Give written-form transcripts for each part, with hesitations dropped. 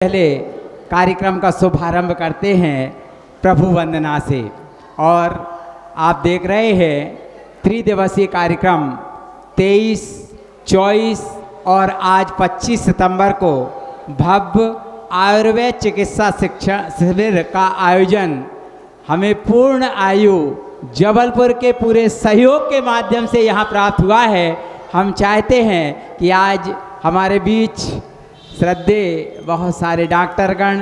पहले कार्यक्रम का शुभारंभ करते हैं प्रभु वंदना से। और आप देख रहे हैं त्रिदिवसीय कार्यक्रम 23, 24 और आज 25 सितंबर को भव्य आयुर्वेद चिकित्सा शिक्षण शिविर का आयोजन हमें पूर्ण आयु जबलपुर के पूरे सहयोग के माध्यम से यहाँ प्राप्त हुआ है। हम चाहते हैं कि आज हमारे बीच श्रद्धेय बहुत सारे डॉक्टरगण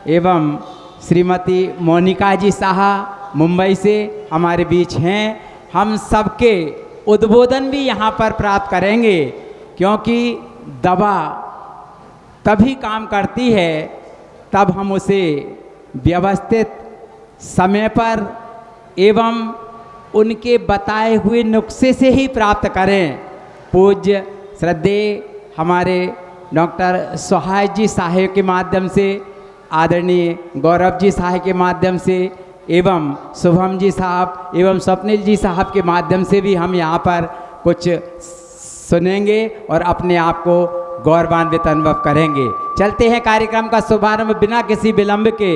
एवं श्रीमती मोनिका जी साहा मुंबई से हमारे बीच हैं। हम सबके उद्बोधन भी यहाँ पर प्राप्त करेंगे, क्योंकि दवा तभी काम करती है तब हम उसे व्यवस्थित समय पर एवं उनके बताए हुए नुस्खे से ही प्राप्त करें। पूज्य श्रद्धेय हमारे डॉक्टर सुहास जी साहेब के माध्यम से, आदरणीय गौरव जी साहेब के माध्यम से एवं शुभम जी साहब एवं स्वप्निल जी साहब के माध्यम से भी हम यहाँ पर कुछ सुनेंगे और अपने आप को गौरवान्वित अनुभव करेंगे। चलते हैं कार्यक्रम का शुभारंभ बिना किसी विलंब के।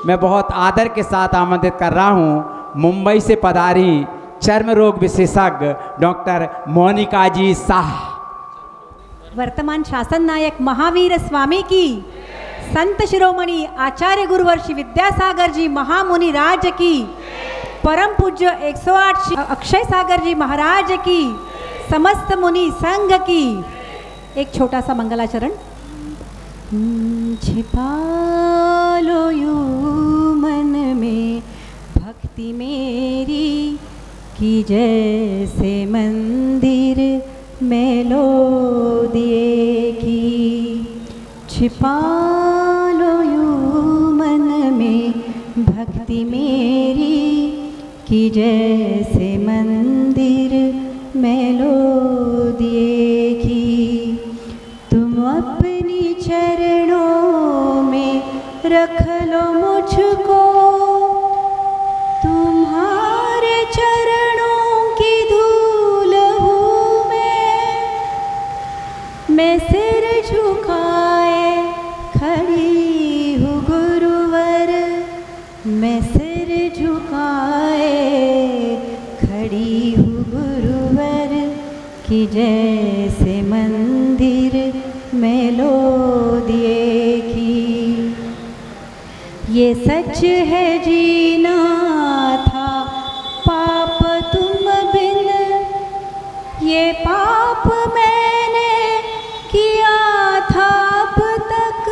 मैं बहुत आदर के साथ आमंत्रित कर रहा हूँ मुंबई से पधारी चर्म रोग विशेषज्ञ डॉक्टर मोनिका जी साह। वर्तमान शासन नायक महावीर स्वामी की, संत शिरोमणि आचार्य गुरुवर्षि विद्यासागर जी महामुनि राज की, परम पूज्य 108 अक्षय सागर जी महाराज की, समस्त मुनि संघ की। एक छोटा सा मंगलाचरण। छिपा लो यूं मन में भक्ति मेरी की, जैसे मंदिर में लो दिए की। छिपा लो यूं मन में भक्ति मेरी की, जैसे मंदिर में लो दिए की। तुम अपनी चरणों में रख लो मुझको, तुम्हारे चरणों की धूल हूँ मैं सिर झुकाए खड़ी हूँ गुरुवर, मैं सिर झुकाए खड़ी हूँ गुरुवर कि जैसे मंदिर में लो दिए की। ये सच है जीना था पाप तुम बिन, ये पाप मैंने किया था अब तक,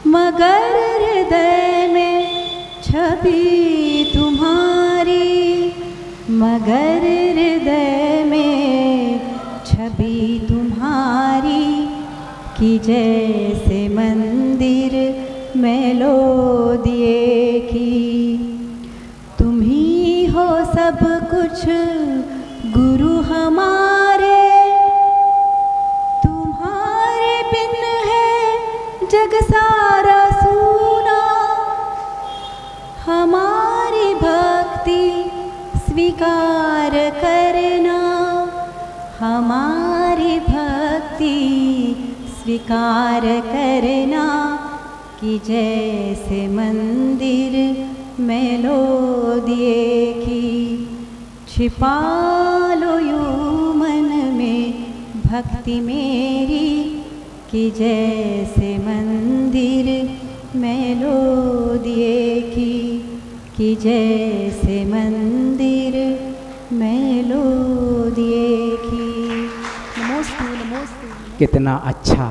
मगर हृदय में छवि तुम्हारी, मगर हृदय में छवि तुम्हारी कि जैसे मंदिर में लो दिए की। तुम ही हो सब कुछ गुरु हमारे, तुम्हारे बिन है जग सारा सूना। हमारी भक्ति स्वीकार करना, हमारी भक्ति स्वीकार करना कि जैसे मंदिर में लो दिए की। छिपा लो यूं मन में भक्ति मेरी कि जैसे मंदिर में लो दिए की जैसे मंदिर में लो दिए की। नमोस्तु नमोस्तु। कितना अच्छा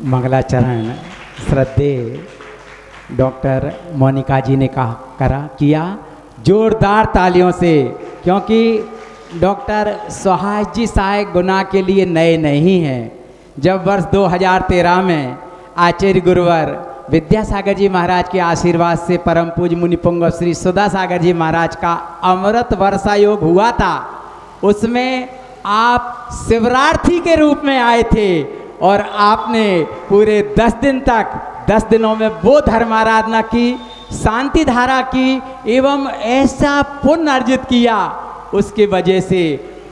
मंगलाचरण श्रद्धेय डॉक्टर मोनिका जी ने किया जोरदार तालियों से, क्योंकि डॉक्टर सुहास जी साहेब गुना के लिए नए नहीं हैं। जब वर्ष 2013 में आचार्य गुरुवर विद्यासागर जी महाराज के आशीर्वाद से परम पूज्य मुनि पुंगव श्री सुधा सागर जी महाराज का अमृत वर्षा योग हुआ था, उसमें आप शिवरार्थी के रूप में आए थे और आपने पूरे 10 दिन तक 10 दिनों में वो धर्माराधना की, शांति धारा की एवं ऐसा पुण्य अर्जित किया, उसके वजह से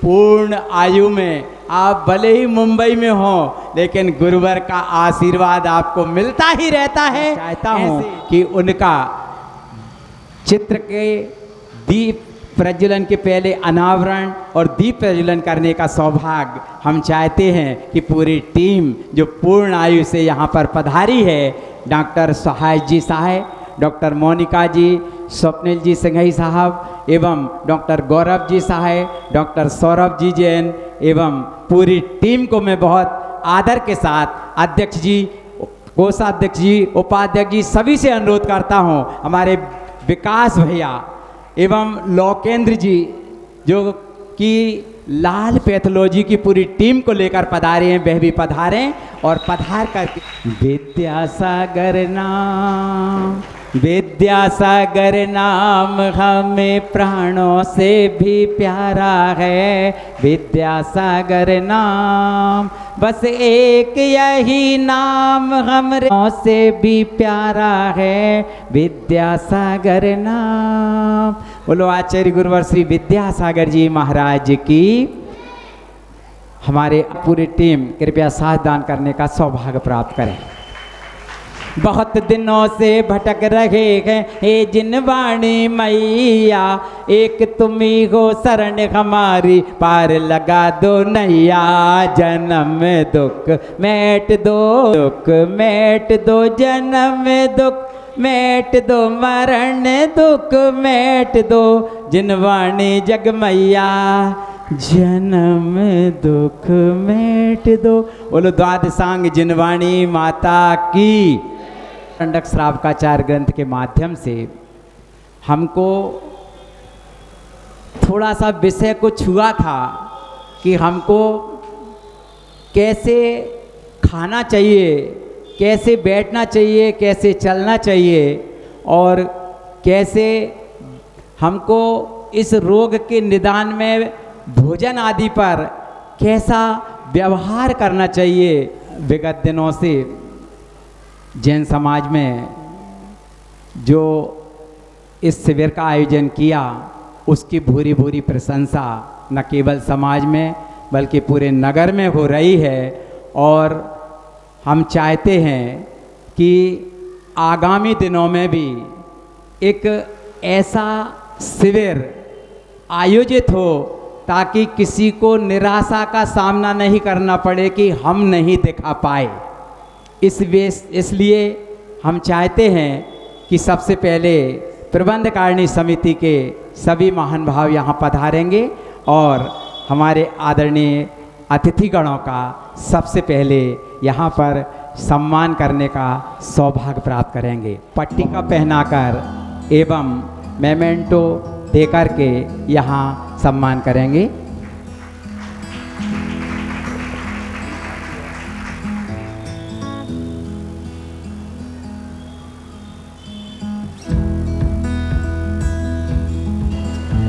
पूर्ण आयु में आप भले ही मुंबई में हो, लेकिन गुरुवर का आशीर्वाद आपको मिलता ही रहता है। चाहता हूँ कि उनका चित्र के दीप प्रज्वलन के पहले अनावरण और दीप प्रज्वलन करने का सौभाग्य हम चाहते हैं कि पूरी टीम जो पूर्ण आयु से यहाँ पर पधारी है, डॉक्टर सहाय जी साहब, डॉक्टर मोनिका जी, स्वप्निल जी सिंघई साहब एवं डॉक्टर गौरव जी साहब, डॉक्टर सौरभ जी जैन एवं पूरी टीम को मैं बहुत आदर के साथ अध्यक्ष जी, कोषाध्यक्ष जी, उपाध्यक्ष जी सभी से अनुरोध करता हूँ, हमारे विकास भैया एवं लोकेंद्र जी जो कि लाल पैथोलॉजी की पूरी टीम को लेकर पधारे हैं, वह भी पधारें और पधार कर विद्यासागर नाम हमें प्राणों से भी प्यारा है, विद्यासागर नाम बस एक यही नाम हमरे से भी प्यारा है, विद्यासागर नाम। बोलो आचार्य गुरुवर श्री विद्यासागर जी महाराज की। हमारे पूरी टीम कृपया साथ दान करने का सौभाग्य प्राप्त करें। बहुत दिनों से भटक रहे हैं हे जिनवाणी मैया, एक तुम ही हो शरण हमारी, पार लगा दो नैया। जन्म दुख मेट दो, दुख मेट दो, जन्म दुख मेट दो, मरण दुख मेट दो, जिनवाणी जग मैया, जन्म दुख मेट दो। बोलो द्वादशांग जिनवाणी माता की। दंडक श्रावकाचार्य ग्रंथ के माध्यम से हमको थोड़ा सा विषय को छुआ था कि हमको कैसे खाना चाहिए, कैसे बैठना चाहिए, कैसे चलना चाहिए और कैसे हमको इस रोग के निदान में भोजन आदि पर कैसा व्यवहार करना चाहिए। विगत दिनों से जैन समाज में जो इस शिविर का आयोजन किया उसकी भूरी भूरी प्रशंसा न केवल समाज में बल्कि पूरे नगर में हो रही है और हम चाहते हैं कि आगामी दिनों में भी एक ऐसा शिविर आयोजित हो ताकि किसी को निराशा का सामना नहीं करना पड़े कि हम नहीं दिखा पाए। इसलिए हम चाहते हैं कि सबसे पहले प्रबंधकारिणी समिति के सभी महान भाव यहाँ पधारेंगे और हमारे आदरणीय अतिथिगणों का सबसे पहले यहाँ पर सम्मान करने का सौभाग्य प्राप्त करेंगे। पट्टिका पहनाकर एवं मेमेंटो देकर के यहाँ सम्मान करेंगे।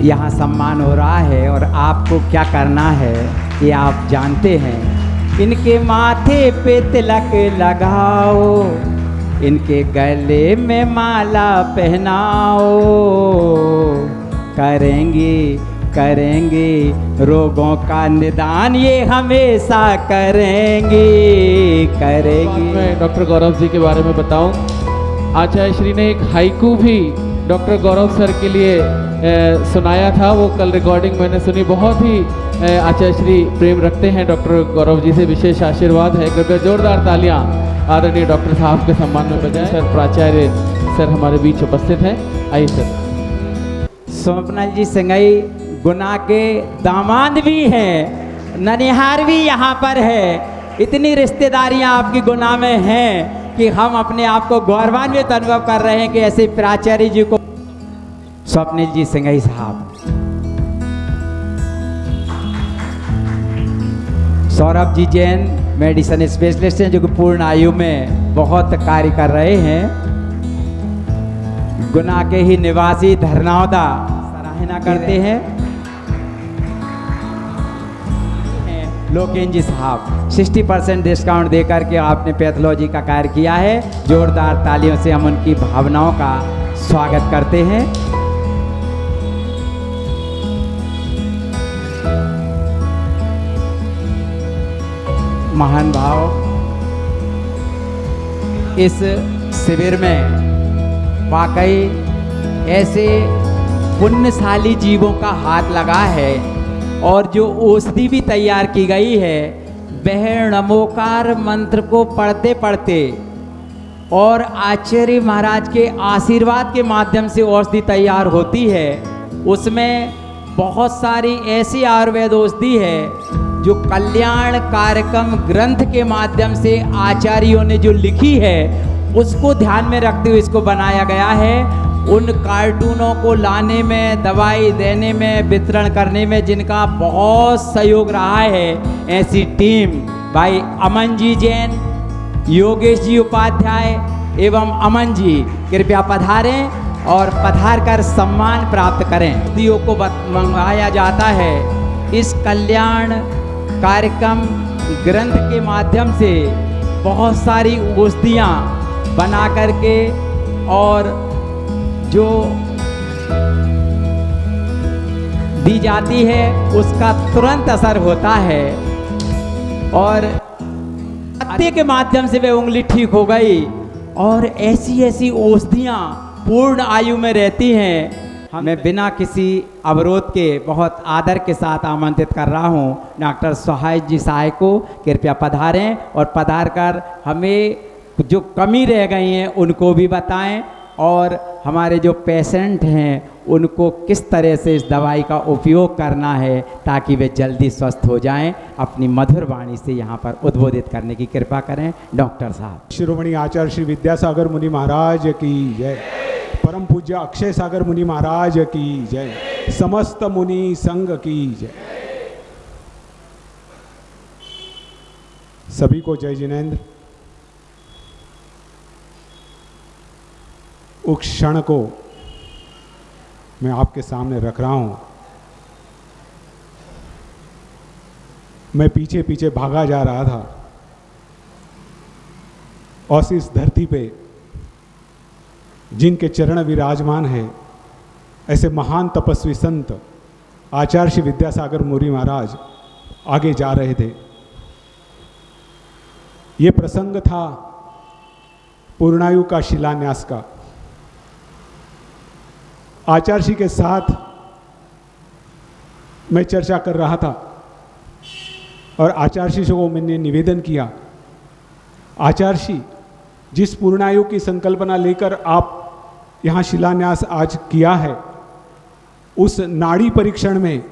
यहाँ सम्मान हो रहा है और आपको क्या करना है ये आप जानते हैं। इनके माथे पे तिलक लगाओ, इनके गले में माला पहनाओ, करेंगे रोगों का निदान ये हमेशा करेंगे। मैं डॉक्टर गौरव जी के बारे में बताऊं, आचार्य श्री ने एक हाइकू भी डॉक्टर गौरव सर के लिए सुनाया था। वो कल रिकॉर्डिंग मैंने सुनी, बहुत ही आचार्य श्री प्रेम रखते हैं डॉक्टर गौरव जी से, विशेष आशीर्वाद है। कृपया जोरदार तालियां आदरणीय डॉक्टर साहब के सम्मान में बजाएं। सर प्राचार्य सर हमारे बीच उपस्थित हैं, आइए सर। स्वप्निल जी सिंघई गुना के दामाद भी हैं, ननिहार भी यहाँ पर है। इतनी रिश्तेदारियाँ आपकी गुना में हैं कि हम अपने आप को गौरवान्वित अनुभव कर रहे हैं कि ऐसे प्राचार्य जी को। स्वप्निल जी सिंघई साहब, सौरभ जी जैन मेडिसिन स्पेशलिस्ट हैं जो कि पूर्ण आयु में बहुत कार्य कर रहे हैं। गुना के ही निवासी धरनावदा सराहना करते हैं। लोकेंद्र जी साहब 60% डिस्काउंट देकर के आपने पैथोलॉजी का कार्य किया है। जोरदार तालियों से हम उनकी भावनाओं का स्वागत करते हैं। महान भाव, इस शिविर में वाकई ऐसे पुण्यशाली जीवों का हाथ लगा है और जो औषधि भी तैयार की गई है वह नमोकार मंत्र को पढ़ते पढ़ते और आचार्य महाराज के आशीर्वाद के माध्यम से औषधि तैयार होती है। उसमें बहुत सारी ऐसी आयुर्वेद औषधि है जो कल्याण कार्यक्रम ग्रंथ के माध्यम से आचार्यों ने जो लिखी है उसको ध्यान में रखते हुए इसको बनाया गया है। उन कार्टूनों को लाने में, दवाई देने में, वितरण करने में जिनका बहुत सहयोग रहा है, ऐसी टीम भाई अमन जी जैन, योगेश जी उपाध्याय एवं अमन जी कृपया पधारें और पधार कर सम्मान प्राप्त करें। औषधियों को मंगाया जाता है इस कल्याण कार्यक्रम ग्रंथ के माध्यम से। बहुत सारी औषधियाँ बना करके और जो दी जाती है उसका तुरंत असर होता है और पत्ते के माध्यम से वह उंगली ठीक हो गई। और ऐसी ऐसी औषधियाँ पूर्ण आयु में रहती हैं। मैं बिना किसी अवरोध के बहुत आदर के साथ आमंत्रित कर रहा हूँ डॉक्टर सुहास जी साय को, कृपया पधारें और पधार कर हमें जो कमी रह गई हैं उनको भी बताएं और हमारे जो पेशेंट हैं उनको किस तरह से इस दवाई का उपयोग करना है ताकि वे जल्दी स्वस्थ हो जाएं। अपनी मधुर वाणी से यहाँ पर उद्बोधित करने की कृपा करें डॉक्टर साहब। शिरोमणि आचार्य श्री विद्यासागर मुनि महाराज की जय। परम पूज्य अक्षय सागर मुनि महाराज की जय। समस्त मुनि संघ की जय। सभी को जय जिनेन्द्र। उस क्षण को मैं आपके सामने रख रहा हूं। मैं पीछे पीछे भागा जा रहा था और इस धरती पे जिनके चरण विराजमान है ऐसे महान तपस्वी संत आचार्य श्री विद्यासागर मुनि महाराज आगे जा रहे थे। ये प्रसंग था पूर्णायु का शिलान्यास का। आचार्य जी के साथ मैं चर्चा कर रहा था और आचार्य जी को मैंने निवेदन किया, आचार्य जी जिस पूर्णायु की संकल्पना लेकर आप यहाँ शिलान्यास आज किया है उस नाड़ी परीक्षण में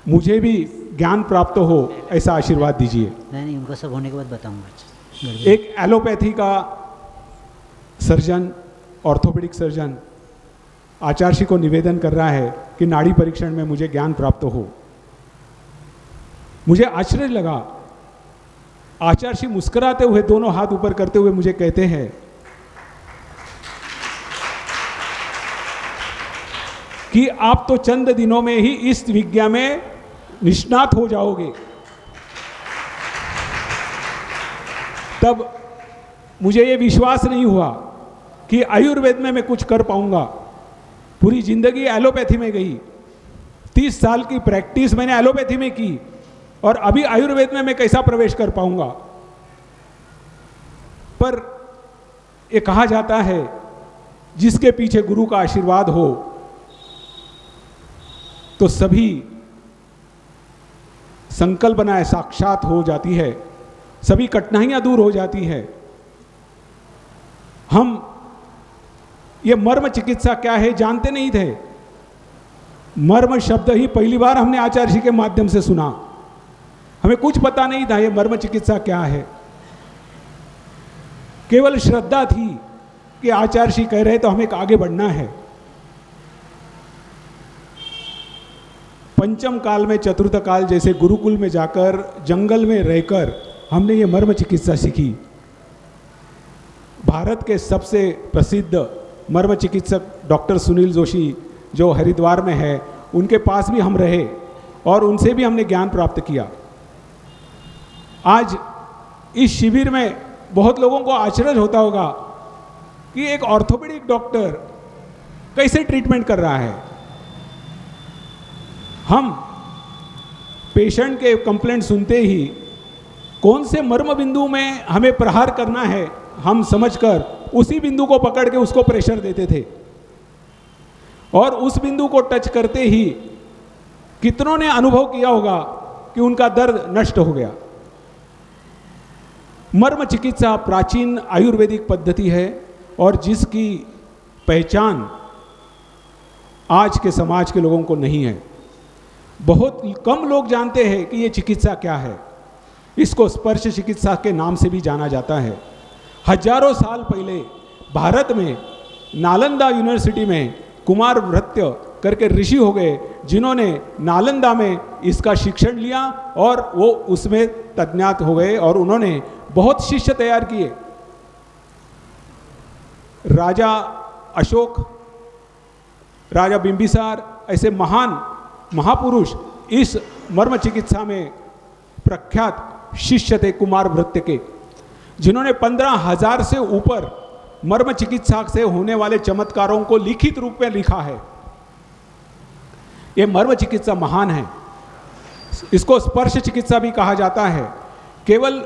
मुझे भी ज्ञान प्राप्त हो ऐसा आशीर्वाद दीजिए। नहीं, उनको सब होने के बाद बताऊंगा। एक एलोपैथी का सर्जन, ऑर्थोपेडिक सर्जन आचार्य जी को निवेदन कर रहा है कि नाड़ी परीक्षण में मुझे ज्ञान प्राप्त हो। मुझे आश्चर्य लगा। आचार्य जी मुस्कुराते हुए दोनों हाथ ऊपर करते हुए मुझे कहते हैं कि आप तो चंद दिनों में ही इस विज्ञान में निष्णात हो जाओगे। तब मुझे ये विश्वास नहीं हुआ कि आयुर्वेद में मैं कुछ कर पाऊंगा। पूरी जिंदगी एलोपैथी में गई, 30 साल की प्रैक्टिस मैंने एलोपैथी में की और अभी आयुर्वेद में मैं कैसा प्रवेश कर पाऊंगा। पर ये कहा जाता है जिसके पीछे गुरु का आशीर्वाद हो तो सभी संकल्पनाएं साक्षात हो जाती है, सभी कठिनाइयां दूर हो जाती है। हम ये मर्म चिकित्सा क्या है जानते नहीं थे। मर्म शब्द ही पहली बार हमने आचार्य जी के माध्यम से सुना। हमें कुछ पता नहीं था ये मर्म चिकित्सा क्या है। केवल श्रद्धा थी कि आचार्य जी कह रहे तो हमें आगे बढ़ना है। पंचम काल में, चतुर्थ काल जैसे गुरुकुल में जाकर, जंगल में रहकर हमने ये मर्म चिकित्सा सीखी। भारत के सबसे प्रसिद्ध मर्म चिकित्सक डॉक्टर सुनील जोशी जो हरिद्वार में है, उनके पास भी हम रहे और उनसे भी हमने ज्ञान प्राप्त किया। आज इस शिविर में बहुत लोगों को आश्चर्य होता होगा कि एक ऑर्थोपेडिक डॉक्टर कैसे ट्रीटमेंट कर रहा है। हम पेशेंट के कंप्लेंट सुनते ही कौन से मर्म बिंदु में हमें प्रहार करना है हम समझकर उसी बिंदु को पकड़ के उसको प्रेशर देते थे, और उस बिंदु को टच करते ही कितनों ने अनुभव किया होगा कि उनका दर्द नष्ट हो गया। मर्म चिकित्सा प्राचीन आयुर्वेदिक पद्धति है और जिसकी पहचान आज के समाज के लोगों को नहीं है। बहुत कम लोग जानते हैं कि ये चिकित्सा क्या है। इसको स्पर्श चिकित्सा के नाम से भी जाना जाता है। हजारों साल पहले भारत में नालंदा यूनिवर्सिटी में कुमार भृत्य करके ऋषि हो गए, जिन्होंने नालंदा में इसका शिक्षण लिया और वो उसमें तज्ञात हो गए और उन्होंने बहुत शिष्य तैयार किए। राजा अशोक, राजा बिंबिसार, ऐसे महान महापुरुष इस मर्म चिकित्सा में प्रख्यात शिष्य थे कुमार भृत्य के, जिन्होंने 15,000 से ऊपर मर्म चिकित्सा से होने वाले चमत्कारों को लिखित रूप में लिखा है। यह मर्म चिकित्सा महान है। इसको स्पर्श चिकित्सा भी कहा जाता है। केवल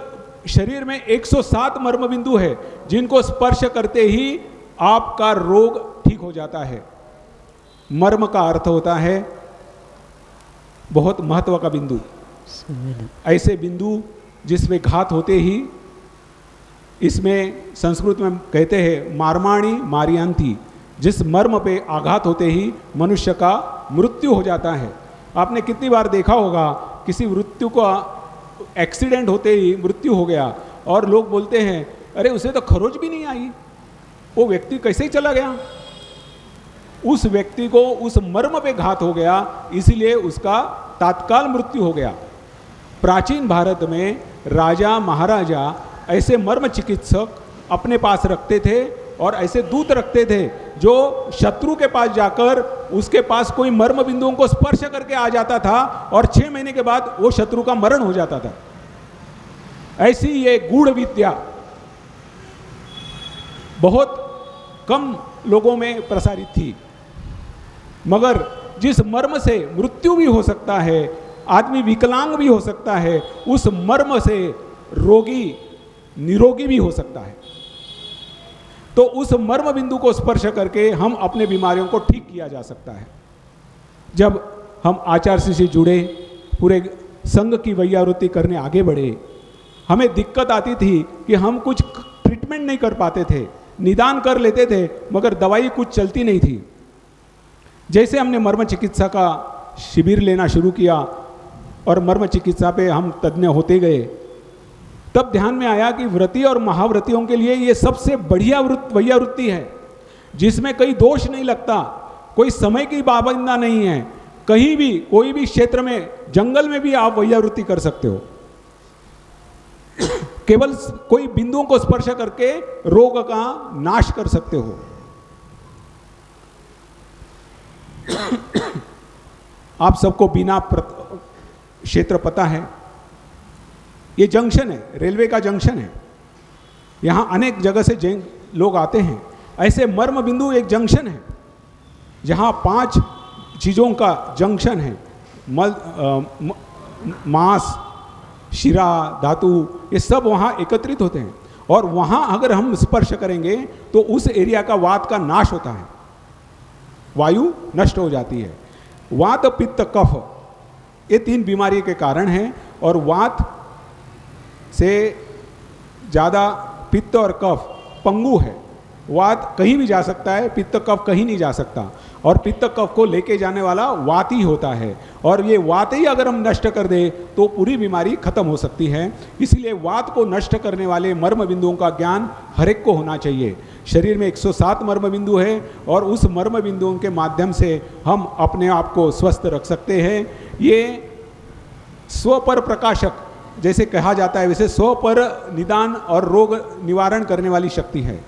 शरीर में 107 मर्म बिंदु है जिनको स्पर्श करते ही आपका रोग ठीक हो जाता है। मर्म का अर्थ होता है बहुत महत्व का बिंदु, ऐसे बिंदु जिसमें घात होते ही, इसमें संस्कृत में कहते हैं मारमाणी मारियांती, जिस मर्म पे आघात होते ही मनुष्य का मृत्यु हो जाता है। आपने कितनी बार देखा होगा किसी मृत्यु का एक्सीडेंट होते ही मृत्यु हो गया और लोग बोलते हैं अरे उसे तो खरोच भी नहीं आई, वो व्यक्ति कैसे ही चला गया। उस व्यक्ति को उस मर्म पे घात हो गया, इसीलिए उसका तात्काल मृत्यु हो गया। प्राचीन भारत में राजा महाराजा ऐसे मर्म चिकित्सक अपने पास रखते थे और ऐसे दूत रखते थे जो शत्रु के पास जाकर उसके पास कोई मर्म बिंदुओं को स्पर्श करके आ जाता था और 6 महीने के बाद वो शत्रु का मरण हो जाता था। ऐसी ये गूढ़ विद्या बहुत कम लोगों में प्रसारित थी, मगर जिस मर्म से मृत्यु भी हो सकता है, आदमी विकलांग भी हो सकता है, उस मर्म से रोगी निरोगी भी हो सकता है। तो उस मर्म बिंदु को स्पर्श करके हम अपने बीमारियों को ठीक किया जा सकता है। जब हम आचार्य से जुड़े, पूरे संघ की वैयावृत्ति करने आगे बढ़े, हमें दिक्कत आती थी कि हम कुछ ट्रीटमेंट नहीं कर पाते थे, निदान कर लेते थे मगर दवाई कुछ चलती नहीं थी। जैसे हमने मर्म चिकित्सा का शिविर लेना शुरू किया और मर्म चिकित्सा पे हम तज्ञ होते गए, तब ध्यान में आया कि व्रती और महाव्रतियों के लिए ये सबसे बढ़िया वैयावृत्ति है, जिसमें कोई दोष नहीं लगता, कोई समय की पाबंदी नहीं है। कहीं भी कोई भी क्षेत्र में, जंगल में भी आप वैयावृत्ति कर सकते हो। केवल कोई बिंदुओं को स्पर्श करके रोग का नाश कर सकते हो। आप सबको बिना क्षेत्र पता है, ये जंक्शन है, रेलवे का जंक्शन है, यहाँ अनेक जगह से लोग आते हैं। ऐसे मर्म बिंदु एक जंक्शन है जहाँ 5 चीज़ों का जंक्शन है, मांस, शिरा, धातु, ये सब वहाँ एकत्रित होते हैं और वहाँ अगर हम स्पर्श करेंगे तो उस एरिया का वात का नाश होता है, वायु नष्ट हो जाती है। वात, पित्त, कफ, ये 3 बीमारी के कारण हैं और वात से ज़्यादा पित्त और कफ पंगु है। वात कहीं भी जा सकता है, पित्त कफ कहीं नहीं जा सकता, और पित्त कफ को लेके जाने वाला वात ही होता है। और ये वात ही अगर हम नष्ट कर दें तो पूरी बीमारी खत्म हो सकती है। इसीलिए वात को नष्ट करने वाले मर्म बिंदुओं का ज्ञान हर एक को होना चाहिए। शरीर में 107 मर्म बिंदु है और उस मर्म बिंदुओं के माध्यम से हम अपने आप को स्वस्थ रख सकते हैं। ये स्व पर प्रकाशक जैसे कहा जाता है, वैसे स्व पर निदान और रोग निवारण करने वाली शक्ति है।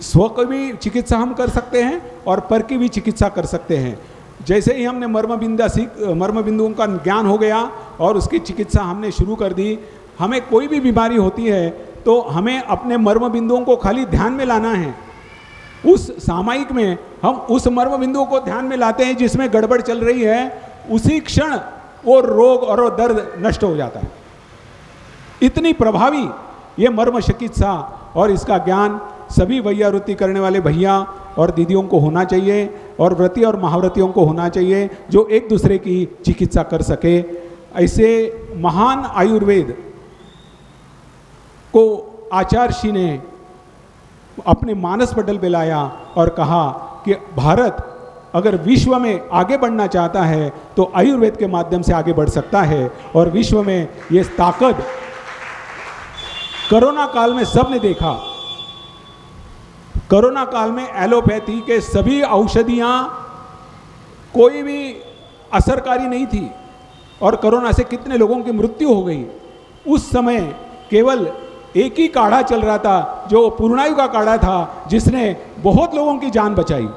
स्व की भी चिकित्सा हम कर सकते हैं और पर की भी चिकित्सा कर सकते हैं। जैसे ही हमने मर्म बिंदुओं का ज्ञान हो गया और उसकी चिकित्सा हमने शुरू कर दी, हमें कोई भी बीमारी होती है तो हमें अपने मर्म बिंदुओं को खाली ध्यान में लाना है। उस सामयिक में हम उस मर्म बिंदुओं को ध्यान में लाते हैं जिसमें गड़बड़ चल रही है, उसी क्षण वो रोग और वो दर्द नष्ट हो जाता है। इतनी प्रभावी ये मर्म चिकित्सा और इसका ज्ञान सभी वैयावृत्ति करने वाले भैया और दीदियों को होना चाहिए और व्रती और महाव्रतियों को होना चाहिए, जो एक दूसरे की चिकित्सा कर सके। ऐसे महान आयुर्वेद को आचार्य ने अपने मानस पटल पे लाया और कहा कि भारत अगर विश्व में आगे बढ़ना चाहता है तो आयुर्वेद के माध्यम से आगे बढ़ सकता है। और विश्व में ये ताकत कोरोना काल में सबने देखा। कोरोना काल में एलोपैथी के सभी औषधियां कोई भी असरकारी नहीं थी और कोरोना से कितने लोगों की मृत्यु हो गई। उस समय केवल एक ही काढ़ा चल रहा था जो पूर्णायु का काढ़ा था, जिसने बहुत लोगों की जान बचाई।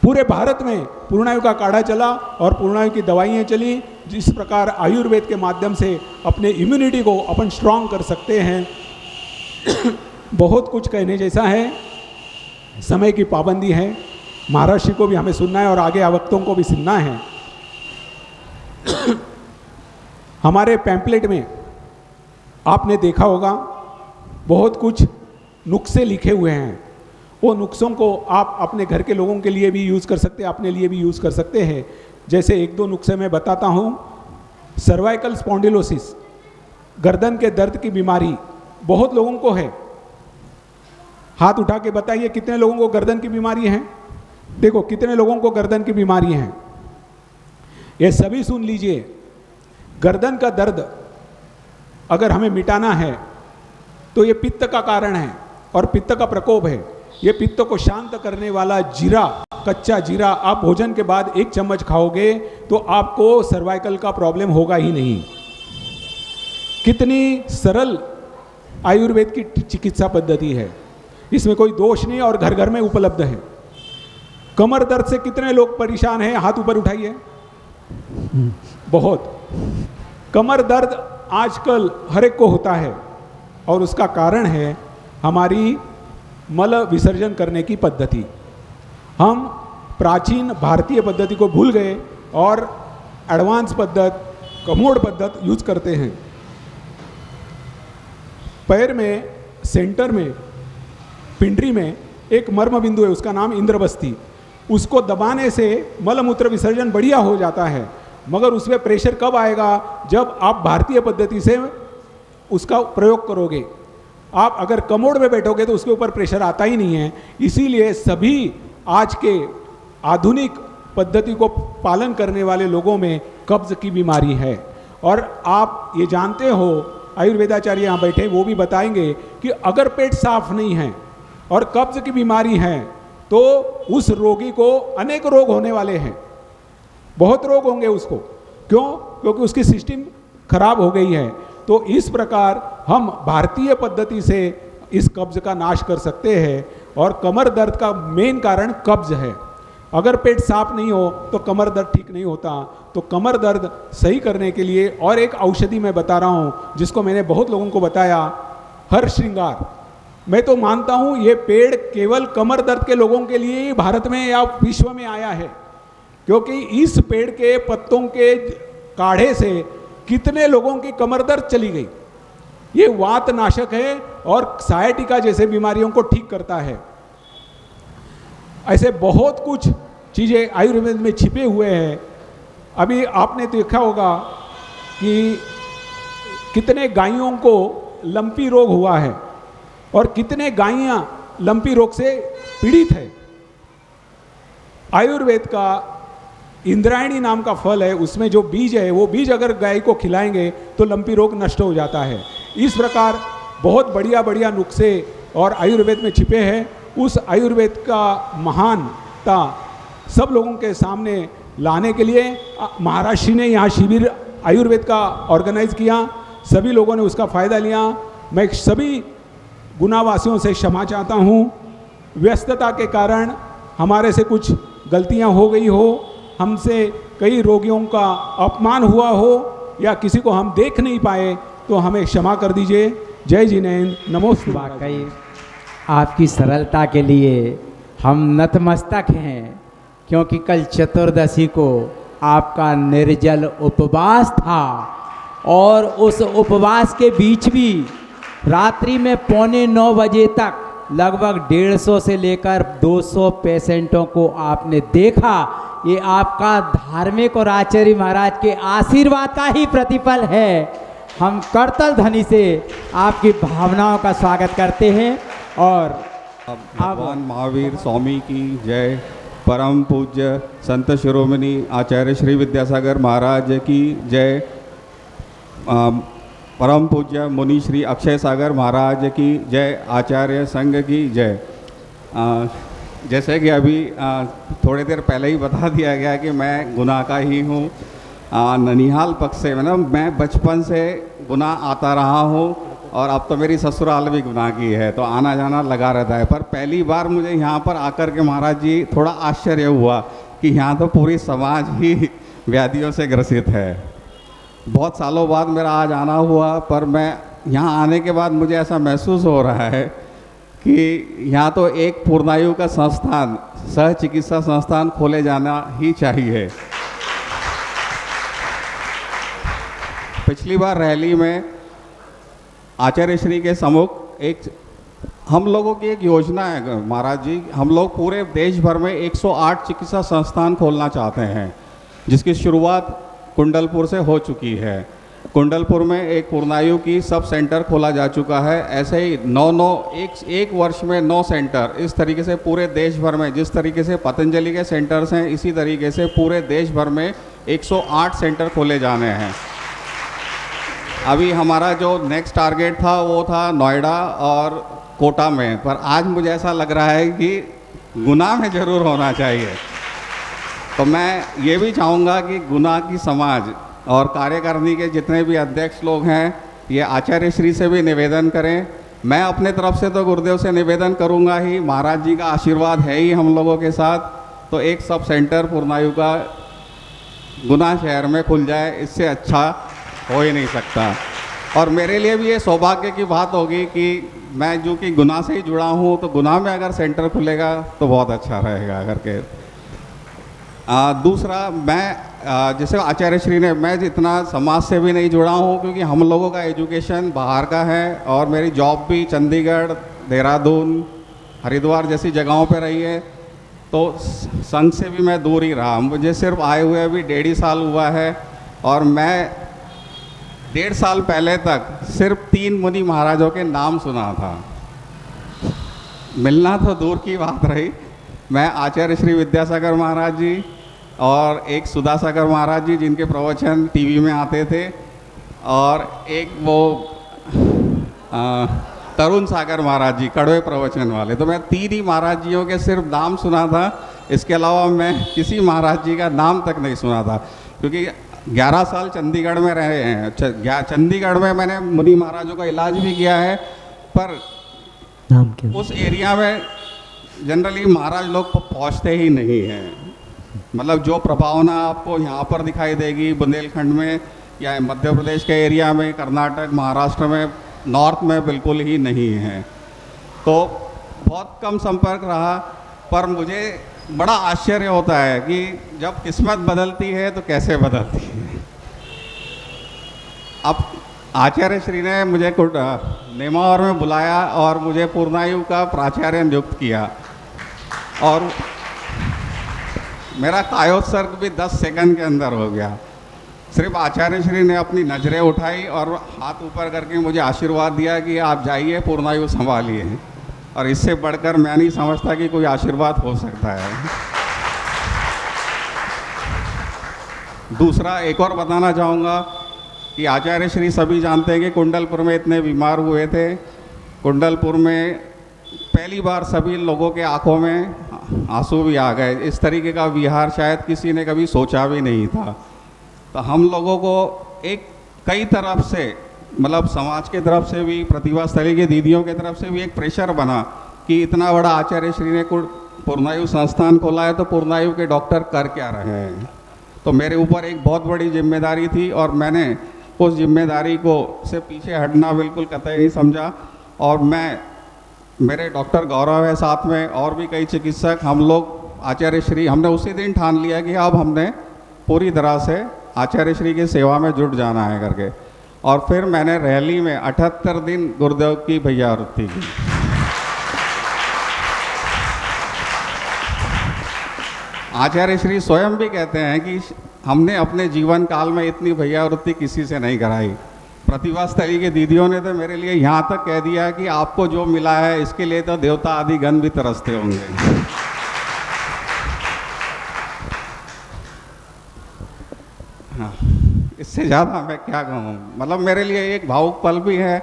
पूरे भारत में पूर्णायु का काढ़ा चला और पूर्णायु की दवाइयाँ चली। जिस प्रकार आयुर्वेद के माध्यम से अपने इम्यूनिटी को अपन स्ट्रांग कर सकते हैं, बहुत कुछ कहने जैसा है। समय की पाबंदी है, महर्षि को भी हमें सुनना है और आगे वक्तों को भी सुनना है। हमारे पैम्पलेट में आपने देखा होगा बहुत कुछ नुस्खे लिखे हुए हैं। वो नुस्खों को आप अपने घर के लोगों के लिए भी यूज़ कर सकते हैं, अपने लिए भी यूज़ कर सकते हैं। जैसे एक दो नुस्खे मैं बताता हूँ। सर्वाइकल स्पॉन्डिलोसिस, गर्दन के दर्द की बीमारी बहुत लोगों को है। हाथ उठा के बताइए कितने लोगों को गर्दन की बीमारी है। देखो कितने लोगों को गर्दन की बीमारी है। ये सभी सुन लीजिए। गर्दन का दर्द अगर हमें मिटाना है तो ये पित्त का कारण है और पित्त का प्रकोप है। ये पित्त को शांत करने वाला जीरा, कच्चा जीरा आप भोजन के बाद 1 चम्मच खाओगे तो आपको सर्वाइकल का प्रॉब्लम होगा ही नहीं। कितनी सरल आयुर्वेद की चिकित्सा पद्धति है, इसमें कोई दोष नहीं और घर घर में उपलब्ध है। कमर दर्द से कितने लोग परेशान हैं, हाथ ऊपर उठाइए। बहुत। कमर दर्द आजकल हर एक को होता है और उसका कारण है हमारी मल विसर्जन करने की पद्धति। हम प्राचीन भारतीय पद्धति को भूल गए और एडवांस पद्धत, कमोड पद्धत यूज करते हैं। पैर में सेंटर में पिंडरी में एक मर्म बिंदु है, उसका नाम इंद्रबस्ती। उसको दबाने से मलमूत्र विसर्जन बढ़िया हो जाता है, मगर उसमें प्रेशर कब आएगा? जब आप भारतीय पद्धति से उसका प्रयोग करोगे। आप अगर कमोड में बैठोगे तो उसके ऊपर प्रेशर आता ही नहीं है। इसीलिए सभी आज के आधुनिक पद्धति को पालन करने वाले लोगों में कब्ज की बीमारी है। और आप ये जानते हो, आयुर्वेदाचार्य यहाँ बैठे वो भी बताएंगे कि अगर पेट साफ नहीं है और कब्ज की बीमारी है तो उस रोगी को अनेक रोग होने वाले हैं, बहुत रोग होंगे उसको। क्यों? क्योंकि उसकी सिस्टम खराब हो गई है। तो इस प्रकार हम भारतीय पद्धति से इस कब्ज का नाश कर सकते हैं। और कमर दर्द का मेन कारण कब्ज है। अगर पेट साफ नहीं हो तो कमर दर्द ठीक नहीं होता। तो कमर दर्द सही करने के लिए और एक औषधि मैं बता रहा हूँ, जिसको मैंने बहुत लोगों को बताया, हर श्रृंगार। मैं तो मानता हूँ ये पेड़ केवल कमर दर्द के लोगों के लिए ही भारत में या विश्व में आया है, क्योंकि इस पेड़ के पत्तों के काढ़े से कितने लोगों की कमर दर्द चली गई। ये वात नाशक है और सायटिका जैसे बीमारियों को ठीक करता है। ऐसे बहुत कुछ चीज़ें आयुर्वेद में छिपे हुए हैं। अभी आपने देखा होगा कि कितने गायों को लंपी रोग हुआ है और कितने गायें लंपी रोग से पीड़ित है। आयुर्वेद का इंद्रायणी नाम का फल है, उसमें जो बीज है वो बीज अगर गाय को खिलाएंगे तो लंपी रोग नष्ट हो जाता है। इस प्रकार बहुत बढ़िया बढ़िया नुस्खे और आयुर्वेद में छिपे हैं। उस आयुर्वेद का महानता सब लोगों के सामने लाने के लिए महाराष्ट्र ने यहाँ शिविर आयुर्वेद का ऑर्गेनाइज किया। सभी लोगों ने उसका फ़ायदा लिया। मैं सभी गुनावासियों से क्षमा चाहता हूँ। व्यस्तता के कारण हमारे से कुछ गलतियाँ हो गई हो, हमसे कई रोगियों का अपमान हुआ हो या किसी को हम देख नहीं पाए तो हमें क्षमा कर दीजिए। जय जिनेन्द्र, नमोस्तु। वाकई आपकी सरलता के लिए हम नतमस्तक हैं, क्योंकि कल चतुर्दशी को आपका निर्जल उपवास था और उस उपवास के बीच भी रात्रि में 8:45 बजे तक लगभग 150 से लेकर 200 पेशेंटों को आपने देखा। ये आपका धार्मिक और आचार्य महाराज के आशीर्वाद का ही प्रतिफल है। हम करतल ध्वनि से आपकी भावनाओं का स्वागत करते हैं। और भगवान महावीर स्वामी की जय। परम पूज्य संत शिरोमणि आचार्य श्री विद्यासागर महाराज की जय। परम पूज्य मुनि श्री अक्षय सागर महाराज की जय। आचार्य संघ की जय। जैसे कि अभी थोड़ी देर पहले ही बता दिया गया कि मैं गुना का ही हूँ। ननिहाल पक्ष से मतलब मैं बचपन से गुना आता रहा हूँ और अब तो मेरी ससुराल भी गुना की है, तो आना जाना लगा रहता है। पर पहली बार मुझे यहाँ पर आकर के महाराज जी थोड़ा आश्चर्य हुआ कि यहाँ तो पूरी समाज ही व्याधियों से ग्रसित है। बहुत सालों बाद मेरा आज आना हुआ, पर मैं यहाँ आने के बाद मुझे ऐसा महसूस हो रहा है कि यहाँ तो एक पूर्णायु का संस्थान, सह चिकित्सा संस्थान खोले जाना ही चाहिए। पिछली बार रैली में आचार्य श्री के सम्मुख हम लोगों की एक योजना है महाराज जी। हम लोग पूरे देश भर में 108 चिकित्सा संस्थान खोलना चाहते हैं, जिसकी शुरुआत कुंडलपुर से हो चुकी है। कुंडलपुर में एक पूर्णायु की सब सेंटर खोला जा चुका है। ऐसे ही एक वर्ष में 9 सेंटर, इस तरीके से पूरे देश भर में, जिस तरीके से पतंजलि के सेंटर्स हैं, इसी तरीके से पूरे देश भर में 108 सेंटर खोले जाने हैं। अभी हमारा जो नेक्स्ट टारगेट था वो था नोएडा और कोटा में, पर आज मुझे ऐसा लग रहा है कि गुना में ज़रूर होना चाहिए। तो मैं ये भी चाहूँगा कि गुना की समाज और कार्यकारिणी के जितने भी अध्यक्ष लोग हैं, ये आचार्य श्री से भी निवेदन करें। मैं अपने तरफ से तो गुरुदेव से निवेदन करूँगा ही, महाराज जी का आशीर्वाद है ही हम लोगों के साथ। तो एक सब सेंटर पूर्णायु का गुना शहर में खुल जाए, इससे अच्छा हो ही नहीं सकता। और मेरे लिए भी ये सौभाग्य की बात होगी कि मैं जो कि गुना से ही जुड़ा हूँ, तो गुना में अगर सेंटर खुलेगा तो बहुत अच्छा रहेगा करके। दूसरा, मैं जैसे आचार्य श्री ने, मैं जितना समाज से भी नहीं जुड़ा हूँ क्योंकि हम लोगों का एजुकेशन बाहर का है और मेरी जॉब भी चंडीगढ़, देहरादून, हरिद्वार जैसी जगहों पे रही है, तो संघ से भी मैं दूर ही रहा। मुझे सिर्फ आए हुए अभी 1.5 साल हुआ है और मैं 1.5 साल पहले तक सिर्फ 3 मुनि महाराजों के नाम सुना था। मिलना तो दूर की बात रही। मैं आचार्य श्री विद्यासागर महाराज जी और एक सुधासागर महाराज जी, जिनके प्रवचन टीवी में आते थे, और एक वो तरुण सागर महाराज जी, कड़वे प्रवचन वाले, तो मैं 3 ही महाराज जियों के सिर्फ नाम सुना था। इसके अलावा मैं किसी महाराज जी का नाम तक नहीं सुना था, क्योंकि 11 साल चंडीगढ़ में रहे हैं। चंडीगढ़ में मैंने मुनि महाराजों का इलाज भी किया है, पर नाम क्या? उस एरिया में जनरली महाराज लोग पहुंचते ही नहीं हैं। मतलब जो प्रभावना आपको यहाँ पर दिखाई देगी बुंदेलखंड में या मध्य प्रदेश के एरिया में, कर्नाटक, महाराष्ट्र में, नॉर्थ में बिल्कुल ही नहीं है। तो बहुत कम संपर्क रहा, पर मुझे बड़ा आश्चर्य होता है कि जब किस्मत बदलती है तो कैसे बदलती है। अब आचार्य श्री ने मुझे नेमावर में बुलाया और मुझे पूर्णायु का प्राचार्य नियुक्त किया, और मेरा कायोत्सर्ग भी 10 सेकंड के अंदर हो गया। सिर्फ आचार्य श्री ने अपनी नज़रें उठाई और हाथ ऊपर करके मुझे आशीर्वाद दिया कि आप जाइए, पूर्णायु संभालिए। और इससे बढ़कर मैं नहीं समझता कि कोई आशीर्वाद हो सकता है। दूसरा, एक और बताना चाहूँगा कि आचार्य श्री सभी जानते हैं कि कुंडलपुर में इतने बीमार हुए थे। कुंडलपुर में पहली बार सभी लोगों के आंखों में आंसू भी आ गए। इस तरीके का विहार शायद किसी ने कभी सोचा भी नहीं था। तो हम लोगों को एक कई तरफ से, मतलब समाज के तरफ से भी, प्रतिभा स्थली की दीदियों की तरफ से भी एक प्रेशर बना कि इतना बड़ा आचार्य श्री ने पूर्णायु संस्थान खोला है, तो पूर्णायु के डॉक्टर कर क्या रहे हैं। तो मेरे ऊपर एक बहुत बड़ी जिम्मेदारी थी और मैंने उस जिम्मेदारी को से पीछे हटना बिल्कुल कतई नहीं समझा। और मेरे डॉक्टर गौरव है साथ में, और भी कई चिकित्सक, हम लोग आचार्य श्री, हमने उसी दिन ठान लिया कि अब हमने पूरी तरह से आचार्य श्री की सेवा में जुट जाना है करके। और फिर मैंने रैली में 78 दिन गुरुदेव की भैया वृत्ति की। आचार्य श्री स्वयं भी कहते हैं कि हमने अपने जीवन काल में इतनी भैया वृत्ति किसी से नहीं कराई। प्रतिभा स्थली की दीदियों ने तो मेरे लिए यहाँ तक कह दिया कि आपको जो मिला है इसके लिए तो देवता आदि गण भी तरसते होंगे। हाँ, इससे ज़्यादा मैं क्या कहूँ, मतलब मेरे लिए एक भावुक पल भी है,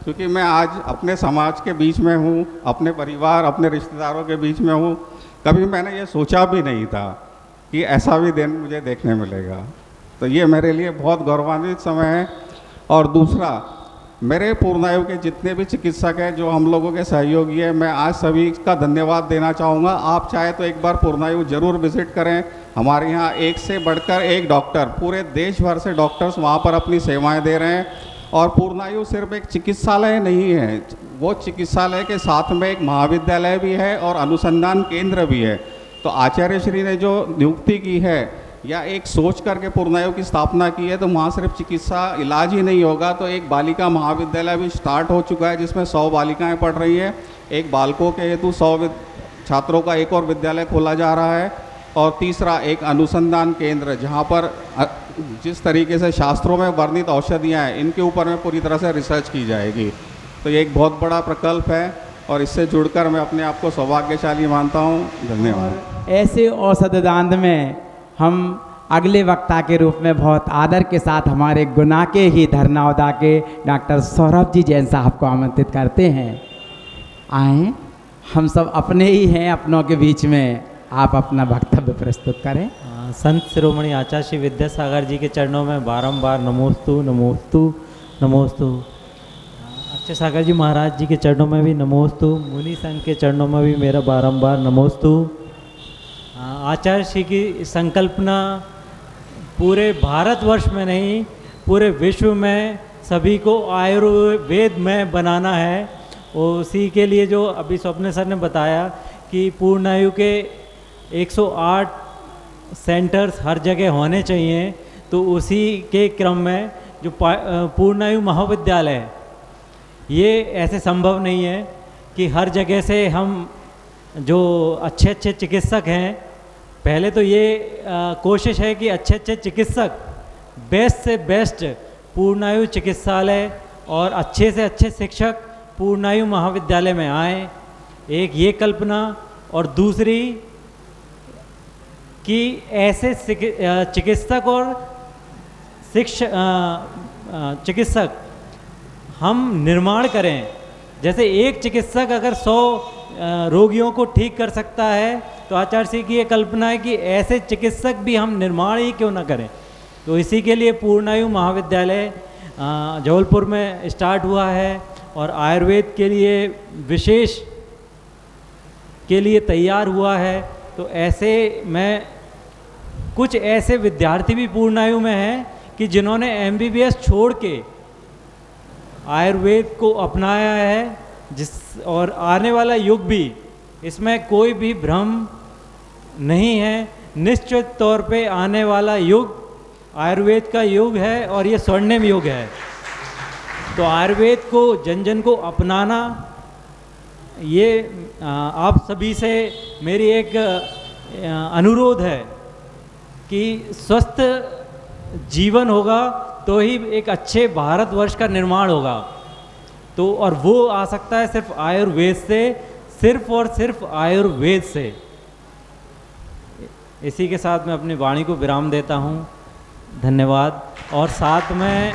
क्योंकि मैं आज अपने समाज के बीच में हूँ, अपने परिवार अपने रिश्तेदारों के बीच में हूँ। कभी मैंने ये सोचा भी नहीं था कि ऐसा भी दिन मुझे देखने मिलेगा। तो ये मेरे लिए बहुत गौरवान्वित समय है। और दूसरा, मेरे पूर्णायु के जितने भी चिकित्सक हैं जो हम लोगों के सहयोगी हैं, मैं आज सभी का धन्यवाद देना चाहूँगा। आप चाहे तो एक बार पूर्णायु जरूर विजिट करें। हमारे यहाँ एक से बढ़कर एक डॉक्टर, पूरे देश भर से डॉक्टर्स वहाँ पर अपनी सेवाएं दे रहे हैं। और पूर्णायु सिर्फ एक चिकित्सालय नहीं है, वो चिकित्सालय के साथ में एक महाविद्यालय भी है और अनुसंधान केंद्र भी है। तो आचार्य श्री ने जो नियुक्ति की है या एक सोच करके पूर्णायु की स्थापना की है, तो वहाँ सिर्फ चिकित्सा इलाज ही नहीं होगा, तो एक बालिका महाविद्यालय भी स्टार्ट हो चुका है जिसमें 100 बालिकाएं पढ़ रही हैं। एक बालकों के हेतु 100 छात्रों का एक और विद्यालय खोला जा रहा है। और तीसरा, एक अनुसंधान केंद्र जहाँ पर जिस तरीके से शास्त्रों में वर्णित औषधियाँ हैं, इनके ऊपर में पूरी तरह से रिसर्च की जाएगी। तो ये एक बहुत बड़ा प्रकल्प है और इससे जुड़कर मैं अपने आप को सौभाग्यशाली मानता हूँ। धन्यवाद। ऐसे औषध दान में हम अगले वक्ता के रूप में बहुत आदर के साथ हमारे गुना के ही धरनावदा के डॉक्टर सौरभ जी जैन साहब को आमंत्रित करते हैं। आए, हम सब अपने ही हैं, अपनों के बीच में आप अपना वक्तव्य प्रस्तुत करें। संत शिरोमणि आचार्य श्री विद्यासागर जी के चरणों में बारंबार नमोस्तु नमोस्तु नमोस्तु। अच्छे सागर जी महाराज जी के चरणों में भी नमोस्तु। मुनि संघ के चरणों में भी मेरा बारंबार नमोस्तु। आचार्य श्री की संकल्पना पूरे भारतवर्ष में नहीं, पूरे विश्व में सभी को आयुर्वेद में बनाना है। उसी के लिए जो अभी स्वप्न सर ने बताया कि पूर्णायु के 108 सेंटर्स हर जगह होने चाहिए, तो उसी के क्रम में जो पूर्णायु महाविद्यालय है, ये ऐसे संभव नहीं है कि हर जगह से हम जो अच्छे अच्छे चिकित्सक हैं, पहले तो ये कोशिश है कि अच्छे अच्छे चिकित्सक बेस्ट से बेस्ट पूर्णायु चिकित्सालय और अच्छे से अच्छे शिक्षक पूर्णायु महाविद्यालय में आए। एक ये कल्पना, और दूसरी कि ऐसे चिकित्सक और चिकित्सक हम निर्माण करें। जैसे एक चिकित्सक अगर 100 रोगियों को ठीक कर सकता है, तो आचार्य श्री की ये कल्पना है कि ऐसे चिकित्सक भी हम निर्माण ही क्यों ना करें। तो इसी के लिए पूर्णायु महाविद्यालय जबलपुर में स्टार्ट हुआ है और आयुर्वेद के लिए विशेष के लिए तैयार हुआ है। तो ऐसे में कुछ ऐसे विद्यार्थी भी पूर्णायु में हैं कि जिन्होंने MBBS छोड़ के आयुर्वेद को अपनाया है, और आने वाला युग भी, इसमें कोई भी भ्रम नहीं है। निश्चित तौर पे आने वाला युग आयुर्वेद का युग है और ये स्वर्णिम युग है। तो आयुर्वेद को जन जन को अपनाना, ये आप सभी से मेरी एक अनुरोध है कि स्वस्थ जीवन होगा तो ही एक अच्छे भारतवर्ष का निर्माण होगा। तो और वो आ सकता है सिर्फ आयुर्वेद से, सिर्फ और सिर्फ आयुर्वेद से। इसी के साथ मैं अपनी वाणी को विराम देता हूँ। धन्यवाद। और साथ में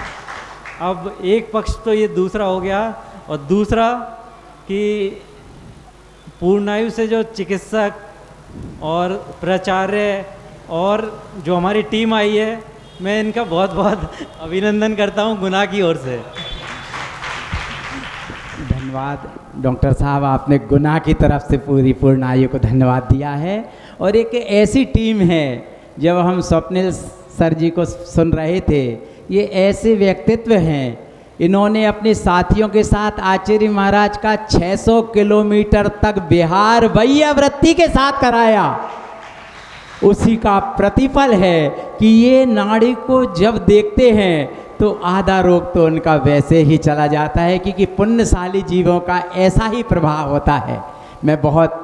अब एक पक्ष तो ये दूसरा हो गया, और दूसरा कि पूर्णायु से जो चिकित्सक और प्राचार्य और जो हमारी टीम आई है, मैं इनका बहुत बहुत अभिनंदन करता हूँ गुना की ओर से। धन्यवाद डॉक्टर साहब, आपने गुना की तरफ से पूरी पूर्णायु को धन्यवाद दिया है। और एक ऐसी टीम है, जब हम स्वप्निल सर जी को सुन रहे थे, ये ऐसे व्यक्तित्व हैं, इन्होंने अपने साथियों के साथ आचार्य महाराज का 600 किलोमीटर तक बिहार वैयावृत्ति के साथ कराया। उसी का प्रतिफल है कि ये नाड़ी को जब देखते हैं तो आधा रोग तो उनका वैसे ही चला जाता है, क्योंकि पुण्यशाली जीवों का ऐसा ही प्रभाव होता है। मैं बहुत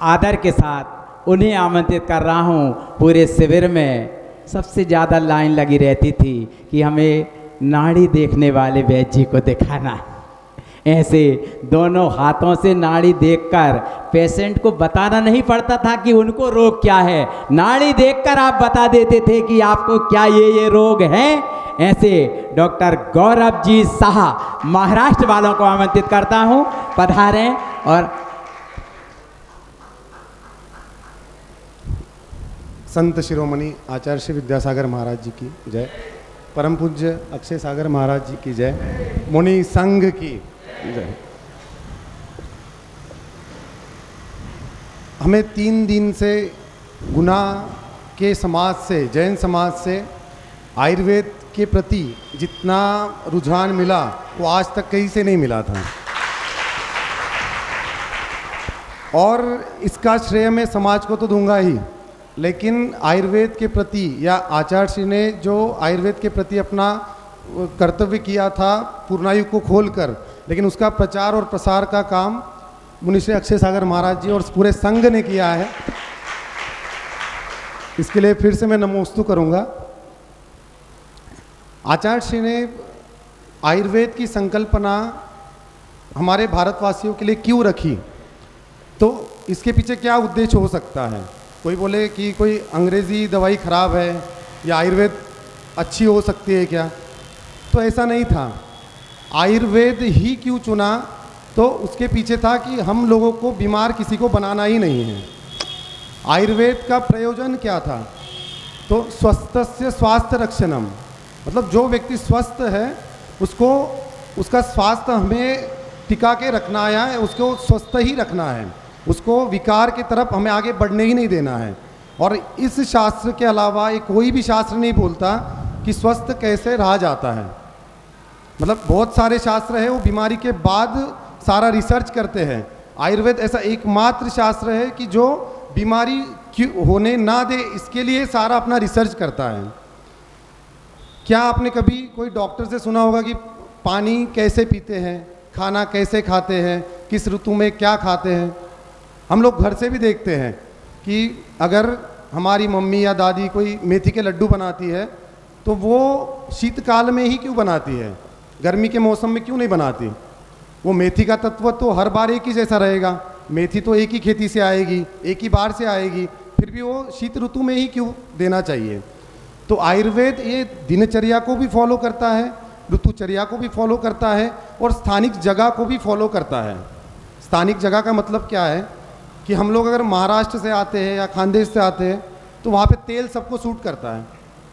आदर के साथ उन्हें आमंत्रित कर रहा हूँ। पूरे शिविर में सबसे ज़्यादा लाइन लगी रहती थी कि हमें नाड़ी देखने वाले वैद्य जी को दिखाना है। ऐसे दोनों हाथों से नाड़ी देखकर पेशेंट को बताना नहीं पड़ता था कि उनको रोग क्या है, नाड़ी देखकर आप बता देते थे कि आपको क्या ये रोग है। ऐसे डॉक्टर गौरव जी साहा महाराष्ट्र वालों को आमंत्रित करता हूँ, पधारें। और संत शिरोमणि आचार्य श्री विद्यासागर महाराज जी की जय, परम पूज्य अक्षय सागर महाराज जी की जय, मुनि संघ की जय। हमें 3 दिन से गुना के समाज से, जैन समाज से आयुर्वेद के प्रति जितना रुझान मिला वो आज तक कहीं से नहीं मिला था। और इसका श्रेय मैं समाज को तो दूंगा ही, लेकिन आयुर्वेद के प्रति या आचार्य श्री ने जो आयुर्वेद के प्रति अपना कर्तव्य किया था पूर्णायु को खोलकर, लेकिन उसका प्रचार और प्रसार का काम मुनिश्री अक्षय सागर महाराज जी और पूरे संघ ने किया है। इसके लिए फिर से मैं नमोस्तु करूंगा। आचार्य श्री ने आयुर्वेद की संकल्पना हमारे भारतवासियों के लिए क्यों रखी, तो इसके पीछे क्या उद्देश्य हो सकता है। कोई बोले कि कोई अंग्रेज़ी दवाई ख़राब है या आयुर्वेद अच्छी हो सकती है क्या, तो ऐसा नहीं था। आयुर्वेद ही क्यों चुना, तो उसके पीछे था कि हम लोगों को बीमार किसी को बनाना ही नहीं है। आयुर्वेद का प्रयोजन क्या था, तो स्वस्थस्य स्वास्थ्य रक्षणम, मतलब जो व्यक्ति स्वस्थ है उसको उसका स्वास्थ्य हमें टिका के रखना है, उसको स्वस्थ ही रखना है, उसको विकार की तरफ हमें आगे बढ़ने ही नहीं देना है। और इस शास्त्र के अलावा एक कोई भी शास्त्र नहीं बोलता कि स्वस्थ कैसे रहा जाता है। मतलब बहुत सारे शास्त्र है वो बीमारी के बाद सारा रिसर्च करते हैं। आयुर्वेद ऐसा एकमात्र शास्त्र है कि जो बीमारी होने ना दे इसके लिए सारा अपना रिसर्च करता है। क्या आपने कभी कोई डॉक्टर से सुना होगा कि पानी कैसे पीते हैं, खाना कैसे खाते हैं, किस ऋतु में क्या खाते हैं। हम लोग घर से भी देखते हैं कि अगर हमारी मम्मी या दादी कोई मेथी के लड्डू बनाती है तो वो शीतकाल में ही क्यों बनाती है, गर्मी के मौसम में क्यों नहीं बनाती। वो मेथी का तत्व तो हर बार एक ही जैसा रहेगा, मेथी तो एक ही खेती से आएगी, एक ही बार से आएगी, फिर भी वो शीत ऋतु में ही क्यों देना चाहिए। तो आयुर्वेद ये दिनचर्या को भी फॉलो करता है, ऋतुचर्या को भी फॉलो करता है और स्थानिक जगह को भी फॉलो करता है। स्थानिक जगह का मतलब क्या है कि हम लोग अगर महाराष्ट्र से आते हैं या खानदेश से आते हैं तो वहाँ पे तेल सबको सूट करता है,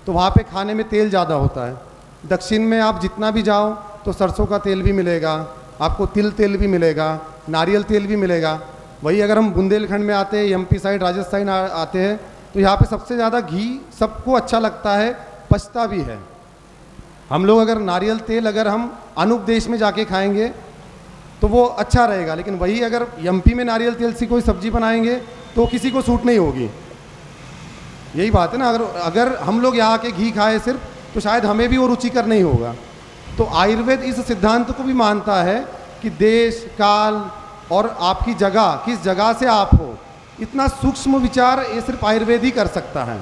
तो वहाँ पे खाने में तेल ज़्यादा होता है। दक्षिण में आप जितना भी जाओ तो सरसों का तेल भी मिलेगा, आपको तिल तेल भी मिलेगा, नारियल तेल भी मिलेगा। वही अगर हम बुंदेलखंड में आते हैं, एमपी साइड, राजस्थान आते हैं तो यहाँ पे सबसे ज़्यादा घी सबको अच्छा लगता है, पचता भी है। हम लोग अगर नारियल तेल अगर हम अनूप देश में जाके खाएंगे तो वो अच्छा रहेगा, लेकिन वही अगर एमपी में नारियल तेल से कोई सब्जी बनाएंगे तो किसी को सूट नहीं होगी। यही बात है ना, अगर हम लोग यहाँ के घी खाए सिर्फ तो शायद हमें भी वो रुचिकर नहीं होगा। तो आयुर्वेद इस सिद्धांत को भी मानता है कि देश काल और आपकी जगह, किस जगह से आप हो, इतना सूक्ष्म विचार ये सिर्फ आयुर्वेद ही कर सकता है।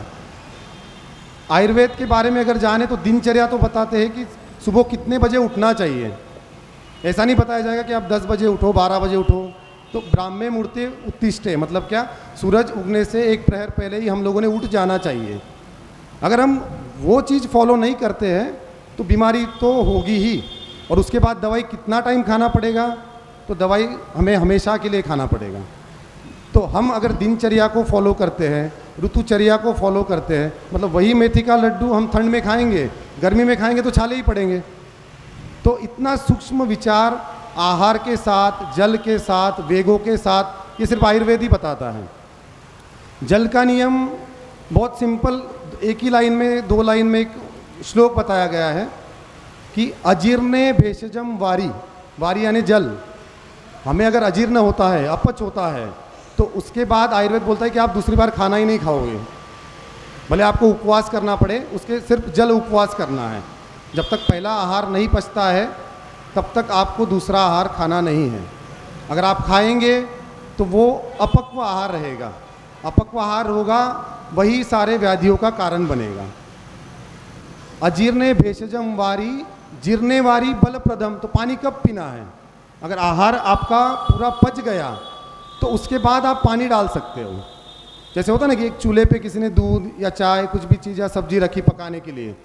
आयुर्वेद के बारे में अगर जाने तो दिनचर्या तो बताते हैं कि सुबह कितने बजे उठना चाहिए। ऐसा नहीं बताया जाएगा कि आप 10 बजे उठो, 12 बजे उठो। तो ब्राह्मे मुहूर्ते उत्तिष्ठे, मतलब क्या, सूरज उगने से एक प्रहर पहले ही हम लोगों ने उठ जाना चाहिए। अगर हम वो चीज़ फॉलो नहीं करते हैं तो बीमारी तो होगी ही। और उसके बाद दवाई कितना टाइम खाना पड़ेगा, तो दवाई हमें हमेशा के लिए खाना पड़ेगा। तो हम अगर दिनचर्या को फॉलो करते हैं, ऋतुचर्या को फॉलो करते हैं, मतलब वही मेथी का लड्डू हम ठंड में खाएंगे, गर्मी में खाएंगे तो छाले ही पड़ेंगे। तो इतना सूक्ष्म विचार आहार के साथ, जल के साथ, वेगों के साथ, ये सिर्फ आयुर्वेद ही बताता है। जल का नियम बहुत सिंपल, एक ही लाइन में, 2 लाइन में एक श्लोक बताया गया है कि अजीर्णे भेषजम वारी, वारी यानी जल। हमें अगर अजीर्ण होता है, अपच होता है, तो उसके बाद आयुर्वेद बोलता है कि आप दूसरी बार खाना ही नहीं खाओगे, भले आपको उपवास करना पड़े, उसके सिर्फ जल उपवास करना है। जब तक पहला आहार नहीं पचता है तब तक आपको दूसरा आहार खाना नहीं है। अगर आप खाएंगे तो वो अपक्व आहार रहेगा, अपक्व आहार होगा वही सारे व्याधियों का कारण बनेगा। अजीर्णे भेषजम वारी जीर्णे वारी बलप्रदम, तो पानी कब पीना है? अगर आहार आपका पूरा पच गया तो उसके बाद आप पानी डाल सकते हो। जैसे होता ना कि एक चूल्हे पे किसी ने दूध या चाय कुछ भी चीज़ या सब्जी रखी पकाने के लिए,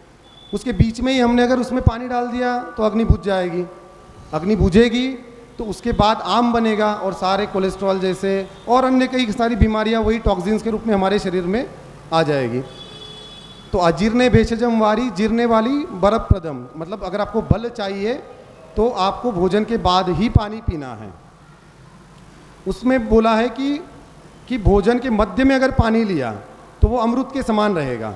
उसके बीच में ही हमने अगर उसमें पानी डाल दिया तो अग्नि बुझ जाएगी। अग्नि बुझेगी तो उसके बाद आम बनेगा और सारे कोलेस्ट्रॉल जैसे और अन्य कई सारी बीमारियां वही टॉक्सिन्स के रूप में हमारे शरीर में आ जाएगी। तो अजीर्णे भेषजम वारी जीर्णे वाली बरप्रदम, मतलब अगर आपको बल चाहिए तो आपको भोजन के बाद ही पानी पीना है। उसमें बोला है कि भोजन के मध्य में अगर पानी लिया तो वो अमृत के समान रहेगा।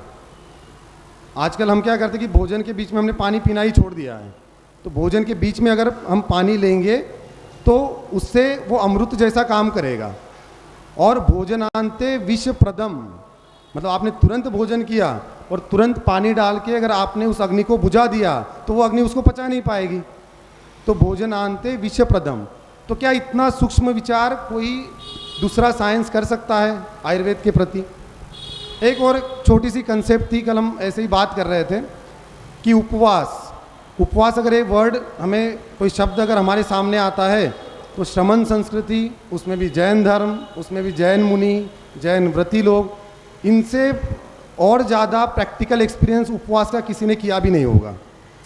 आजकल हम क्या करते हैं कि भोजन के बीच में हमने पानी पीना ही छोड़ दिया है। तो भोजन के बीच में अगर हम पानी लेंगे तो उससे वो अमृत जैसा काम करेगा। और भोजनांते विषप्रदम, मतलब आपने तुरंत भोजन किया और तुरंत पानी डाल के अगर आपने उस अग्नि को बुझा दिया तो वो अग्नि उसको पचा नहीं पाएगी। तो भोजनांते विषप्रदम, तो क्या इतना सूक्ष्म विचार कोई दूसरा साइंस कर सकता है आयुर्वेद के प्रति? एक और छोटी सी कंसेप्ट थी, कल हम ऐसे ही बात कर रहे थे कि उपवास अगर एक वर्ड हमें कोई शब्द अगर हमारे सामने आता है तो श्रमण संस्कृति, उसमें भी जैन धर्म, उसमें भी जैन मुनि, जैन व्रती लोग, इनसे और ज़्यादा प्रैक्टिकल एक्सपीरियंस उपवास का किसी ने किया भी नहीं होगा।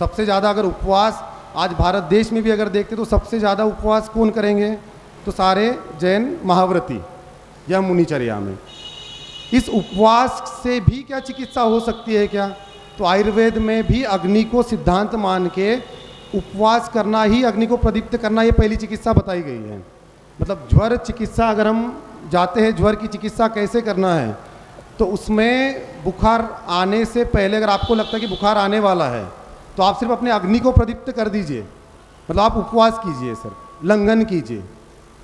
सबसे ज़्यादा अगर उपवास आज भारत देश में भी अगर देखते तो सबसे ज़्यादा उपवास कौन करेंगे? तो सारे जैन महाव्रती या मुनिचर्या में। इस उपवास से भी क्या चिकित्सा हो सकती है क्या? तो आयुर्वेद में भी अग्नि को सिद्धांत मान के उपवास करना ही, अग्नि को प्रदीप्त करना, ये पहली चिकित्सा बताई गई है। मतलब ज्वर चिकित्सा अगर हम जाते हैं, ज्वर की चिकित्सा कैसे करना है, तो उसमें बुखार आने से पहले अगर आपको लगता है कि बुखार आने वाला है तो आप सिर्फ अपने अग्नि को प्रदीप्त कर दीजिए, मतलब आप उपवास कीजिए सर, लंघन कीजिए।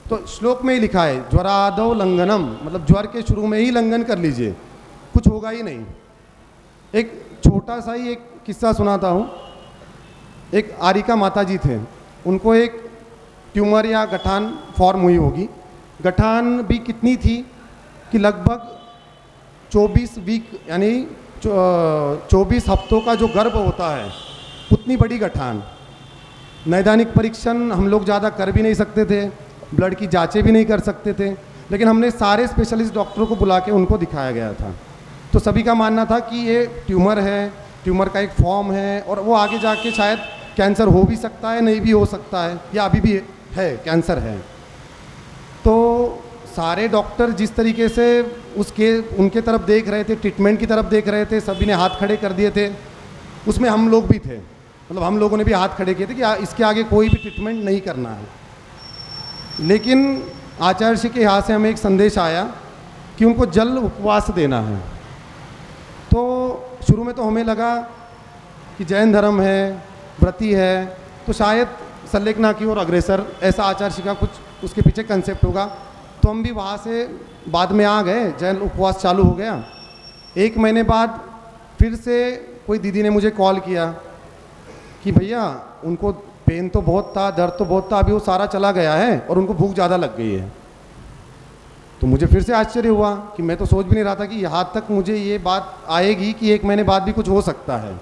तो श्लोक में ही लिखा है ज्वरादौ लंघनम, मतलब ज्वर के शुरू में ही लंघन कर लीजिए, कुछ होगा ही नहीं। एक छोटा सा ही एक किस्सा सुनाता हूँ। एक आरिका माता जी थे, उनको एक ट्यूमर या गठान फॉर्म हुई होगी। गठान भी कितनी थी कि लगभग 24 वीक यानी 24 हफ्तों का जो गर्भ होता है उतनी बड़ी गठान। नैदानिक परीक्षण हम लोग ज़्यादा कर भी नहीं सकते थे, ब्लड की जांचें भी नहीं कर सकते थे, लेकिन हमने सारे स्पेशलिस्ट डॉक्टरों को बुला के उनको दिखाया गया था। तो सभी का मानना था कि ये ट्यूमर है, ट्यूमर का एक फॉर्म है और वो आगे जाके शायद कैंसर हो भी सकता है, नहीं भी हो सकता है, या अभी भी है कैंसर है। तो सारे डॉक्टर जिस तरीके से उनके तरफ देख रहे थे, ट्रीटमेंट की तरफ देख रहे थे, सभी ने हाथ खड़े कर दिए थे। उसमें हम लोग भी थे, मतलब हम लोगों ने भी हाथ खड़े किए थे कि इसके आगे कोई भी ट्रीटमेंट नहीं करना है। लेकिन आचार्य जी के यहाँ से हमें एक संदेश आया कि उनको जल उपवास देना है। तो शुरू में तो हमें लगा कि जैन धर्म है, व्रती है, तो शायद संलेखना की ओर अग्रसर, ऐसा आचार्य जी का कुछ उसके पीछे कंसेप्ट होगा। तो हम भी वहाँ से बाद में आ गए, जैन उपवास चालू हो गया। 1 महीने बाद फिर से कोई दीदी ने मुझे कॉल किया कि भैया उनको पेन तो बहुत था, दर्द तो बहुत था, अभी वो सारा चला गया है और उनको भूख ज़्यादा लग गई है। तो मुझे फिर से आश्चर्य हुआ कि मैं तो सोच भी नहीं रहा था कि यहाँ तक मुझे ये बात आएगी कि 1 महीने बाद भी कुछ हो सकता है।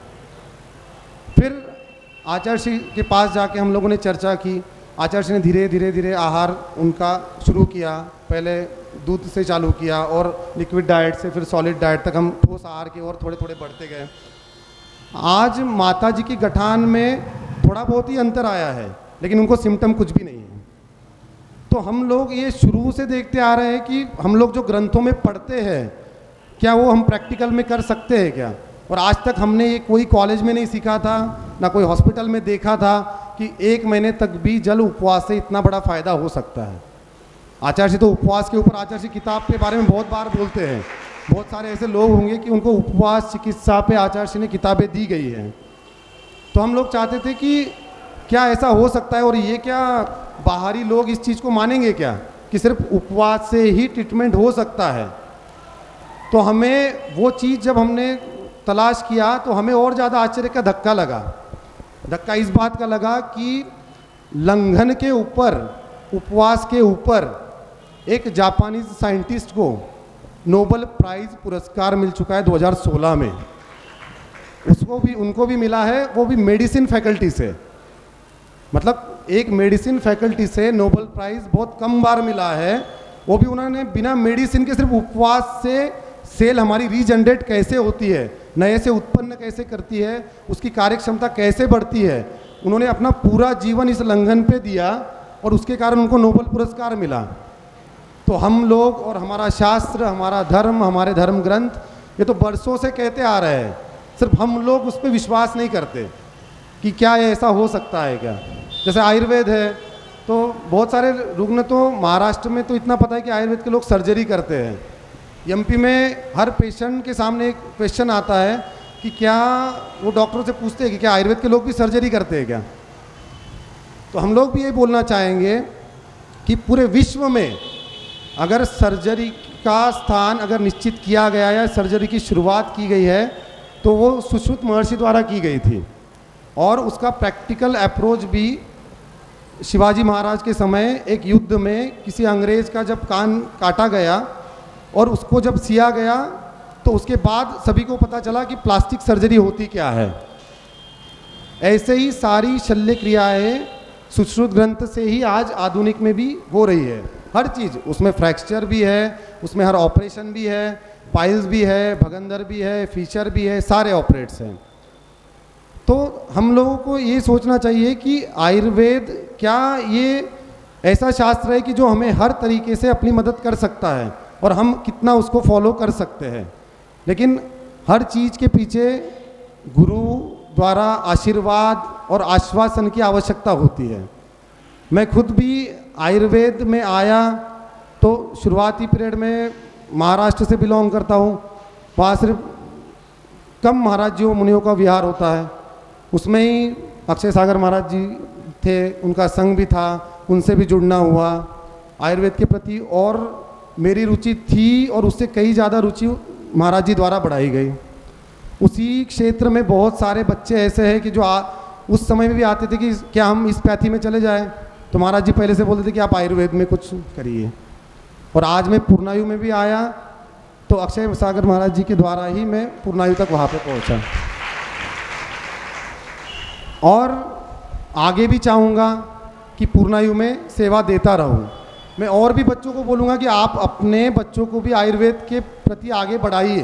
फिर आचार्य जी के पास जाके हम लोगों ने चर्चा की। आचार्य जी ने धीरे धीरे आहार उनका शुरू किया, पहले दूध से चालू किया और लिक्विड डाइट से फिर सॉलिड डाइट तक हम ठोस आहार की ओर थोड़े थोड़े बढ़ते गए। आज माता जी की गठान में थोड़ा बहुत ही अंतर आया है, लेकिन उनको सिम्टम कुछ भी नहीं है। तो हम लोग ये शुरू से देखते आ रहे हैं कि हम लोग जो ग्रंथों में पढ़ते हैं क्या वो हम प्रैक्टिकल में कर सकते हैं क्या? और आज तक हमने ये कोई कॉलेज में नहीं सीखा था, ना कोई हॉस्पिटल में देखा था कि 1 महीने तक भी जल उपवास से इतना बड़ा फायदा हो सकता है। आचार्य जी तो उपवास के ऊपर आचार्य जी किताब के बारे में बहुत बार बोलते हैं। बहुत सारे ऐसे लोग होंगे कि उनको उपवास चिकित्सा पे आचार्य जी ने किताबें दी गई हैं। तो हम लोग चाहते थे कि क्या ऐसा हो सकता है, और ये क्या बाहरी लोग इस चीज़ को मानेंगे क्या कि सिर्फ उपवास से ही ट्रीटमेंट हो सकता है? तो हमें वो चीज़ जब हमने तलाश किया तो हमें और ज़्यादा आश्चर्य का धक्का लगा धक्का इस बात का लगा कि लंघन के ऊपर, उपवास के ऊपर एक जापानीज साइंटिस्ट को नोबेल प्राइज पुरस्कार मिल चुका है 2016 में। उनको भी मिला है, वो भी मेडिसिन फैकल्टी से। मतलब एक मेडिसिन फैकल्टी से नोबेल प्राइज बहुत कम बार मिला है, वो भी उन्होंने बिना मेडिसिन के सिर्फ उपवास से सेल हमारी रीजनरेट कैसे होती है, नए से उत्पन्न कैसे करती है, उसकी कार्य क्षमता कैसे बढ़ती है, उन्होंने अपना पूरा जीवन इस लंघन पे दिया और उसके कारण उनको नोबेल पुरस्कार मिला। तो हम लोग और हमारा शास्त्र, हमारा धर्म, हमारे धर्म ग्रंथ, ये तो बरसों से कहते आ रहे हैं, सिर्फ हम लोग उस पर विश्वास नहीं करते कि क्या ऐसा हो सकता है क्या। जैसे आयुर्वेद है, तो बहुत सारे रुग्ण तो महाराष्ट्र में तो इतना पता है कि आयुर्वेद के लोग सर्जरी करते हैं। एमपी में हर पेशेंट के सामने एक क्वेश्चन आता है कि क्या वो डॉक्टरों से पूछते हैं कि क्या आयुर्वेद के लोग भी सर्जरी करते हैं क्या। तो हम लोग भी ये बोलना चाहेंगे कि पूरे विश्व में अगर सर्जरी का स्थान अगर निश्चित किया गया या सर्जरी की शुरुआत की गई है तो वो सुश्रुत महर्षि द्वारा की गई थी, और उसका प्रैक्टिकल अप्रोच भी शिवाजी महाराज के समय एक युद्ध में किसी अंग्रेज का जब कान काटा गया और उसको जब सिया गया तो उसके बाद सभी को पता चला कि प्लास्टिक सर्जरी होती क्या है। ऐसे ही सारी शल्य क्रियाएं सुश्रुत ग्रंथ से ही आज आधुनिक में भी हो रही है। हर चीज़ उसमें, फ्रैक्चर भी है उसमें, हर ऑपरेशन भी है, पाइल्स भी है, भगंदर भी है, फीचर भी है, सारे ऑपरेट्स हैं। तो हम लोगों को ये सोचना चाहिए कि आयुर्वेद क्या ये ऐसा शास्त्र है कि जो हमें हर तरीके से अपनी मदद कर सकता है और हम कितना उसको फॉलो कर सकते हैं। लेकिन हर चीज़ के पीछे गुरु द्वारा आशीर्वाद और आश्वासन की आवश्यकता होती है। मैं खुद भी आयुर्वेद में आया तो शुरुआती पीरियड में महाराष्ट्र से बिलोंग करता हूँ, वहाँ सिर्फ कम महाराज जियों मुनियों का विहार होता है, उसमें ही अक्षय सागर महाराज जी थे, उनका संग भी था, उनसे भी जुड़ना हुआ आयुर्वेद के प्रति, और मेरी रुचि थी और उससे कई ज़्यादा रुचि महाराज जी द्वारा बढ़ाई गई। उसी क्षेत्र में बहुत सारे बच्चे ऐसे हैं कि जो उस समय में भी आते थे कि क्या हम इस पैथी में चले जाएं, तो महाराज जी पहले से बोलते थे कि आप आयुर्वेद में कुछ करिए। और आज मैं पूर्णायु में भी आया तो अक्षय सागर महाराज जी के द्वारा ही मैं पूर्णायु तक वहाँ पे पहुँचा, और आगे भी चाहूँगा कि पूर्णायु में सेवा देता रहूँ। मैं और भी बच्चों को बोलूँगा कि आप अपने बच्चों को भी आयुर्वेद के प्रति आगे बढ़ाइए,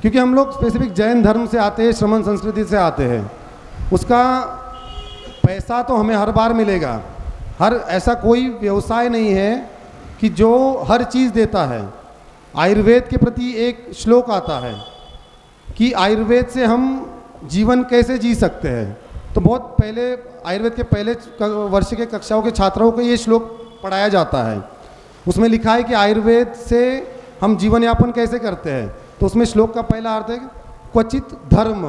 क्योंकि हम लोग स्पेसिफिक जैन धर्म से आते हैं, श्रमण संस्कृति से आते हैं, उसका पैसा तो हमें हर बार मिलेगा। हर ऐसा कोई व्यवसाय नहीं है कि जो हर चीज़ देता है। आयुर्वेद के प्रति एक श्लोक आता है कि आयुर्वेद से हम जीवन कैसे जी सकते हैं। तो बहुत पहले आयुर्वेद के पहले वर्ष के कक्षाओं के छात्रों को ये श्लोक पढ़ाया जाता है। उसमें लिखा है कि आयुर्वेद से हम जीवन यापन कैसे करते हैं। तो उसमें श्लोक का पहला अर्थ है क्वचित धर्म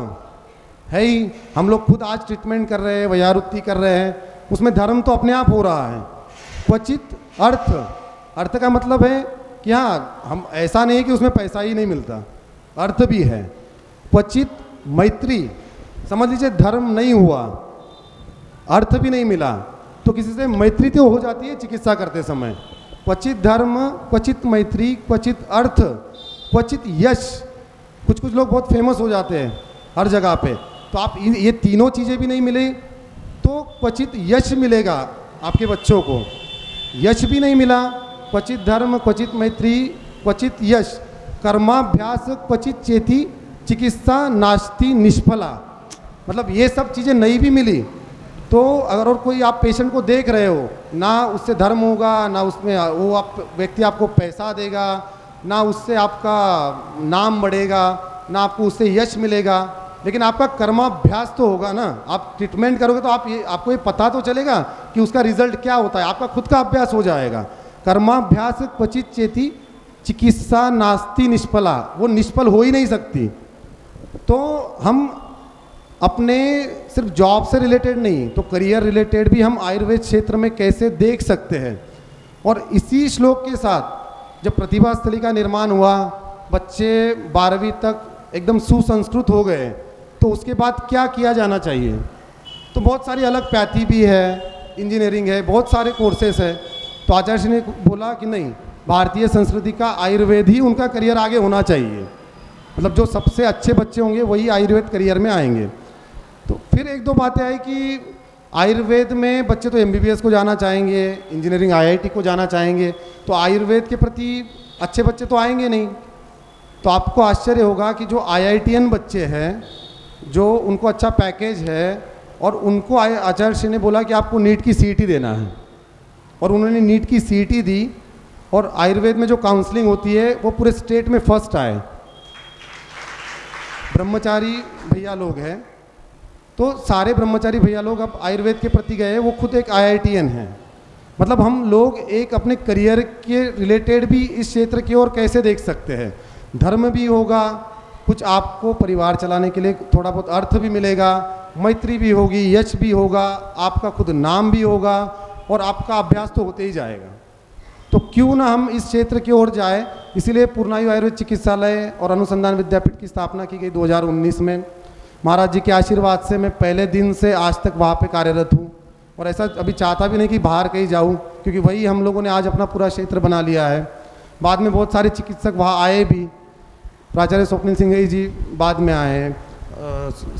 है ही। हम लोग खुद आज ट्रीटमेंट कर रहे हैं, वैयारुक्ति कर रहे हैं, उसमें धर्म तो अपने आप हो रहा है। क्वचित अर्थ, अर्थ का मतलब है कि हाँ, हम ऐसा नहीं है कि उसमें पैसा ही नहीं मिलता, अर्थ भी है। क्वचित मैत्री, समझ लीजिए धर्म नहीं हुआ, अर्थ भी नहीं मिला, तो किसी से मैत्री तो हो जाती है चिकित्सा करते समय। क्वचित धर्म, क्वचित मैत्री, क्वचित अर्थ, क्वचित यश। कुछ कुछ लोग बहुत फेमस हो जाते हैं हर जगह पे, तो आप ये तीनों चीज़ें भी नहीं मिले तो क्वचित यश मिलेगा आपके बच्चों को। यश भी नहीं मिला, क्वचित धर्म, क्वचित मैत्री, क्वचित यश, कर्माभ्यास क्वचित चेती, चिकित्सा नास्ति निष्फला। मतलब ये सब चीज़ें नहीं भी मिली तो अगर और कोई आप पेशेंट को देख रहे हो, ना उससे धर्म होगा, ना उसमें वो आप व्यक्ति आपको पैसा देगा, ना उससे आपका नाम बढ़ेगा, ना आपको उससे यश मिलेगा, लेकिन आपका कर्माभ्यास तो होगा ना। आप ट्रीटमेंट करोगे तो आपको ये पता तो चलेगा कि उसका रिजल्ट क्या होता है, आपका खुद का अभ्यास हो जाएगा। कर्माभ्यास क्वचित चेती, चिकित्सा नास्ति निष्फला, वो निष्फल हो ही नहीं सकती। तो हम अपने सिर्फ जॉब से रिलेटेड नहीं तो करियर रिलेटेड भी हम आयुर्वेद क्षेत्र में कैसे देख सकते हैं। और इसी श्लोक के साथ जब प्रतिभा स्थली का निर्माण हुआ, बच्चे 12वीं तक एकदम सुसंस्कृत हो गए, तो उसके बाद क्या किया जाना चाहिए। तो बहुत सारी अलग पैथी भी है, इंजीनियरिंग है, बहुत सारे कोर्सेस है। तो आचार्य जी ने बोला कि नहीं, भारतीय संस्कृति का आयुर्वेद ही उनका करियर आगे होना चाहिए, मतलब जो सबसे अच्छे बच्चे होंगे वही आयुर्वेद करियर में आएंगे। तो फिर एक दो बातें आई कि आयुर्वेद में बच्चे तो MBBS को जाना चाहेंगे, इंजीनियरिंग IIT को जाना चाहेंगे, तो आयुर्वेद के प्रति अच्छे बच्चे तो आएंगे नहीं। तो आपको आश्चर्य होगा कि जो IITian बच्चे हैं, जो उनको अच्छा पैकेज है, और उनको आचार्य श्री ने बोला कि आपको नीट की CET देना है, और उन्होंने नीट की CET दी, और आयुर्वेद में जो काउंसलिंग होती है वो पूरे स्टेट में फर्स्ट आए। ब्रह्मचारी भैया लोग हैं, तो सारे ब्रह्मचारी भैया लोग अब आयुर्वेद के प्रति गए, वो खुद एक IITian हैं। मतलब हम लोग एक अपने करियर के रिलेटेड भी इस क्षेत्र की ओर कैसे देख सकते हैं। धर्म भी होगा, कुछ आपको परिवार चलाने के लिए थोड़ा बहुत अर्थ भी मिलेगा, मैत्री भी होगी, यश भी होगा, आपका खुद नाम भी होगा, और आपका अभ्यास तो होते ही जाएगा। तो क्यों ना हम इस क्षेत्र की ओर जाए। इसीलिए पूर्णायु आयुर्वेद चिकित्सालय और अनुसंधान विद्यापीठ की स्थापना की गई 2019 में। महाराज जी के आशीर्वाद से मैं पहले दिन से आज तक वहाँ पे कार्यरत हूँ, और ऐसा अभी चाहता भी नहीं कि बाहर कहीं जाऊँ, क्योंकि वही हम लोगों ने आज अपना पूरा क्षेत्र बना लिया है। बाद में बहुत सारे चिकित्सक वहाँ आए भी, प्राचार्य स्वप्निल सिंह जी बाद में आए,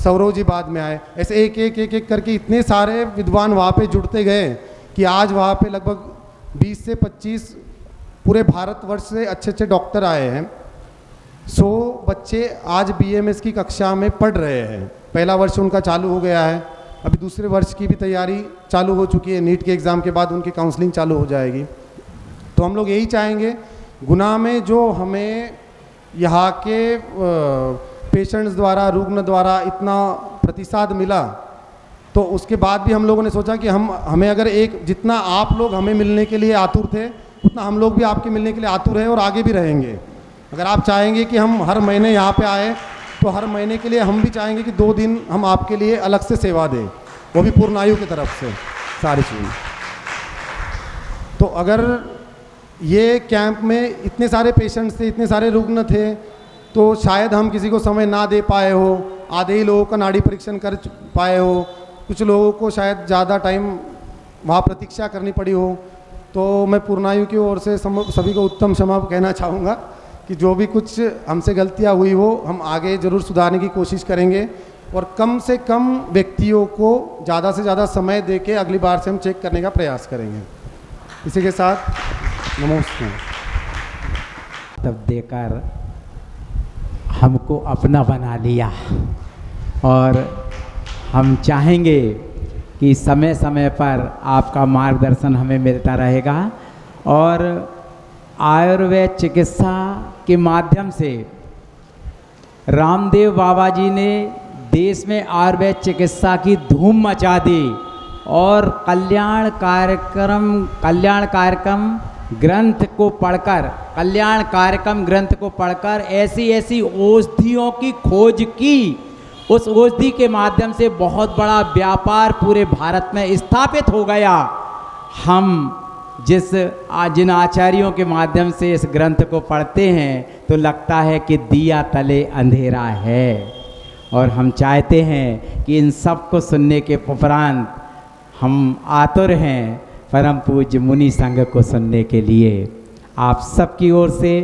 सौरव जी बाद में आए, ऐसे एक एक एक एक करके इतने सारे विद्वान वहाँ पे जुड़ते गए कि आज वहाँ पे लगभग 20 से 25 पूरे भारतवर्ष से अच्छे अच्छे डॉक्टर आए हैं। 100 बच्चे आज BMS की कक्षा में पढ़ रहे हैं। पहला वर्ष उनका चालू हो गया है, अभी दूसरे वर्ष की भी तैयारी चालू हो चुकी है, नीट के एग्ज़ाम के बाद उनकी काउंसलिंग चालू हो जाएगी। तो हम लोग यही चाहेंगे, गुना में जो हमें यहाँ के पेशेंट्स द्वारा, रुग्ण द्वारा इतना प्रतिसाद मिला, तो उसके बाद भी हम लोगों ने सोचा कि हमें अगर एक जितना आप लोग हमें मिलने के लिए आतुर थे, उतना हम लोग भी आपके मिलने के लिए आतुर हैं और आगे भी रहेंगे। अगर आप चाहेंगे कि हम हर महीने यहाँ पे आए, तो हर महीने के लिए हम भी चाहेंगे कि 2 दिन हम आपके लिए अलग से सेवा दें, वो भी पूर्णायु की तरफ से सारी चीज़। तो अगर ये कैंप में इतने सारे पेशेंट्स थे, इतने सारे रुग्ण थे, तो शायद हम किसी को समय ना दे पाए हो, आधे ही लोगों का नाड़ी परीक्षण कर पाए हो, कुछ लोगों को शायद ज़्यादा टाइम वहाँ प्रतीक्षा करनी पड़ी हो। तो मैं पूर्णायु की ओर से सभी को उत्तम क्षमा कहना चाहूँगा कि जो भी कुछ हमसे गलतियाँ हुई हो, हम आगे ज़रूर सुधारने की कोशिश करेंगे, और कम से कम व्यक्तियों को ज़्यादा से ज़्यादा समय दे के अगली बार से हम चेक करने का प्रयास करेंगे। इसी के साथ नमस्ते। तब देकर हमको अपना बना लिया, और हम चाहेंगे कि समय समय पर आपका मार्गदर्शन हमें मिलता रहेगा, और आयुर्वेद चिकित्सा के माध्यम से रामदेव बाबा जी ने देश में आयुर्वेद चिकित्सा की धूम मचा दी, और कल्याण कार्यक्रम ग्रंथ को पढ़कर ऐसी ऐसी औषधियों की खोज की। उस औषधि के माध्यम से बहुत बड़ा व्यापार पूरे भारत में स्थापित हो गया। हम जिन आचार्यों के माध्यम से इस ग्रंथ को पढ़ते हैं, तो लगता है कि दिया तले अंधेरा है, और हम चाहते हैं कि इन सब को सुनने के उपरांत हम आतुर हैं परम पूज्य मुनि संघ को सुनने के लिए। आप सबकी ओर से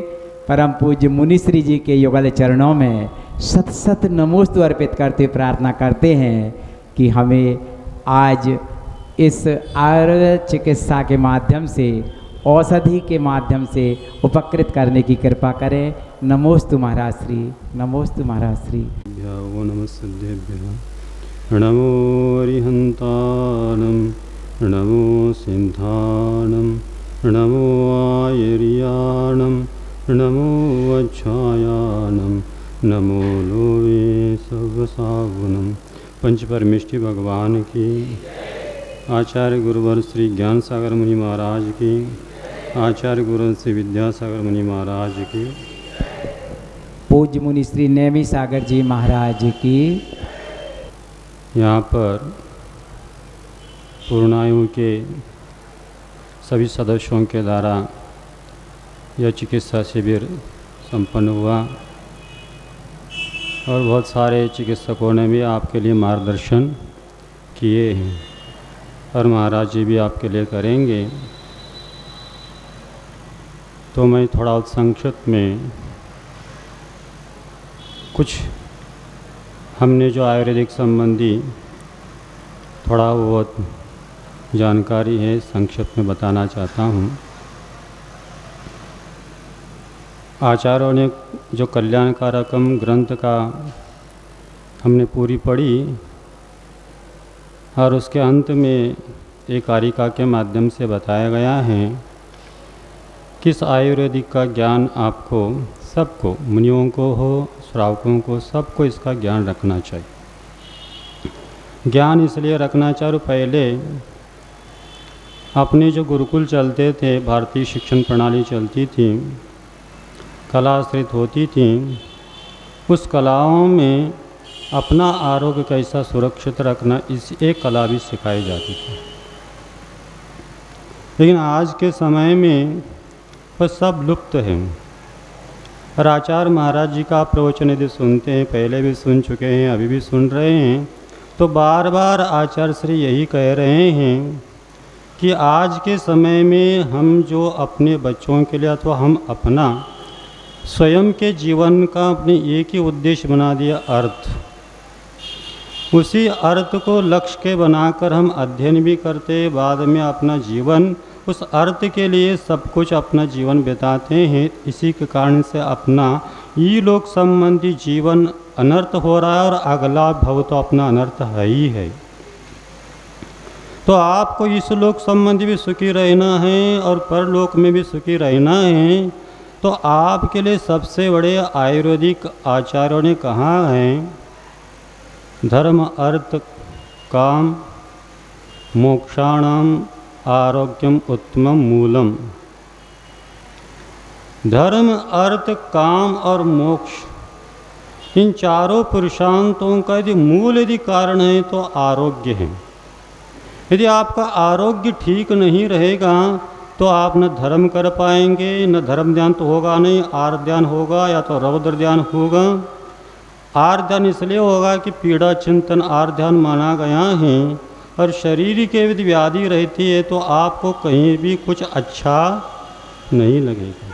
परम पूज्य मुनि श्री जी के युगल चरणों में शत शत नमोस्तु अर्पित करते प्रार्थना करते हैं कि हमें आज इस आयुर्वेद चिकित्सा के माध्यम से, औषधि के माध्यम से उपकृत करने की कृपा करें। नमोस्तु महाराज श्री, नमोस्तु महाराज श्री। नमो अरिहंतानम, नमो सिंधानम, नमो आयर्याणम, नमो अच्छायानम, नमो लोवे सर्वसागुणम। पंच परमेष्टि भगवान की, आचार्य गुरुवर श्री ज्ञान सागर मुनि महाराज की, आचार्य गुरुवर श्री विद्यासागर मुनि महाराज की, पूज्य मुनि श्री नेमी सागर जी महाराज की। यहाँ पर पूर्णायु के सभी सदस्यों के द्वारा यह चिकित्सा शिविर संपन्न हुआ, और बहुत सारे चिकित्सकों ने भी आपके लिए मार्गदर्शन किए हैं और महाराज जी भी आपके लिए करेंगे। तो मैं थोड़ा संक्षिप्त में कुछ हमने जो आयुर्वेदिक संबंधी थोड़ा बहुत जानकारी है संक्षिप्त में बताना चाहता हूँ। आचार्यों ने जो कल्याणकारकम ग्रंथ का हमने पूरी पढ़ी और उसके अंत में एक कारिका के माध्यम से बताया गया है किस आयुर्वेदिक का ज्ञान आपको सबको, मुनियों को हो श्रावकों को, सबको इसका ज्ञान रखना चाहिए। ज्ञान इसलिए रखना चाहिए, पहले अपने जो गुरुकुल चलते थे, भारतीय शिक्षण प्रणाली चलती थी, कलाश्रित होती थी, उस कलाओं में अपना आरोग्य कैसा सुरक्षित रखना इस एक कला भी सिखाई जाती थी। लेकिन आज के समय में वह सब लुप्त है। और आचार्य महाराज जी का प्रवचन यदि सुनते हैं, पहले भी सुन चुके हैं, अभी भी सुन रहे हैं, तो बार बार आचार्य श्री यही कह रहे हैं कि आज के समय में हम जो अपने बच्चों के लिए अथवा हम अपना स्वयं के जीवन का अपने एक ही उद्देश्य बना दिया, अर्थ। उसी अर्थ को लक्ष्य के बनाकर हम अध्ययन भी करते, बाद में अपना जीवन उस अर्थ के लिए सब कुछ अपना जीवन बिताते हैं। इसी के कारण से अपना ये लोक संबंधी जीवन अनर्थ हो रहा है और अगला भव तो अपना अनर्थ है ही है। तो आपको इस लोक संबंधी भी सुखी रहना है और परलोक में भी सुखी रहना है। तो आपके लिए सबसे बड़े आयुर्वेदिक आचार्यों ने कहा है, धर्म अर्थ काम मोक्षाणाम आरोग्यम उत्तमम मूलम। धर्म अर्थ काम और मोक्ष, इन चारों पुरुषार्थों का यदि मूल यदि कारण है तो आरोग्य है। यदि आपका आरोग्य ठीक नहीं रहेगा तो आप न धर्म कर पाएंगे, न धर्म ध्यान तो होगा नहीं, आर्त ध्यान होगा या तो रौद्र ध्यान होगा। आर्त ध्यान इसलिए होगा कि पीड़ा चिंतन आर्त ध्यान माना गया है। और शरीर के यदि व्याधि रहती है तो आपको कहीं भी कुछ अच्छा नहीं लगेगा।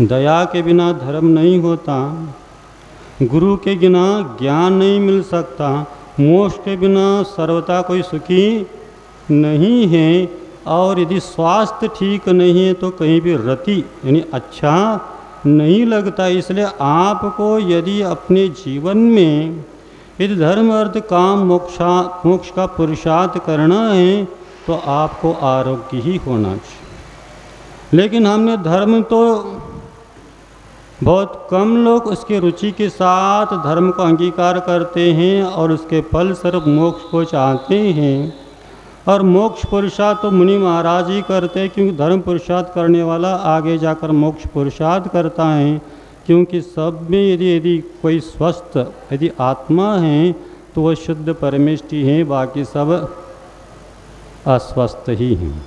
दया के बिना धर्म नहीं होता, गुरु के बिना ज्ञान नहीं मिल सकता, मोक्ष के बिना सर्वथा कोई सुखी नहीं है। और यदि स्वास्थ्य ठीक नहीं है तो कहीं भी रति यानी अच्छा नहीं लगता। इसलिए आपको यदि अपने जीवन में यदि धर्म अर्थ काम मोक्ष का पुरुषार्थ करना है तो आपको आरोग्य ही होना चाहिए। लेकिन हमने धर्म तो बहुत कम लोग उसके रुचि के साथ धर्म को अंगीकार करते हैं और उसके फल स्वरूप मोक्ष को चाहते हैं। और मोक्ष पुरुषार्थ तो मुनि महाराज ही करते हैं, क्योंकि धर्म पुरुषार्थ करने वाला आगे जाकर मोक्ष पुरुषार्थ करता है। क्योंकि सब में यदि कोई स्वस्थ यदि आत्मा है तो वह शुद्ध परमेष्टि है, बाकी सब अस्वस्थ ही हैं।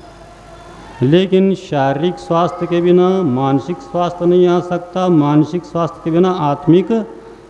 लेकिन शारीरिक स्वास्थ्य के बिना मानसिक स्वास्थ्य नहीं आ सकता, मानसिक स्वास्थ्य के बिना आत्मिक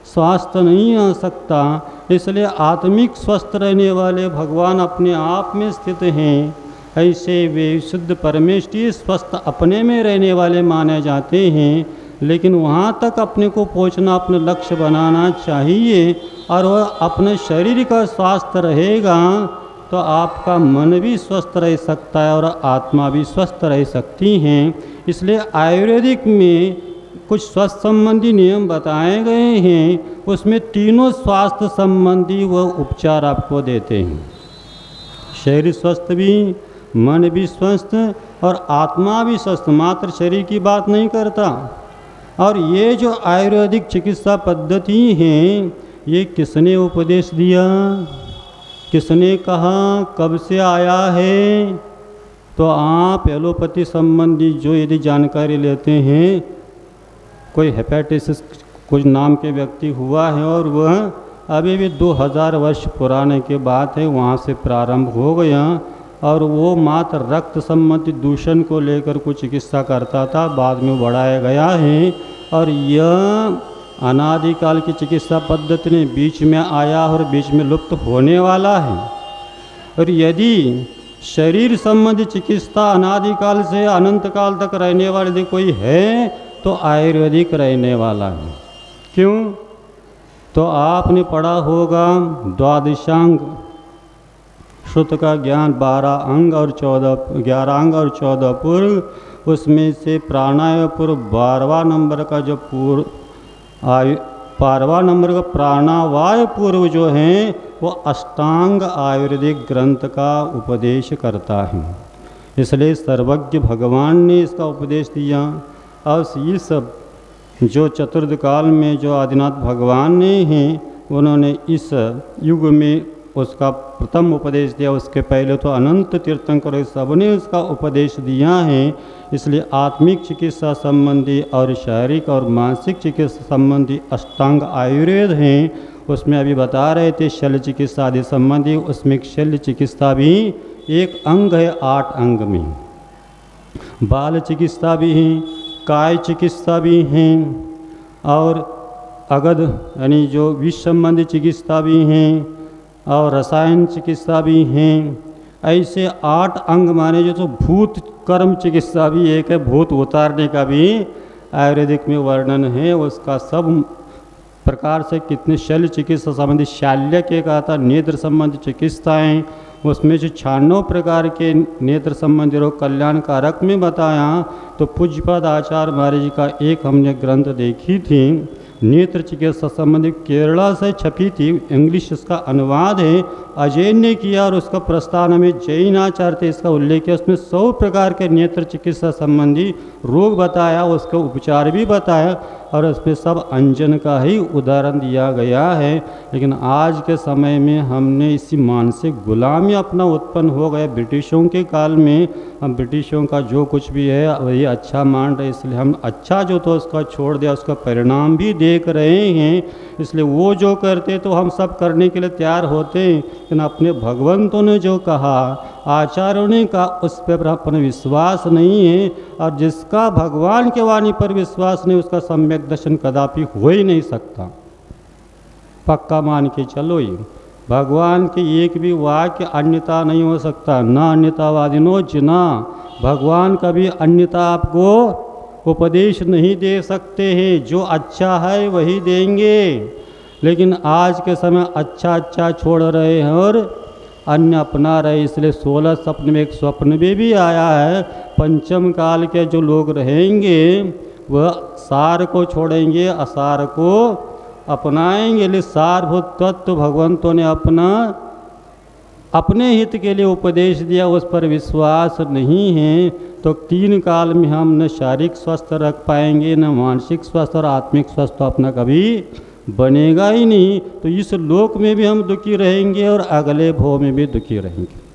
स्वास्थ्य नहीं आ सकता। इसलिए आत्मिक स्वस्थ रहने वाले भगवान अपने आप में स्थित हैं। ऐसे वे शुद्ध परमेष्टि स्वस्थ अपने में रहने वाले माने जाते हैं। लेकिन वहाँ तक अपने को पहुँचना, अपना लक्ष्य बनाना चाहिए। और वह अपने शरीर का स्वास्थ्य रहेगा तो आपका मन भी स्वस्थ रह सकता है और आत्मा भी स्वस्थ रह सकती हैं। इसलिए आयुर्वेदिक में कुछ स्वास्थ्य संबंधी नियम बताए गए हैं, उसमें तीनों स्वास्थ्य संबंधी वह उपचार आपको देते हैं। शरीर स्वस्थ भी, मन भी स्वस्थ और आत्मा भी स्वस्थ, मात्र शरीर की बात नहीं करता। और ये जो आयुर्वेदिक चिकित्सा पद्धति है, ये किसने उपदेश दिया, किसने कहा, कब से आया है? तो आप एलोपैथी संबंधी जो यदि जानकारी लेते हैं, कोई हेपेटाइटिस कुछ नाम के व्यक्ति हुआ है और वह अभी भी 2000 वर्ष पुराने के बात है, वहाँ से प्रारंभ हो गया। और वो मात्र रक्त संबंधी दूषण को लेकर कुछ चिकित्सा करता था, बाद में बढ़ाया गया है। और यह अनादिकाल की चिकित्सा पद्धति ने बीच में आया और बीच में लुप्त होने वाला है। और यदि शरीर संबंधी चिकित्सा अनादिकाल से अनंत काल तक रहने वाला यदि कोई है तो आयुर्वेदिक रहने वाला है। क्यों? तो आपने पढ़ा होगा द्वादशांग श्रुत का ज्ञान 12 अंग और 11 अंग और 14 पूर्व, उसमें से प्राणायाम पूर्व 12वां नंबर का जो पूर्व आयु 12वां नंबर का प्राणावाय पूर्व जो है वो अष्टांग आयुर्वेदिक ग्रंथ का उपदेश करता है। इसलिए सर्वज्ञ भगवान ने इसका उपदेश दिया। और ये सब जो चतुर्थ काल में जो आदिनाथ भगवान ने हैं उन्होंने इस युग में उसका प्रथम उपदेश दिया। उसके पहले तो अनंत तीर्थंकर सबने उसका उपदेश दिया है। इसलिए आत्मिक चिकित्सा संबंधी और शारीरिक और मानसिक चिकित्सा संबंधी अष्टांग आयुर्वेद हैं। उसमें अभी बता रहे थे शल्य चिकित्सा आदि संबंधी, उसमें शल्य चिकित्सा भी एक अंग है 8 अंग में। बाल चिकित्सा भी है, काय चिकित्सा भी हैं और अगध यानी जो विष संबंधी चिकित्सा भी हैं और रसायन चिकित्सा भी हैं। ऐसे 8 अंग माने जो तो भूत कर्म चिकित्सा भी एक है, भूत उतारने का भी आयुर्वेदिक में वर्णन है। उसका सब प्रकार से कितने शल्य चिकित्सा संबंधी शाल्य के कहा था, नेत्र संबंधी चिकित्साएँ, उसमें से 96 प्रकार के नेत्र संबंधी रोग कल्याण कारक में बताया। तो पूज्यपाद आचार्य महाराज जी का एक हमने ग्रंथ देखी थी नेत्र चिकित्सा संबंधी, केरला से छपी थी, इंग्लिश इसका अनुवाद है, अजय ने किया और उसका प्रस्ताव में जैनाचार्य थे इसका उल्लेख किया। उसमें 100 प्रकार के नेत्र चिकित्सा संबंधी रोग बताया, उसका उपचार भी बताया और उसमें सब अंजन का ही उदाहरण दिया गया है। लेकिन आज के समय में हमने इसी मानसिक गुलामी अपना उत्पन्न हो गया। ब्रिटिशों के काल में हम ब्रिटिशों का जो कुछ भी है वही अच्छा मान रहे, इसलिए हम अच्छा जो तो उसका छोड़ दिया, उसका परिणाम भी देख रहे हैं। इसलिए वो जो करते तो हम सब करने के लिए तैयार होते हैं, लेकिन अपने भगवंतों ने जो कहा, आचार्यों ने कहा, उस पर अपना विश्वास नहीं है। और जिसका भगवान के वाणी पर विश्वास नहीं उसका सम्यक दर्शन कदापि हो ही नहीं सकता। पक्का मान के चलो, ये भगवान के एक भी वाक्य अन्यथा नहीं हो सकता। ना अन्यतावादिनो जिना, भगवान कभी अन्यथा आपको उपदेश नहीं दे सकते हैं। जो अच्छा है वही देंगे, लेकिन आज के समय अच्छा अच्छा छोड़ रहे हैं और अन्य अपना रहे। इसलिए 16 स्वप्न में एक स्वप्न भी आया है, पंचम काल के जो लोग रहेंगे वह सार को छोड़ेंगे, असार को अपनाएंगे। इसलिए सारभूत तत्व भगवंतों ने अपने हित के लिए उपदेश दिया, उस पर विश्वास नहीं है तो 3 काल में हम न शारीरिक स्वस्थ रख पाएंगे, न मानसिक स्वास्थ्य और आत्मिक स्वास्थ्य अपना कभी बनेगा ही नहीं। तो इस लोक में भी हम दुखी रहेंगे और अगले भव में भी दुखी रहेंगे।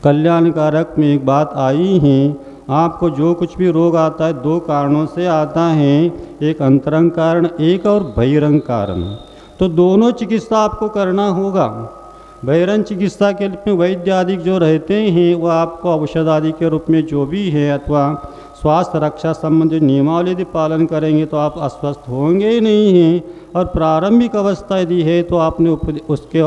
कल्याण कारक में एक बात आई है, आपको जो कुछ भी रोग आता है 2 कारणों से आता है, एक अंतरंग कारण, एक और बहिरंग कारण। तो दोनों चिकित्सा आपको करना होगा। बहिरंग चिकित्सा के रूप में वैद्य आदि जो रहते हैं वो आपको औषध आदि के रूप में जो भी है अथवा स्वास्थ्य रक्षा संबंधी नियमावली यदि पालन करेंगे तो आप अस्वस्थ होंगे ही नहीं हैं। और प्रारंभिक अवस्था यदि है तो आपने उसके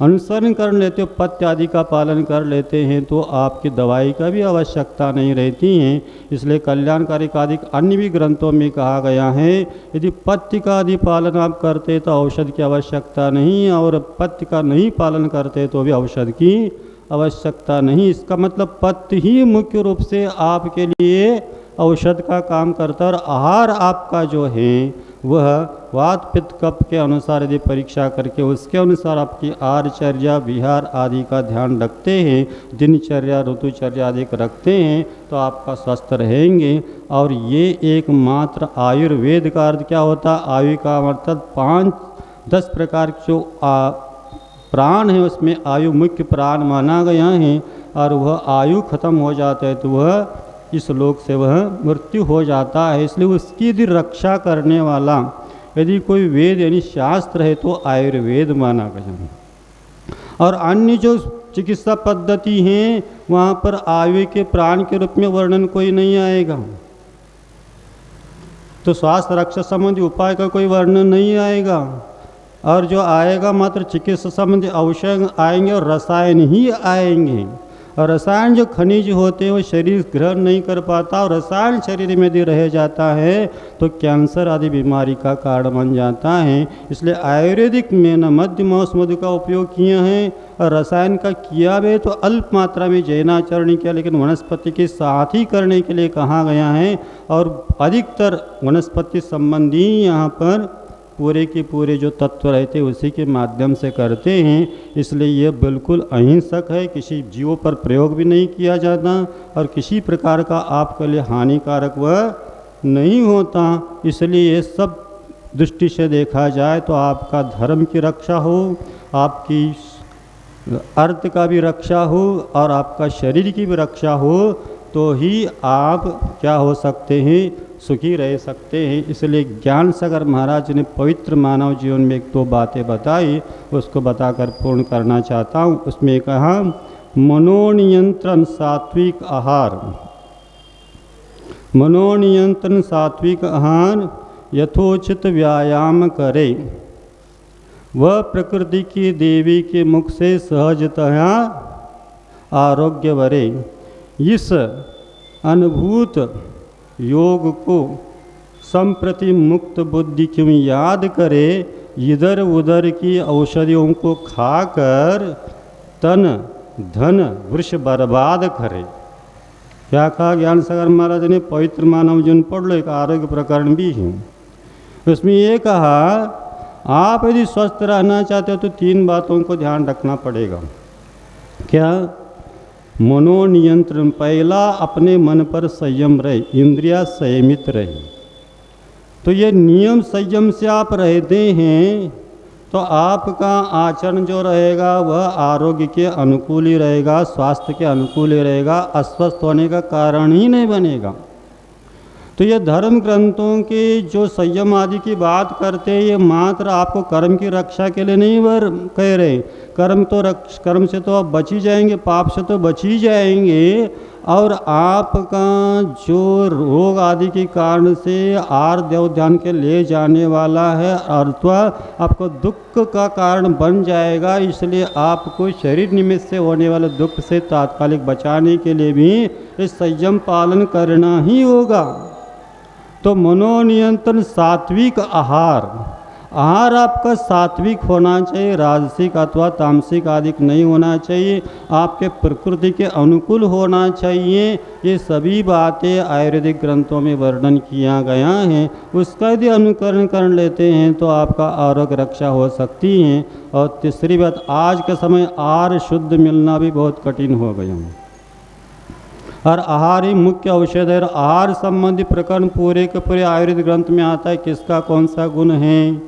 अनुसरण कर लेते हो, पथ्य आदि का पालन कर लेते हैं तो आपकी दवाई का भी आवश्यकता नहीं रहती है। इसलिए कल्याणकारी आदि अन्य भी ग्रंथों में कहा गया है, यदि पथ्य का आदि पालन आप करते तो औषध की आवश्यकता नहीं, और पथ्य का नहीं पालन करते तो भी औषध की आवश्यकता नहीं। इसका मतलब पथ्य ही मुख्य रूप से आपके लिए औषध का काम करता है। और आहार आपका जो है वह वात पित्त कफ के अनुसार यदि परीक्षा करके उसके अनुसार आपकी आहारचर्या विहार आदि का ध्यान रखते हैं, दिनचर्या ऋतुचर्या आदि रखते हैं तो आपका स्वस्थ रहेंगे। और ये एकमात्र आयुर्वेद का अर्थ क्या होता है? आयु का मतलब 5-10 प्रकार के जो प्राण है उसमें आयु मुख्य प्राण माना गया है। और वह आयु खत्म हो जाता है तो वह इस लोक से वह मृत्यु हो जाता है। इसलिए उसकी यदि रक्षा करने वाला यदि कोई वेद यानी शास्त्र है तो आयुर्वेद माना गया। और अन्य जो चिकित्सा पद्धति हैं वहाँ पर आयु के प्राण के रूप में वर्णन कोई नहीं आएगा। तो स्वास्थ्य रक्षा संबंधी उपाय का कोई वर्णन नहीं आएगा, और जो आएगा मात्र चिकित्सा संबंधी औषध आएंगे और रसायन ही आएंगे। और रसायन जो खनिज होते हैं वो शरीर ग्रहण नहीं कर पाता, और रसायन शरीर में यदि रह जाता है तो कैंसर आदि बीमारी का कारण बन जाता है। इसलिए आयुर्वेदिक में न मध्य मांस मधु का उपयोग किया है, और रसायन का किया भी तो अल्प मात्रा में जैनाचरण किया, लेकिन वनस्पति के साथ ही करने के लिए कहा गया है। और अधिकतर वनस्पति संबंधी यहाँ पर पूरे के पूरे जो तत्व रहते हैं उसी के माध्यम से करते हैं। इसलिए ये बिल्कुल अहिंसक है, किसी जीवों पर प्रयोग भी नहीं किया जाता, और किसी प्रकार का आपके लिए हानिकारक वह नहीं होता। इसलिए ये सब दृष्टि से देखा जाए तो आपका धर्म की रक्षा हो, आपकी अर्थ का भी रक्षा हो, और आपका शरीर की भी रक्षा हो, तो ही आप क्या हो सकते हैं, सुखी रह सकते हैं। इसलिए ज्ञान सागर महाराज ने पवित्र मानव जीवन में एक दो बातें बताई, उसको बताकर पूर्ण करना चाहता हूँ। उसमें कहा मनोनियंत्रण सात्विक आहार, मनोनियंत्रण सात्विक आहार, यथोचित व्यायाम करे, वह प्रकृति की देवी के मुख से सहजतया आरोग्य वरे। इस अनुभूत योग को संप्रति मुक्त बुद्धि क्यों याद करे, इधर उधर की औषधियों को खाकर तन धन वृक्ष बर्बाद करे। क्या कहा ज्ञान सागर महाराज ने? पवित्र मानव जीवन पढ़ लो, एक आरोग्य प्रकरण भी है। उसमें ये कहा आप यदि स्वस्थ रहना चाहते हो तो तीन बातों को ध्यान रखना पड़ेगा। क्या? मनोनियंत्रण, पहला अपने मन पर संयम रहे, इंद्रिया संयमित रहे। तो ये नियम संयम से आप रहते हैं तो आपका आचरण जो रहेगा वह आरोग्य के अनुकूल ही रहेगा, स्वास्थ्य के अनुकूल ही रहेगा, अस्वस्थ होने का कारण ही नहीं बनेगा। तो ये धर्म ग्रंथों के जो संयम आदि की बात करते हैं ये मात्र आपको कर्म की रक्षा के लिए नहीं कह रहे। कर्म से तो आप बच ही जाएंगे, पाप से तो बच ही जाएंगे, और आपका जो रोग आदि के कारण से आर देव ध्यान के ले जाने वाला है अथवा आपको दुख का कारण बन जाएगा। इसलिए आपको शरीर निमित्त से होने वाले दुख से तात्कालिक बचाने के लिए भी इस संयम पालन करना ही होगा। तो मनोनियंत्रण सात्विक आहार, आहार आपका सात्विक होना चाहिए, राजसिक अथवा तामसिक आदि नहीं होना चाहिए, आपके प्रकृति के अनुकूल होना चाहिए। ये सभी बातें आयुर्वेदिक ग्रंथों में वर्णन किया गया है। उसका यदि अनुकरण कर लेते हैं तो आपका आरोग्य रक्षा हो सकती है। और तीसरी बात, आज के समय आहार शुद्ध मिलना भी बहुत कठिन हो गया है, और आहार ही मुख्य औषध है। आहार संबंधी प्रकरण पूरे के पूरे आयुर्वेद ग्रंथ में आता है, किसका कौन सा गुण है,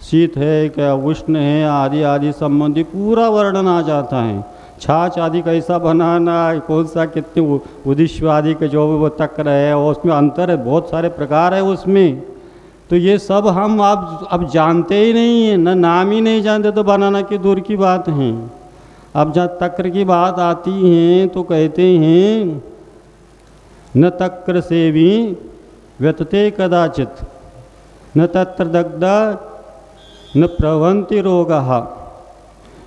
शीत है क्या उष्ण है आदि आदि संबंधी पूरा वर्णन आ जाता है। छाछ आदि कैसा बनाना, कौन सा कितने उद्दिश्य आदि के जो वो तक्र है और उसमें अंतर है, बहुत सारे प्रकार है उसमें। तो ये सब हम आप अब जानते ही नहीं हैं, न नाम ही नहीं जानते तो बनाना की दूर की बात है। अब जब तक्र की बात आती है तो कहते हैं न तक्र से भी व्यतते कदाचित, न तत्र दग्धा न प्रवन्ति रोगाः,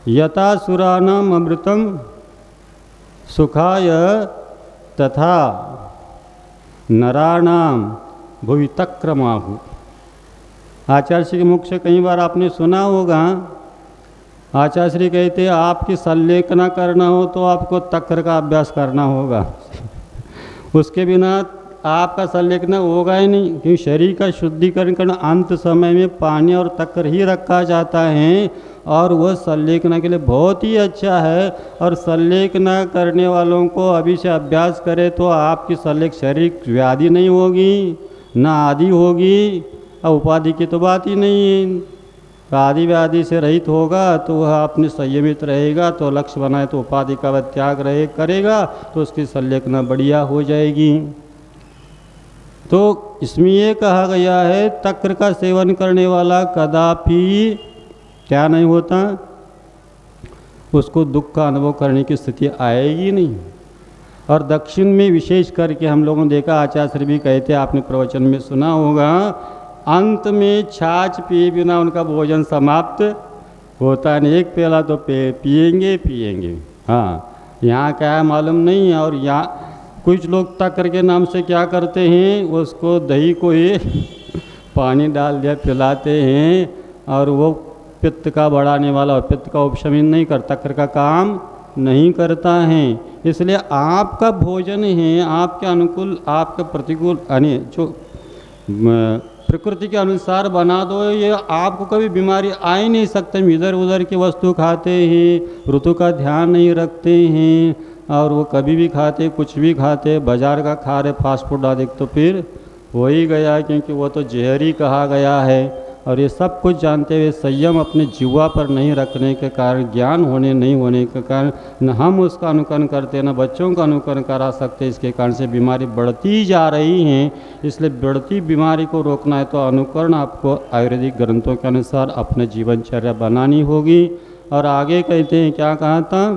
यथा सुराणाम अमृतम सुखाय तथा नराणाम भुवि तक्रमाहु। आचार्य श्री के मुख से कई बार आपने सुना होगा, आचार्य श्री कहते हैं आपकी संलेखना करना हो तो आपको तक्र का अभ्यास करना होगा उसके बिना आपका संलेखना होगा ही नहीं, क्योंकि शरीर का शुद्धिकरण करना अंत समय में पानी और तक्र ही रखा जाता है, और वह संलेखना के लिए बहुत ही अच्छा है। और संलेखना करने वालों को अभी से अभ्यास करें तो आपकी संलेख शरीर व्याधि नहीं होगी, ना आदि होगी, और उपाधि की तो बात ही नहीं है। आदि व्याधि से रहित होगा तो वह अपने संयमित रहेगा, तो लक्ष्य बनाए तो उपाधि का वह त्याग करेगा तो उसकी संलेखना बढ़िया हो जाएगी। तो इसमें ये कहा गया है तक्र का सेवन करने वाला कदापि क्या नहीं होता, उसको दुख का अनुभव करने की स्थिति आएगी नहीं। और दक्षिण में विशेष करके हम लोगों ने देखा, आचार्य श्री भी कहते, आपने प्रवचन में सुना होगा, अंत में छाछ पिए बिना उनका भोजन समाप्त होता नहीं। एक प्याला तो पिएंगे। हाँ, यहाँ क्या है मालूम नहीं है। और यहाँ कुछ लोग तक्र के नाम से क्या करते हैं, उसको दही को ही पानी डाल दिया पिलाते हैं, और वो पित्त का बढ़ाने वाला और पित्त का उपशमन नहीं करता, तक्र का काम नहीं करता है। इसलिए आपका भोजन है आपके अनुकूल, आपके प्रतिकूल, यानी जो प्रकृति के अनुसार बना दो, ये आपको कभी बीमारी आ ही नहीं सकते। इधर उधर की वस्तु खाते हैं, ऋतु का ध्यान नहीं रखते हैं, और वो कभी भी खाते, कुछ भी खाते, बाजार का खा रहे फास्ट फूड अधिक, तो फिर हो ही गया, क्योंकि वो तो जहरी कहा गया है। और ये सब कुछ जानते हुए संयम अपने जीवा पर नहीं रखने के कारण, ज्ञान नहीं होने के कारण, न हम उसका अनुकरण करते, न बच्चों का अनुकरण करा सकते, इसके कारण से बीमारी बढ़ती जा रही हैं। इसलिए बढ़ती बीमारी को रोकना है तो अनुकरण आपको आयुर्वेदिक ग्रंथों के अनुसार अपने जीवनचर्या बनानी होगी। और आगे कहते हैं, क्या कहा था,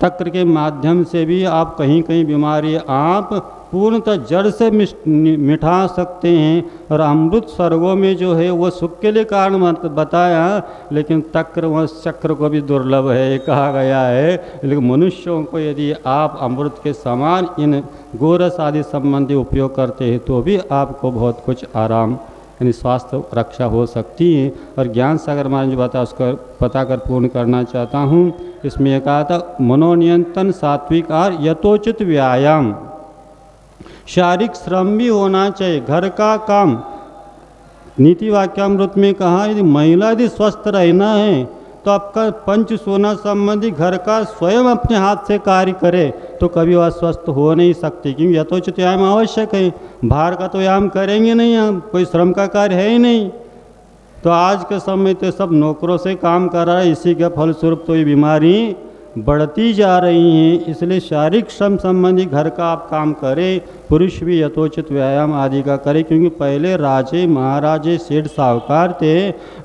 तक्र के माध्यम से भी आप कहीं कहीं बीमारी आप पूर्णतः जड़ से मिटा सकते हैं। और अमृत स्वर्गों में जो है वो सुख के लिए कारण बताया, लेकिन तक्र व चक्र को भी दुर्लभ है ये कहा गया है। लेकिन मनुष्यों को यदि आप अमृत के समान इन गोरस आदि संबंधी उपयोग करते हैं तो भी आपको बहुत कुछ आराम, यानी स्वास्थ्य रक्षा हो सकती है। और ज्ञान सागर महाराज जो बताया उसको पता कर पूर्ण करना चाहता हूँ। इसमें यह कहा था, मनोनियंत्रण, सात्विक आहार, यथोचित व्यायाम, शारीरिक श्रम भी होना चाहिए, घर का काम। नीति वाक्यामृत में कहा, यदि महिला यदि स्वस्थ रहना है तो आपका पंच सोना संबंधी घर का स्वयं अपने हाथ से कार्य करे तो कभी वह स्वस्थ हो नहीं सकती, क्योंकि यथोचित व्यायाम आवश्यक है। बाहर का तो व्यायाम करेंगे नहीं हम, कोई श्रम का कार्य है ही नहीं। तो आज के समय तो सब नौकरों से काम कर रहा है, इसी के फलस्वरूप तो ये बीमारी बढ़ती जा रही हैं। इसलिए शारीरिक श्रम संबंधी घर का आप काम करें, पुरुष भी यथोचित व्यायाम आदि का करें, क्योंकि पहले राजे महाराजे सेठ साहूकार थे,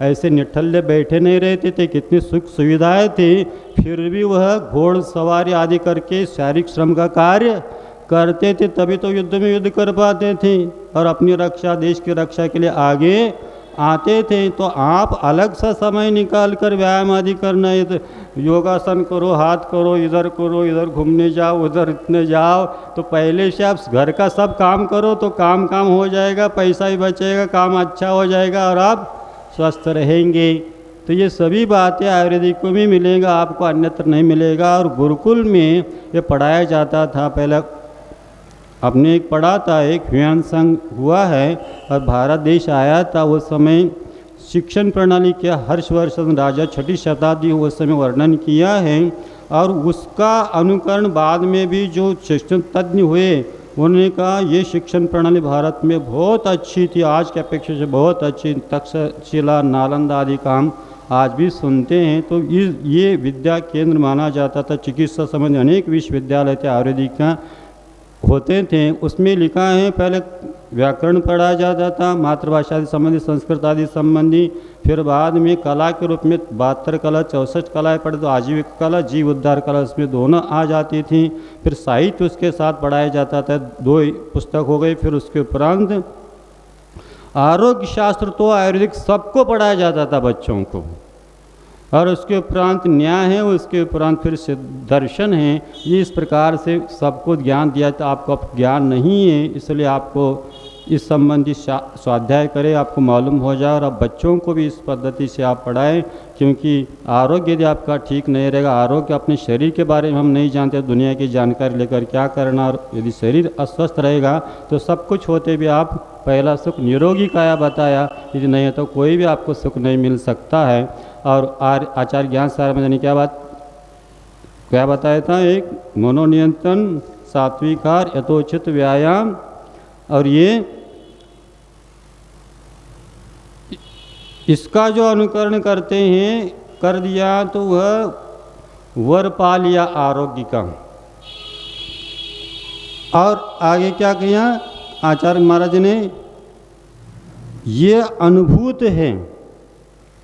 ऐसे निठल्ले बैठे नहीं रहते थे, कितनी सुख सुविधाएं थी, फिर भी वह घोड़ सवारी आदि करके शारीरिक श्रम का कार्य करते थे, तभी तो युद्ध में युद्ध कर पाते थे और अपनी रक्षा, देश की रक्षा के लिए आगे आते थे। तो आप अलग सा समय निकाल कर व्यायाम आदि करना है, तो योगासन करो, हाथ करो, इधर घूमने जाओ, उधर इतने जाओ, तो पहले से आप घर का सब काम करो तो काम हो जाएगा, पैसा भी बचेगा, काम अच्छा हो जाएगा और आप स्वस्थ रहेंगे। तो ये सभी बातें आयुर्वेदिक को भी मिलेगा, आपको अन्यत्र नहीं मिलेगा। और गुरुकुल में ये पढ़ाया जाता था, पहले अपने एक पढ़ा था, एक ह्युएन संघ हुआ है और भारत देश आया था। उस समय शिक्षण प्रणाली के हर्षवर्धन राजा 6वीं शताब्दी उस समय वर्णन किया है। और उसका अनुकरण बाद में भी जो शिक्षण तज्ञ हुए उन्होंने कहा ये शिक्षण प्रणाली भारत में बहुत अच्छी थी, आज की अपेक्षा से बहुत अच्छी। तक्षशिला, नालंदा आदि का हम आज भी सुनते हैं। तो ये विद्या केंद्र माना जाता था। चिकित्सा संबंधी अनेक विश्वविद्यालय थे आयुर्वेदिक का होते थे। उसमें लिखा है पहले व्याकरण पढ़ाया जाता था, मातृभाषा आदि संबंधी, संस्कृत आदि संबंधी, फिर बाद में कला के रूप में 72 कला 64 कलाएँ पढ़े, तो आजीविका कला, जीव उद्धार कला, उसमें दोनों आ जाती थी। फिर साहित्य उसके साथ पढ़ाया जाता था, 2 पुस्तक हो गई। फिर उसके उपरांत आरोग्य शास्त्र तो आयुर्वेदिक सबको पढ़ाया जाता था बच्चों को। और उसके उपरांत न्याय है, उसके उपरांत फिर दर्शन है। ये इस प्रकार से सबको ज्ञान दिया, तो आपको ज्ञान नहीं है, इसलिए आपको इस संबंधी स्वाध्याय करें, आपको मालूम हो जाए। और आप बच्चों को भी इस पद्धति से आप पढ़ाएं, क्योंकि आरोग्य यदि आपका ठीक नहीं रहेगा, आरोग्य अपने शरीर के बारे में हम नहीं जानते, दुनिया की जानकारी लेकर क्या करना, और यदि शरीर अस्वस्थ रहेगा तो सब कुछ होते भी आप पहला सुख निरोगी काया बताया, यदि नहीं है तो कोई भी आपको सुख नहीं मिल सकता है। और आचार्य ज्ञान सागर में क्या बताया था, एक मनोनियंत्रण, सात्विक आहार, यथोचित व्यायाम, और ये इसका जो अनुकरण करते हैं कर दिया तो वह वर पा लिया आरोग्य का। और आगे क्या किया आचार्य महाराज ने, ये अनुभूत है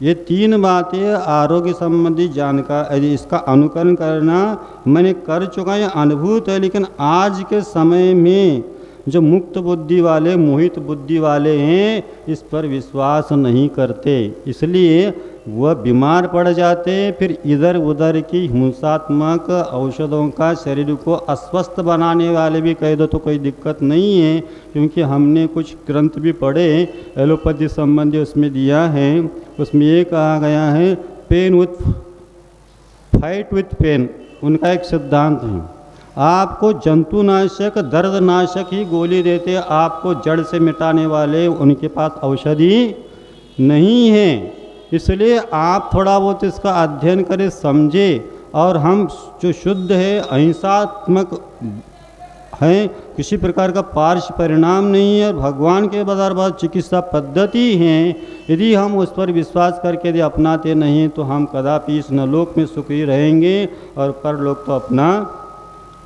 ये 3 बातें आरोग्य संबंधी जानकारी, इसका अनुकरण करना मैंने कर चुका है, अनुभूत है। लेकिन आज के समय में जो मुक्त बुद्धि वाले, मोहित बुद्धि वाले हैं, इस पर विश्वास नहीं करते, इसलिए वह बीमार पड़ जाते। फिर इधर उधर की हिंसात्मक औषधों का शरीर को अस्वस्थ बनाने वाले भी कह दो तो कोई दिक्कत नहीं है, क्योंकि हमने कुछ ग्रंथ भी पढ़े एलोपैथी संबंधी, उसमें दिया है, उसमें ये कहा गया है pen with fight with pen, उनका एक सिद्धांत है। आपको जंतुनाशक, दर्दनाशक ही गोली देते, आपको जड़ से मिटाने वाले उनके पास औषधि नहीं है। इसलिए आप थोड़ा बहुत इसका अध्ययन करें, समझे, और हम जो शुद्ध है, अहिंसात्मक हैं, किसी प्रकार का पार्श्व परिणाम नहीं है, और भगवान के बदरबार चिकित्सा पद्धति हैं, यदि हम उस पर विश्वास करके यदि अपनाते नहीं तो हम कदापि इस नलोक में सुखी रहेंगे, और परलोक तो अपना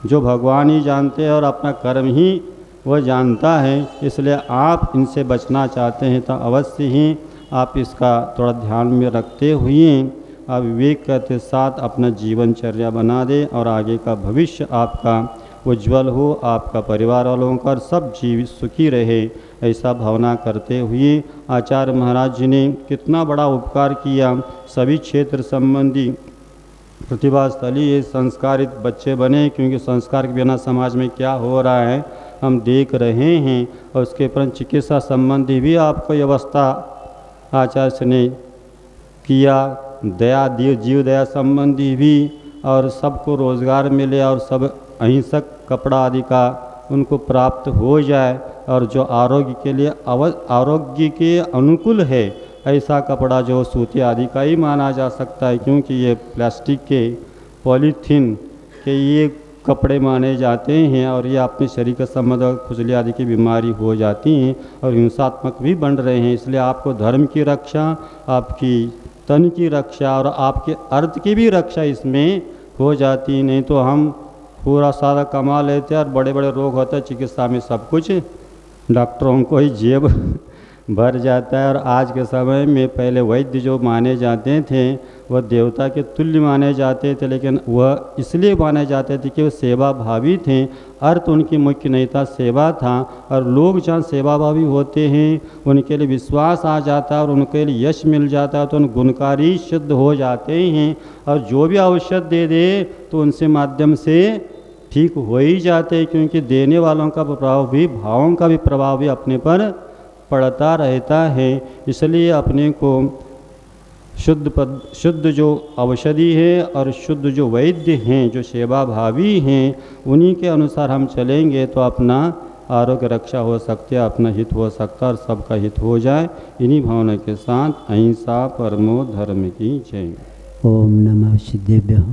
जो भगवान ही जानते हैं और अपना कर्म ही वह जानता है। इसलिए आप इनसे बचना चाहते हैं तो अवश्य ही आप इसका थोड़ा ध्यान में रखते हुए आप विवेक के साथ अपना जीवनचर्या बना दें, और आगे का भविष्य आपका उज्जवल हो, आपका परिवार वालों का सब जीवित सुखी रहे, ऐसा भावना करते हुए आचार्य महाराज जी ने कितना बड़ा उपकार किया। सभी क्षेत्र संबंधी प्रतिभास्थली ये संस्कारित बच्चे बने, क्योंकि संस्कार के बिना समाज में क्या हो रहा है हम देख रहे हैं। और उसके पर चिकित्सा संबंधी भी आपको व्यवस्था आचार्य ने किया, दया जीव दया संबंधी भी, और सबको रोज़गार मिले, और सब अहिंसक कपड़ा आदि का उनको प्राप्त हो जाए, और जो आरोग्य के लिए आरोग्य के अनुकूल है ऐसा कपड़ा जो सूती आदि का ही माना जा सकता है, क्योंकि ये प्लास्टिक के, पॉलीथीन के ये कपड़े माने जाते हैं, और ये अपने शरीर के संबंध खुजली आदि की बीमारी हो जाती हैं और हिंसात्मक भी बन रहे हैं। इसलिए आपको धर्म की रक्षा, आपकी तन की रक्षा और आपके अर्थ की भी रक्षा इसमें हो जाती। नहीं तो हम पूरा सारा कमा लेते और बड़े बड़े रोग होते हैं, चिकित्सा में सब कुछ डॉक्टरों को ही जेब भर जाता है। और आज के समय में पहले वैद्य जो माने जाते थे वह देवता के तुल्य माने जाते थे, लेकिन वह इसलिए माने जाते थे कि वो सेवा भावी थे, अर्थ उनकी मुख्य नहीं था, सेवा था। और लोग जहाँ सेवा भावी होते हैं उनके लिए विश्वास आ जाता है और उनके लिए यश मिल जाता है, तो उन गुणकारी सिद्ध हो जाते हैं। और जो भी औषध दे दे तो उनसे माध्यम से ठीक हो ही जाते हैं, क्योंकि देने वालों का प्रभाव भी, भावों का भी प्रभाव भी अपने पर पड़ता रहता है। इसलिए अपने को शुद्ध जो औषधि है और शुद्ध जो वैद्य हैं, जो सेवा भावी हैं, उन्हीं के अनुसार हम चलेंगे तो अपना आरोग्य रक्षा हो सकती है, अपना हित हो सकता है और सबका हित हो जाए। इन्हीं भावना के साथ अहिंसा परमो धर्म की जय। ओम नमः सिद्धेभ्यः।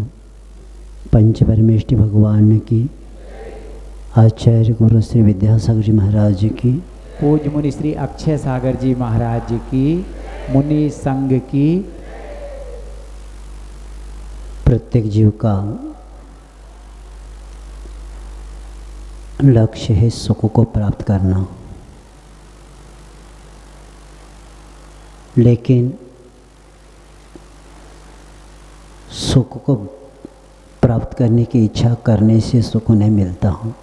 पंच परमेष्टि भगवान की, आचार्य गुरु श्री विद्यासागर जी महाराज जी की, पूज्य मुनि श्री अक्षय सागर जी महाराज जी की, मुनि संघ की। प्रत्येक जीव का लक्ष्य है सुख को प्राप्त करना, लेकिन सुख को प्राप्त करने की इच्छा करने से सुख नहीं मिलता हूँ।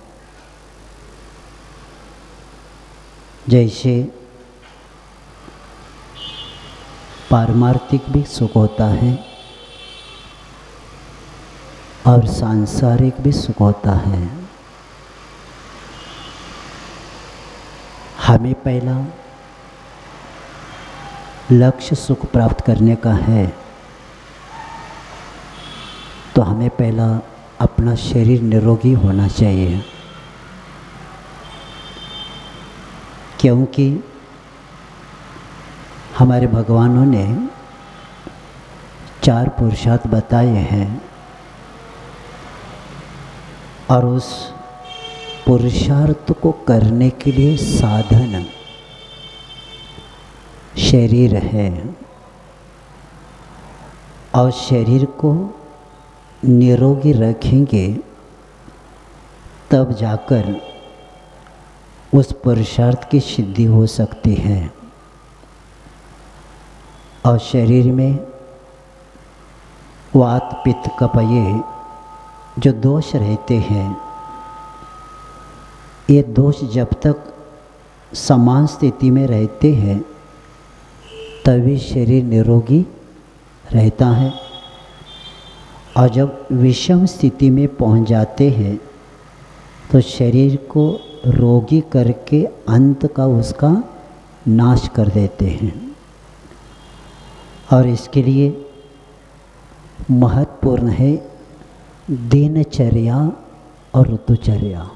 जैसे पारमार्थिक भी सुख होता है और सांसारिक भी सुख होता है। हमें पहला लक्ष्य सुख प्राप्त करने का है, तो हमें पहला अपना शरीर निरोगी होना चाहिए, क्योंकि हमारे भगवानों ने 4 पुरुषार्थ बताए हैं और उस पुरुषार्थ को करने के लिए साधन शरीर है, और शरीर को निरोगी रखेंगे तब जाकर उस पुरुषार्थ की सिद्धि हो सकती है। और शरीर में वात पित्त कफ ये जो दोष रहते हैं, ये दोष जब तक समान स्थिति में रहते हैं तभी शरीर निरोगी रहता है, और जब विषम स्थिति में पहुंच जाते हैं तो शरीर को रोगी करके अंत का उसका नाश कर देते हैं। और इसके लिए महत्वपूर्ण है दिनचर्या और ऋतुचर्या।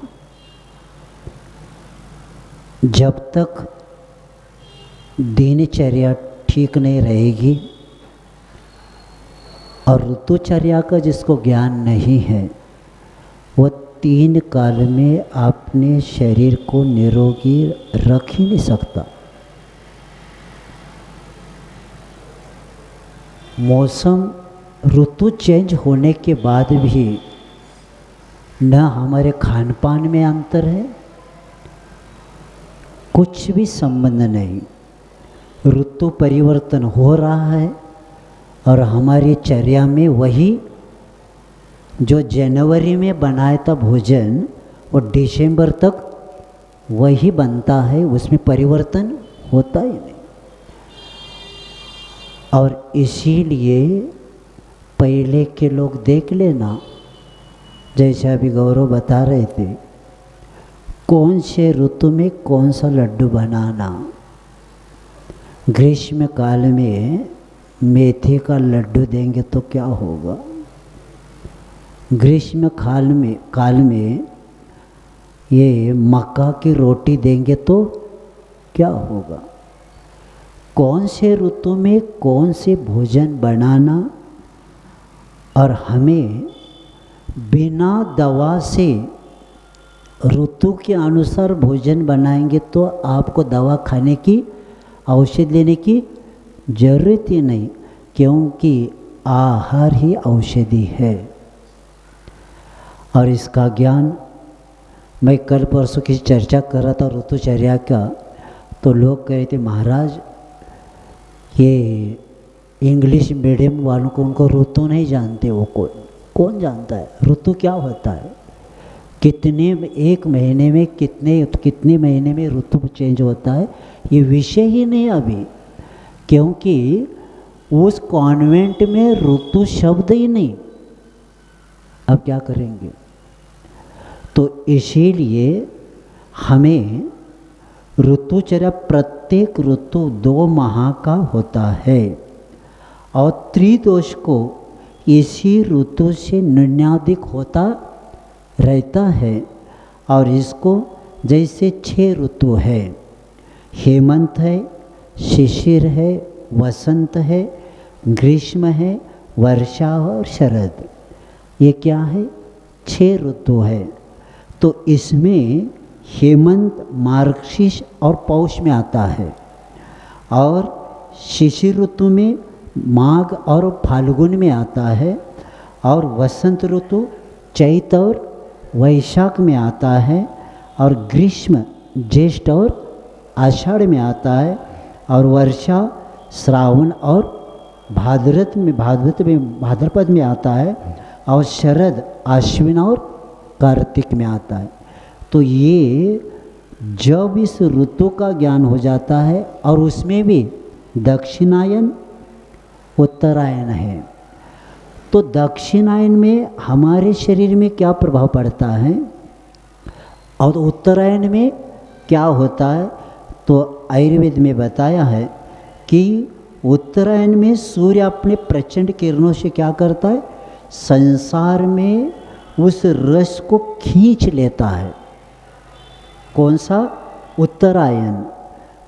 जब तक दिनचर्या ठीक नहीं रहेगी और ऋतुचर्या का जिसको ज्ञान नहीं है, वो 3 काल में अपने शरीर को निरोगी रख ही नहीं सकता। मौसम ऋतु चेंज होने के बाद भी न हमारे खान पान में अंतर है, कुछ भी संबंध नहीं। ऋतु परिवर्तन हो रहा है और हमारी चर्या में वही जो जनवरी में बनाया था भोजन वो दिसंबर तक वही बनता है, उसमें परिवर्तन होता ही नहीं। और इसीलिए पहले के लोग देख लेना, जैसे अभी गौरव बता रहे थे, कौन से ऋतु में कौन सा लड्डू बनाना। ग्रीष्म काल में मेथी का लड्डू देंगे तो क्या होगा, ग्रीष्म काल में ये मक्का की रोटी देंगे तो क्या होगा। कौन से ऋतु में कौन से भोजन बनाना, और हमें बिना दवा से ऋतु के अनुसार भोजन बनाएंगे तो आपको दवा खाने की, औषध लेने की जरूरत ही नहीं, क्योंकि आहार ही औषधि है। और इसका ज्ञान मैं कल परसों की चर्चा कर रहा था ऋतुचर्या का, तो लोग कह रहे थे महाराज ये इंग्लिश मीडियम वालों को उनको ऋतु नहीं जानते, वो कौन जानता है ऋतु क्या होता है, कितने एक महीने में कितने महीने में ऋतु चेंज होता है, ये विषय ही नहीं अभी, क्योंकि उस कॉन्वेंट में ऋतु शब्द ही नहीं। अब क्या करेंगे। तो इसीलिए हमें ऋतुचर्या, प्रत्येक ऋतु 2 माह का होता है और त्रिदोष को इसी ऋतु से न्यूनाधिक होता रहता है। और इसको जैसे 6 ऋतु है, हेमंत है, शिशिर है, वसंत है, ग्रीष्म है, वर्षा और शरद, ये क्या है 6 ऋतु है। तो इसमें हेमंत मार्गशीर्ष और पौष में आता है, और शिशिर ऋतु में माघ और फाल्गुन में आता है, और वसंत ऋतु चैत और वैशाख में आता है, और ग्रीष्म ज्येष्ठ और आषाढ़ में आता है, और वर्षा श्रावण और भाद्रपद में आता है, और शरद आश्विन और कार्तिक में आता है। तो ये जब इस ऋतु का ज्ञान हो जाता है, और उसमें भी दक्षिणायन उत्तरायण है, तो दक्षिणायन में हमारे शरीर में क्या प्रभाव पड़ता है और उत्तरायण में क्या होता है। तो आयुर्वेद में बताया है कि उत्तरायण में सूर्य अपने प्रचंड किरणों से क्या करता है, संसार में उस रस को खींच लेता है। कौन सा, उत्तरायण।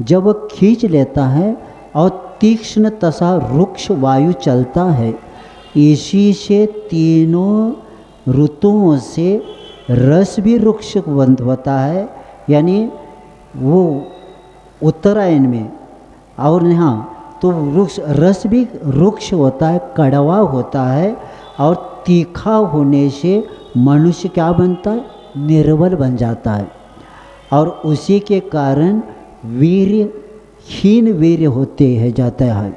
जब वह खींच लेता है और तीक्ष्ण तथा रुक्ष वायु चलता है, इसी से तीनों ऋतुओं से रस भी रुक्ष बंद होता है, यानी वो उत्तरायण में। और यहाँ तो रस भी रुक्ष होता है, कड़वा होता है, और तीखा होने से मनुष्य क्या बनता है, निर्बल बन जाता है, और उसी के कारण हीन वीर्य होते हैं जाता है।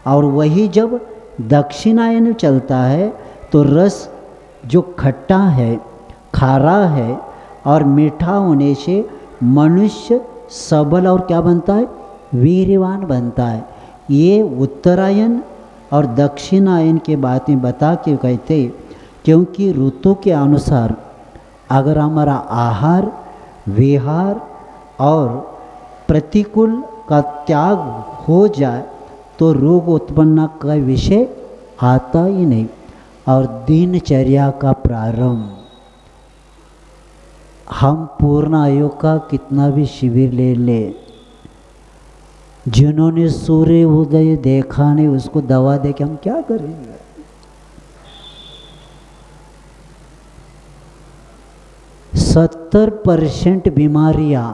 और वही जब दक्षिणायन चलता है तो रस जो खट्टा है, खारा है और मीठा होने से मनुष्य सबल और क्या बनता है, वीरवान बनता है। ये उत्तरायण और दक्षिणायन के बात में बता के कहते, क्योंकि ऋतु के अनुसार अगर हमारा आहार विहार और प्रतिकूल का त्याग हो जाए तो रोग उत्पन्न का विषय आता ही नहीं। और दिनचर्या का प्रारंभ, हम पूर्ण आयु का कितना भी शिविर ले ले, जिन्होंने सूर्य उदय देखा नहीं उसको दवा दे के हम क्या करेंगे। 70% बीमारियां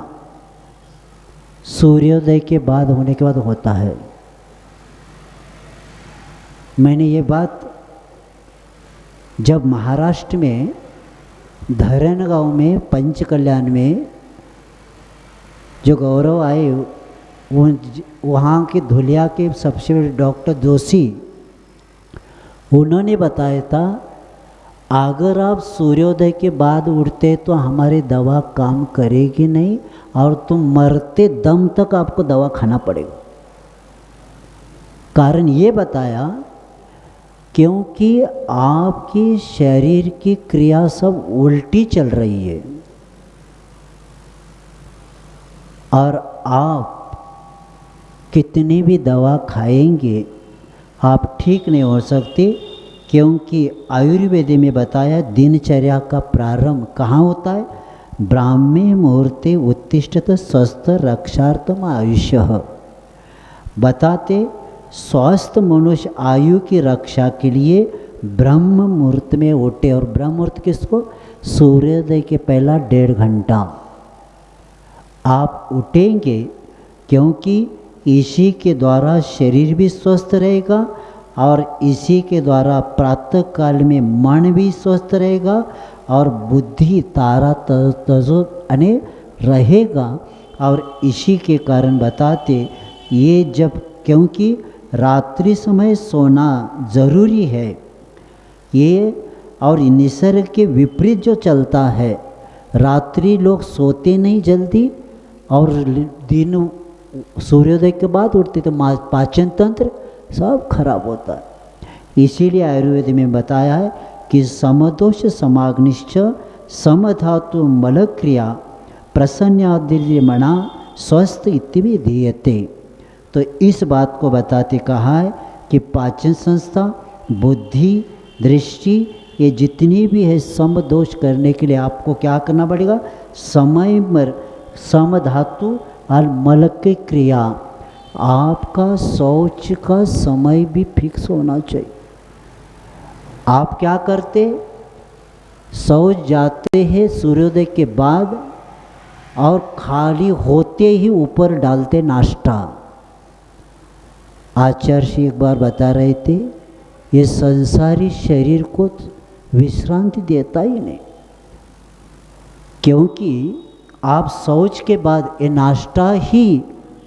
सूर्योदय के बाद होने के बाद होता है। मैंने ये बात जब महाराष्ट्र में धरण गांव में पंचकल्याण में जो गौरव आए, वहाँ के धुलिया के सबसे बड़े डॉक्टर जोशी, उन्होंने बताया था अगर आप सूर्योदय के बाद उठते तो हमारी दवा काम करेगी नहीं और तुम मरते दम तक आपको दवा खाना पड़ेगा। कारण ये बताया क्योंकि आपकी शरीर की क्रिया सब उल्टी चल रही है और आप कितनी भी दवा खाएंगे आप ठीक नहीं हो सकते, क्योंकि आयुर्वेद में बताया दिनचर्या का प्रारंभ कहाँ होता है, ब्राह्मे मुहूर्ते उत्तिष्ठत स्वस्थ रक्षार्थम आयुष्य। बताते स्वस्थ मनुष्य आयु की रक्षा के लिए ब्रह्म मुहूर्त में उठे, और ब्रह्म मुहूर्त किसको, सूर्योदय के पहला 1.5 घंटा आप उठेंगे, क्योंकि इसी के द्वारा शरीर भी स्वस्थ रहेगा और इसी के द्वारा प्रातः काल में मन भी स्वस्थ रहेगा और बुद्धि तारा तजो अने रहेगा। और इसी के कारण बताते ये जब, क्योंकि रात्रि समय सोना ज़रूरी है ये, और निसर्ग के विपरीत जो चलता है, रात्रि लोग सोते नहीं जल्दी और दिन सूर्योदय के बाद उठते तो पाचन तंत्र सब खराब होता है। इसीलिए आयुर्वेद में बताया है कि समदोष समाग्निश्च समधातु मल क्रिया प्रसन्नादिर्मणा स्वस्थ इत्यादि धीयते। तो इस बात को बताते कहा है कि पाचन संस्था, बुद्धि, दृष्टि, ये जितनी भी है समदोष करने के लिए आपको क्या करना पड़ेगा, समय मर समधातु और मल की क्रिया, आपका शौच का समय भी फिक्स होना चाहिए। आप क्या करते, शौच जाते हैं सूर्योदय के बाद और खाली होते ही ऊपर डालते नाश्ता। आचार्य जी एक बार बता रहे थे ये संसारी शरीर को विश्रांति देता ही नहीं, क्योंकि आप शौच के बाद ये नाश्ता ही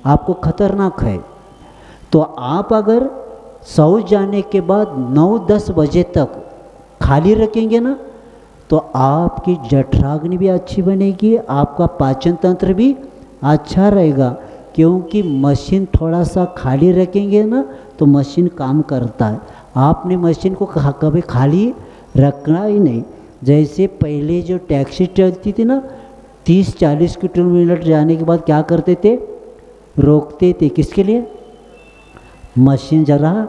आपको खतरनाक है। तो आप अगर शौच जाने के बाद 9-10 बजे तक खाली रखेंगे ना तो आपकी जठराग्नि भी अच्छी बनेगी, आपका पाचन तंत्र भी अच्छा रहेगा, क्योंकि मशीन थोड़ा सा खाली रखेंगे ना तो मशीन काम करता है। आपने मशीन को कभी खाली रखना ही नहीं। जैसे पहले जो टैक्सी चलती थी ना 30-40 किलोमीटर जाने के बाद क्या करते थे, रोकते थे, किसके लिए, मशीन ज़रा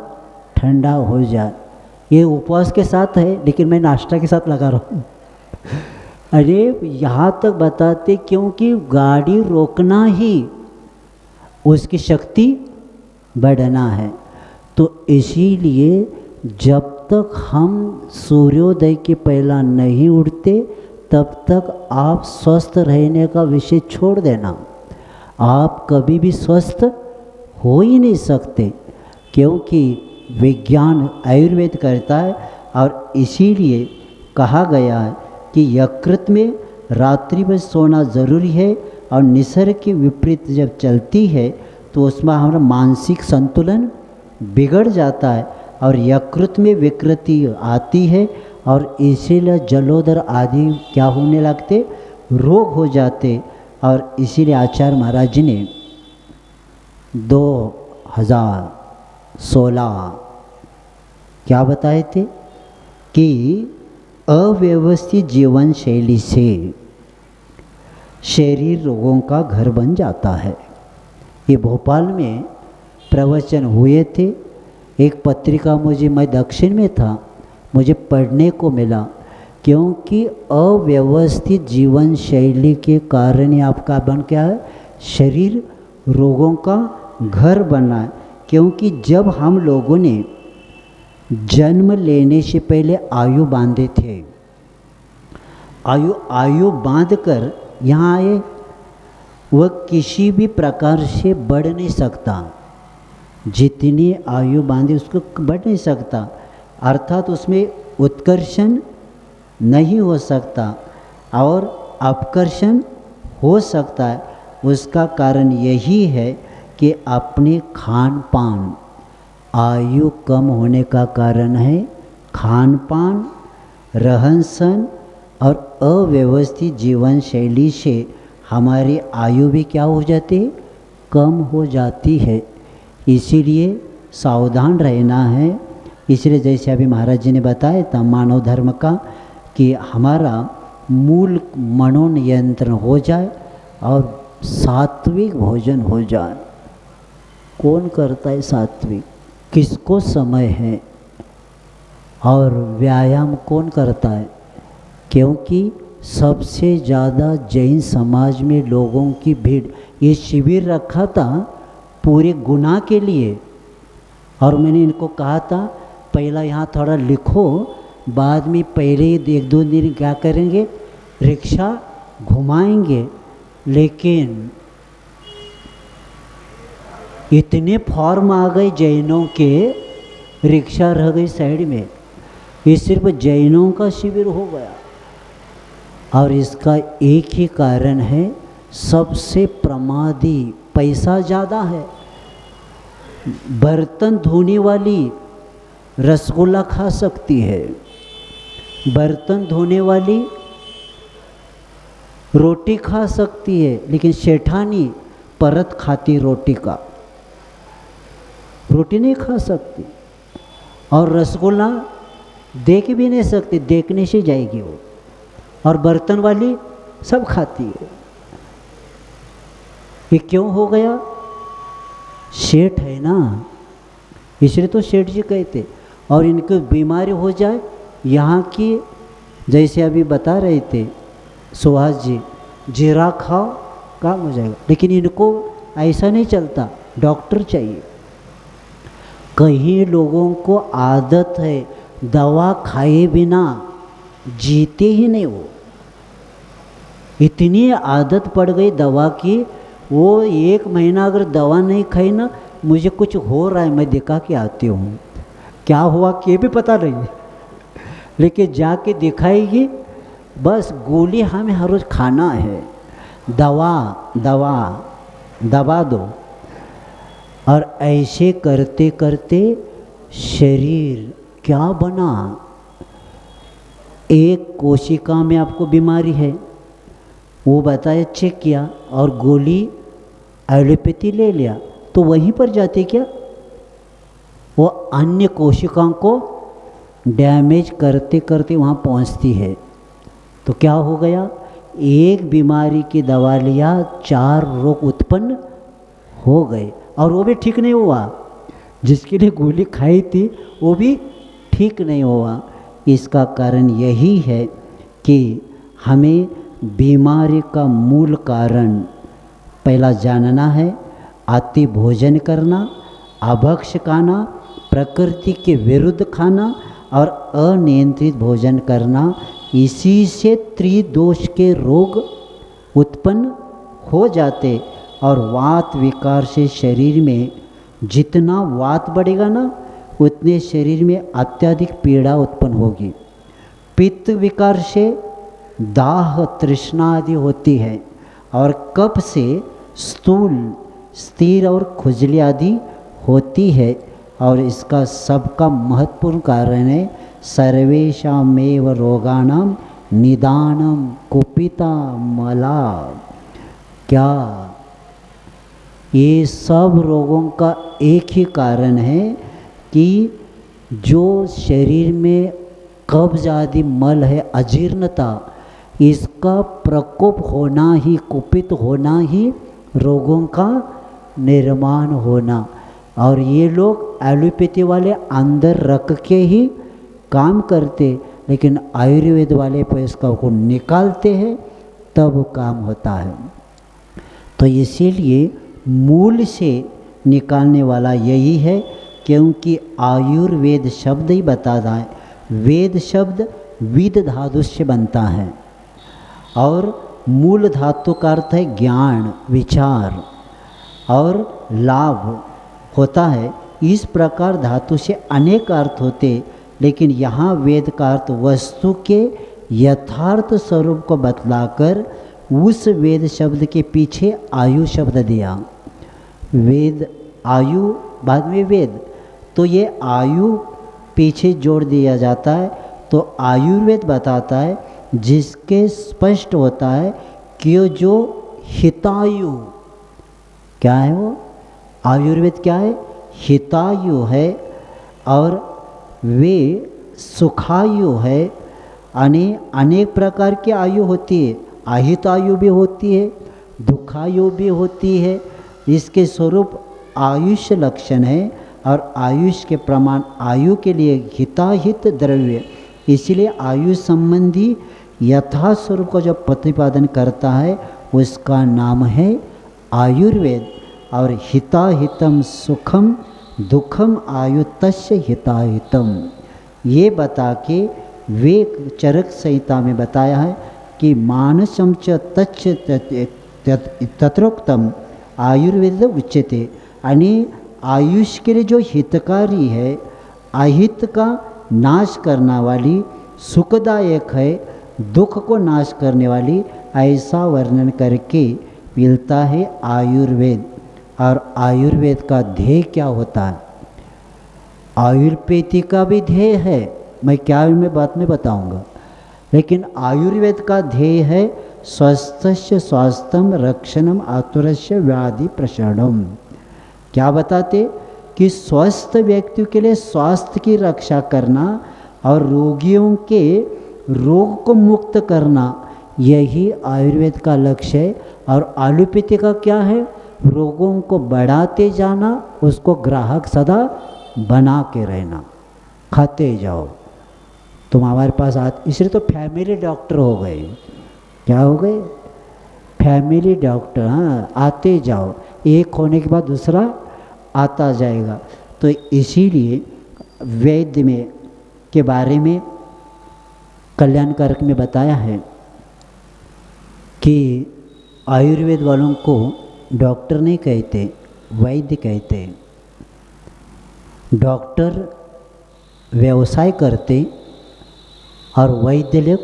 ठंडा हो जाए। ये उपवास के साथ है लेकिन मैं नाश्ता के साथ लगा रहा हूँ। अरे यहाँ तक बताते क्योंकि गाड़ी रोकना ही उसकी शक्ति बढ़ना है। तो इसीलिए जब तक हम सूर्योदय के पहला नहीं उठते तब तक आप स्वस्थ रहने का विषय छोड़ देना, आप कभी भी स्वस्थ हो ही नहीं सकते, क्योंकि विज्ञान आयुर्वेद करता है। और इसीलिए कहा गया है कि यकृत में रात्रि में सोना ज़रूरी है, और निसर्ग के विपरीत जब चलती है तो उसमें हमारा मानसिक संतुलन बिगड़ जाता है और यकृत में विकृति आती है और इसीलिए जलोदर आदि क्या होने लगते, रोग हो जाते। और इसीलिए आचार्य महाराज जी ने 2016 क्या बताए थे कि अव्यवस्थित जीवन शैली से शरीर रोगों का घर बन जाता है। ये भोपाल में प्रवचन हुए थे। एक पत्रिका मैं दक्षिण में था, मुझे पढ़ने को मिला, क्योंकि अव्यवस्थित जीवन शैली के कारण ही आपका बन क्या है, शरीर रोगों का घर बना है। क्योंकि जब हम लोगों ने जन्म लेने से पहले आयु बांधे थे, आयु बांधकर यहाँ आए, वह किसी भी प्रकार से बढ़ नहीं सकता। जितनी आयु बांधी उसको बढ़ नहीं सकता, अर्थात उसमें उत्कर्षण नहीं हो सकता और अपकर्षण हो सकता है। उसका कारण यही है कि अपने खान पान, आयु कम होने का कारण है खान पान, रहन सहन और अव्यवस्थित जीवन शैली से हमारी आयु भी क्या हो जाती है, कम हो जाती है। इसीलिए सावधान रहना है। इसलिए जैसे अभी महाराज जी ने बताया था मानव धर्म का, कि हमारा मूल मनोनियंत्रण हो जाए और सात्विक भोजन हो जाए। कौन करता है सात्विक, किसको समय है, और व्यायाम कौन करता है? क्योंकि सबसे ज़्यादा जैन समाज में लोगों की भीड़, ये शिविर रखा था पूरे गुनाह के लिए। और मैंने इनको कहा था पहला यहाँ थोड़ा लिखो, बाद में पहले 1-2 दिन क्या करेंगे, रिक्शा घुमाएंगे। लेकिन इतने फॉर्म आ गए जैनों के, रिक्शा रह गई साइड में। ये सिर्फ जैनों का शिविर हो गया। और इसका एक ही कारण है, सबसे प्रमादी पैसा ज़्यादा है। बर्तन धोने वाली रसगुल्ला खा सकती है, बर्तन धोने वाली रोटी खा सकती है, लेकिन सेठानी परत खाती रोटी का, रोटी नहीं खा सकती। और रसगुल्ला देख भी नहीं सकती, देखने से जाएगी वो। और बर्तन वाली सब खाती है। ये क्यों हो गया? सेठ है ना, इसलिए तो सेठ जी कहते। और इनको बीमारी हो जाए यहाँ की, जैसे अभी बता रहे थे सुहास जी, जीरा खाओ काम हो जाएगा। लेकिन इनको ऐसा नहीं चलता, डॉक्टर चाहिए। कई लोगों को आदत है दवा खाए बिना जीते ही नहीं। वो इतनी आदत पड़ गई दवा की, वो 1 महीना अगर दवा नहीं खाई ना, मुझे कुछ हो रहा है मैं दिखा के आती हूँ, क्या हुआ कि ये भी पता नहीं, लेकिन जाके दिखाएगी। बस गोली हमें हर रोज़ खाना है, दवा दवा दबा दो। और ऐसे करते करते शरीर क्या बना, एक कोशिका में आपको बीमारी है, वो बताया, चेक किया और गोली एलोपैथी ले लिया, तो वहीं पर जाते क्या, वो अन्य कोशिकाओं को डैमेज करते करते वहाँ पहुँचती है। तो क्या हो गया, एक बीमारी की दवा लिया, 4 रोग उत्पन्न हो गए और वो भी ठीक नहीं हुआ। जिसके लिए गोली खाई थी वो भी ठीक नहीं हुआ। इसका कारण यही है कि हमें बीमारी का मूल कारण पहला जानना है। अति भोजन करना, अभक्ष्य खाना, प्रकृति के विरुद्ध खाना और अनियंत्रित भोजन करना, इसी से त्रिदोष के रोग उत्पन्न हो जाते। और वात विकार से शरीर में जितना वात बढ़ेगा ना, उतने शरीर में अत्यधिक पीड़ा उत्पन्न होगी। पित्त विकार से दाह तृष्णा आदि होती है और कफ से स्थूल, स्थिर और खुजली आदि होती है। और इसका सबका महत्वपूर्ण कारण है सर्वेषामेव रोगाणाम निदानम कुपिता मला। क्या ये सब रोगों का एक ही कारण है कि जो शरीर में कब्ज आदि मल है, अजीर्णता, इसका प्रकोप होना ही, कुपित होना ही रोगों का निर्माण होना। और ये लोग एलोपैथी वाले अंदर रख के ही काम करते, लेकिन आयुर्वेद वाले पे इसका को निकालते हैं तब काम होता है। तो इसीलिए मूल से निकालने वाला यही है, क्योंकि आयुर्वेद शब्द ही बताता है। वेद शब्द विद धातु से बनता है और मूल धातु का अर्थ है ज्ञान, विचार और लाभ होता है। इस प्रकार धातु से अनेक अर्थ होते, लेकिन यहाँ वेद का अर्थ वस्तु के यथार्थ स्वरूप को बतलाकर उस वेद शब्द के पीछे आयु शब्द दिया। वेद आयु, बाद में वेद, तो ये आयु पीछे जोड़ दिया जाता है। तो आयुर्वेद बताता है जिसके स्पष्ट होता है कि जो हितायु, क्या है वो आयुर्वेद, क्या है हितायु है, और वे सुखायु है। अनेक प्रकार की आयु होती है, अहित आयु भी होती है, दुखायु भी होती है। इसके स्वरूप आयुष लक्षण है और आयुष के प्रमाण आयु के लिए हिताहित द्रव्य, इसलिए आयु संबंधी यथास्वरूप को जो प्रतिपादन करता है उसका नाम है आयुर्वेद। और हिताहितम सुखम दुखम आयु तस्य हिताहितम, ये बता के वे चरक संहिता में बताया है कि मानसम च तच्च तत्रोक्तम आयुर्वेद उच्यते। यानी आयुष के लिए जो हितकारी है, अहित का नाश करना वाली, सुखदायक है, दुख को नाश करने वाली, ऐसा वर्णन करके मिलता है आयुर्वेद। और आयुर्वेद का ध्येय क्या होता है? आयुर्वेदी का भी ध्येय है, मैं क्या मैं बात में बताऊंगा, लेकिन आयुर्वेद का ध्येय है स्वस्थस्य स्वास्थ्यम रक्षणम आतुरस्य व्याधि प्रशरणम। क्या बताते कि स्वस्थ व्यक्ति के लिए स्वास्थ्य की रक्षा करना और रोगियों के रोग को मुक्त करना, यही आयुर्वेद का लक्ष्य है। और एलोपैथी का क्या है? रोगों को बढ़ाते जाना, उसको ग्राहक सदा बना के रहना, खाते जाओ। तुम हमारे पास इसलिए तो फैमिली डॉक्टर हो गए। क्या हो गए? Family doctor. हाँ, आते जाओ, एक होने के बाद दूसरा आता जाएगा। तो इसीलिए वैद्य में के बारे में कल्याणकारक में बताया है कि आयुर्वेद वालों को डॉक्टर नहीं कहते, वैद्य कहते। डॉक्टर व्यवसाय करते और वैद्य लोग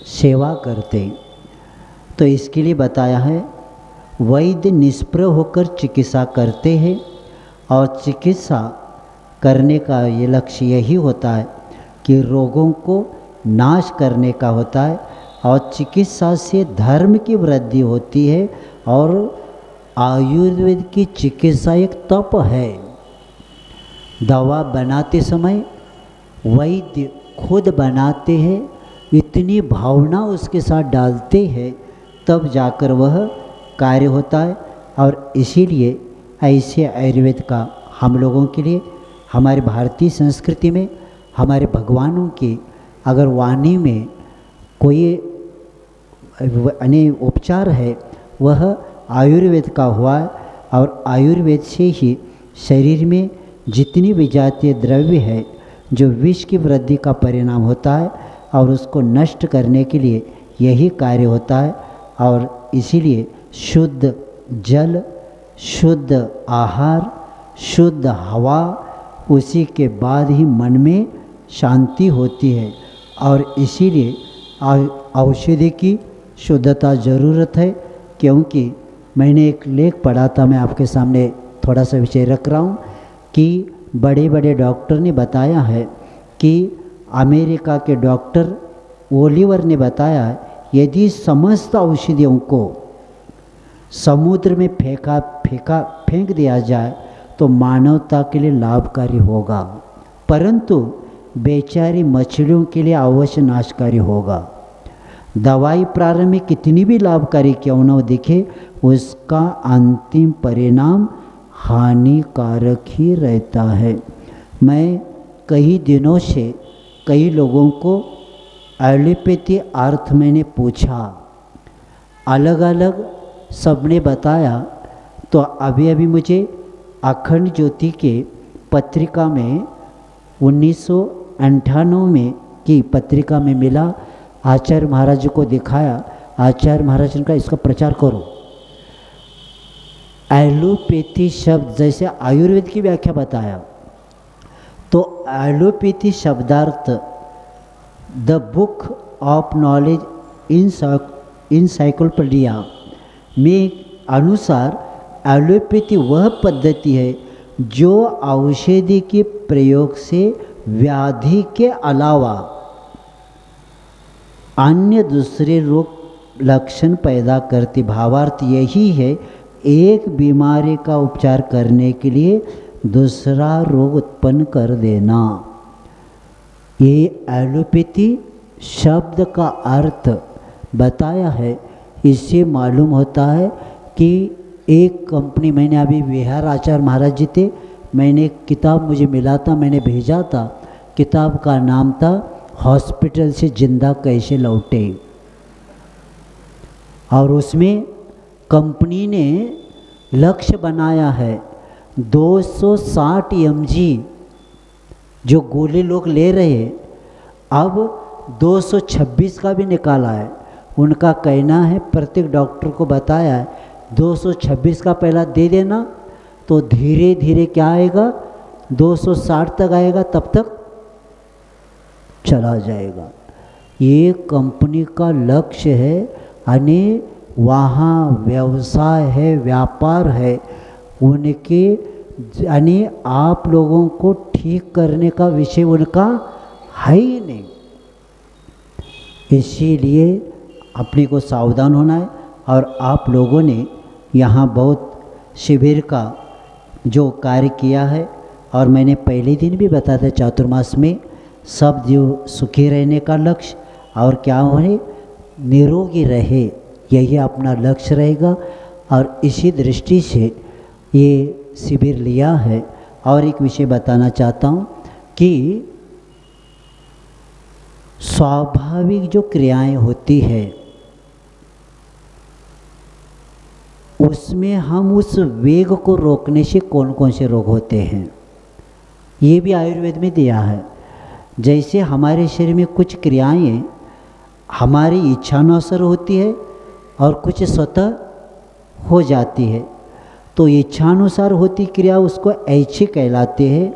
सेवा करते। तो इसके लिए बताया है वैद्य निष्प्रह होकर चिकित्सा करते हैं और चिकित्सा करने का ये लक्ष्य यही होता है कि रोगों को नाश करने का होता है। और चिकित्सा से धर्म की वृद्धि होती है। और आयुर्वेद की चिकित्सा एक तप है। दवा बनाते समय वैद्य खुद बनाते हैं, इतनी भावना उसके साथ डालते हैं, तब जाकर वह कार्य होता है। और इसीलिए ऐसे आयुर्वेद का हम लोगों के लिए, हमारे भारतीय संस्कृति में, हमारे भगवानों की अगर वाणी में कोई उपचार है, वह आयुर्वेद का हुआ है। और आयुर्वेद से ही शरीर में जितनी विजातीय द्रव्य है जो विष की वृद्धि का परिणाम होता है, और उसको नष्ट करने के लिए यही कार्य होता है। और इसीलिए शुद्ध जल, शुद्ध आहार, शुद्ध हवा, उसी के बाद ही मन में शांति होती है। और इसीलिए औषधि की शुद्धता ज़रूरत है। क्योंकि मैंने एक लेख पढ़ा था, मैं आपके सामने थोड़ा सा विषय रख रहा हूँ कि बड़े बड़े डॉक्टर ने बताया है कि अमेरिका के डॉक्टर ओलिवर ने बताया यदि समस्त औषधियों को समुद्र में फेंक दिया जाए तो मानवता के लिए लाभकारी होगा, परंतु बेचारी मछलियों के लिए अवश्य नाशकारी होगा। दवाई प्रारंभ में कितनी भी लाभकारी क्यों न दिखे, उसका अंतिम परिणाम हानिकारक ही रहता है। मैं कई दिनों से कई लोगों को एलोपैथी अर्थ मैंने पूछा, अलग अलग सबने बताया, तो अभी अभी मुझे अखंड ज्योति के पत्रिका में 1998 में की पत्रिका में मिला। आचार्य महाराज जी को दिखाया, आचार्य महाराज ने कहा इसका प्रचार करो। एलोपैथी शब्द जैसे आयुर्वेद की व्याख्या बताया, तो एलोपैथी शब्दार्थ the book of knowledge encyclopaedia में अनुसार एलोपैथी वह पद्धति है जो औषधि के प्रयोग से व्याधि के अलावा अन्य दूसरे रोग लक्षण पैदा करती। भावार्थ यही है, एक बीमारी का उपचार करने के लिए दूसरा रोग उत्पन्न कर देना। ये एलोपैथी शब्द का अर्थ बताया है। इससे मालूम होता है कि एक कंपनी, मैंने अभी विहार आचार्य महाराज जी थे, मैंने किताब मुझे मिला था, मैंने भेजा था, किताब का नाम था हॉस्पिटल से जिंदा कैसे लौटे, और उसमें कंपनी ने लक्ष्य बनाया है 260 mg जो गोली लोग ले रहे हैं, अब 226 का भी निकाला है। उनका कहना है, प्रत्येक डॉक्टर को बताया है 226 का पहला दे देना तो धीरे धीरे क्या आएगा 260 तक आएगा, तब तक चला जाएगा। ये कंपनी का लक्ष्य है, यानी वहाँ व्यवसाय है, व्यापार है उनके, यानी आप लोगों को ठीक करने का विषय उनका है ही नहीं। इसीलिए अपने को सावधान होना है। और आप लोगों ने यहाँ बहुत शिविर का जो कार्य किया है, और मैंने पहले दिन भी बताया था चातुर्मास में सब जो सुखी रहने का लक्ष्य और क्या होने निरोगी रहे, यही अपना लक्ष्य रहेगा। और इसी दृष्टि से ये शिविर लिया है। और एक विषय बताना चाहता हूँ कि स्वाभाविक जो क्रियाएं होती है उसमें हम उस वेग को रोकने से कौन कौन से रोग होते हैं, ये भी आयुर्वेद में दिया है। जैसे हमारे शरीर में कुछ क्रियाएं हमारी इच्छानुसार होती है और कुछ स्वतः हो जाती है, तो इच्छानुसार होती क्रिया उसको ऐच्छिक कहलाते हैं,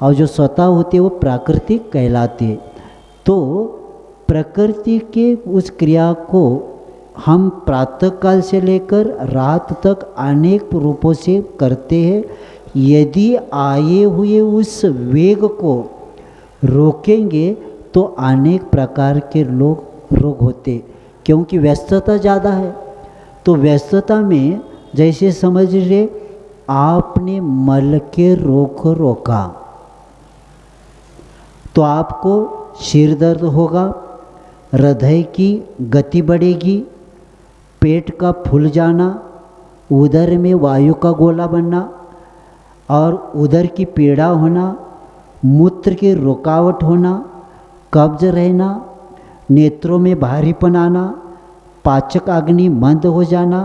और जो स्वतः होती है वो प्राकृतिक कहलाती है। तो प्रकृति के उस क्रिया को हम प्रातःकाल से लेकर रात तक अनेक रूपों से करते हैं। यदि आए हुए उस वेग को रोकेंगे तो अनेक प्रकार के रोग होते, क्योंकि व्यस्तता ज़्यादा है। तो व्यस्तता में जैसे समझ लीजिए आपने मल के रोग को रोका तो आपको सिर दर्द होगा, हृदय की गति बढ़ेगी, पेट का फूल जाना, उदर में वायु का गोला बनना और उदर की पीड़ा होना, मूत्र की रुकावट होना, कब्ज रहना, नेत्रों में भारीपन आना, पाचक अग्नि मंद हो जाना,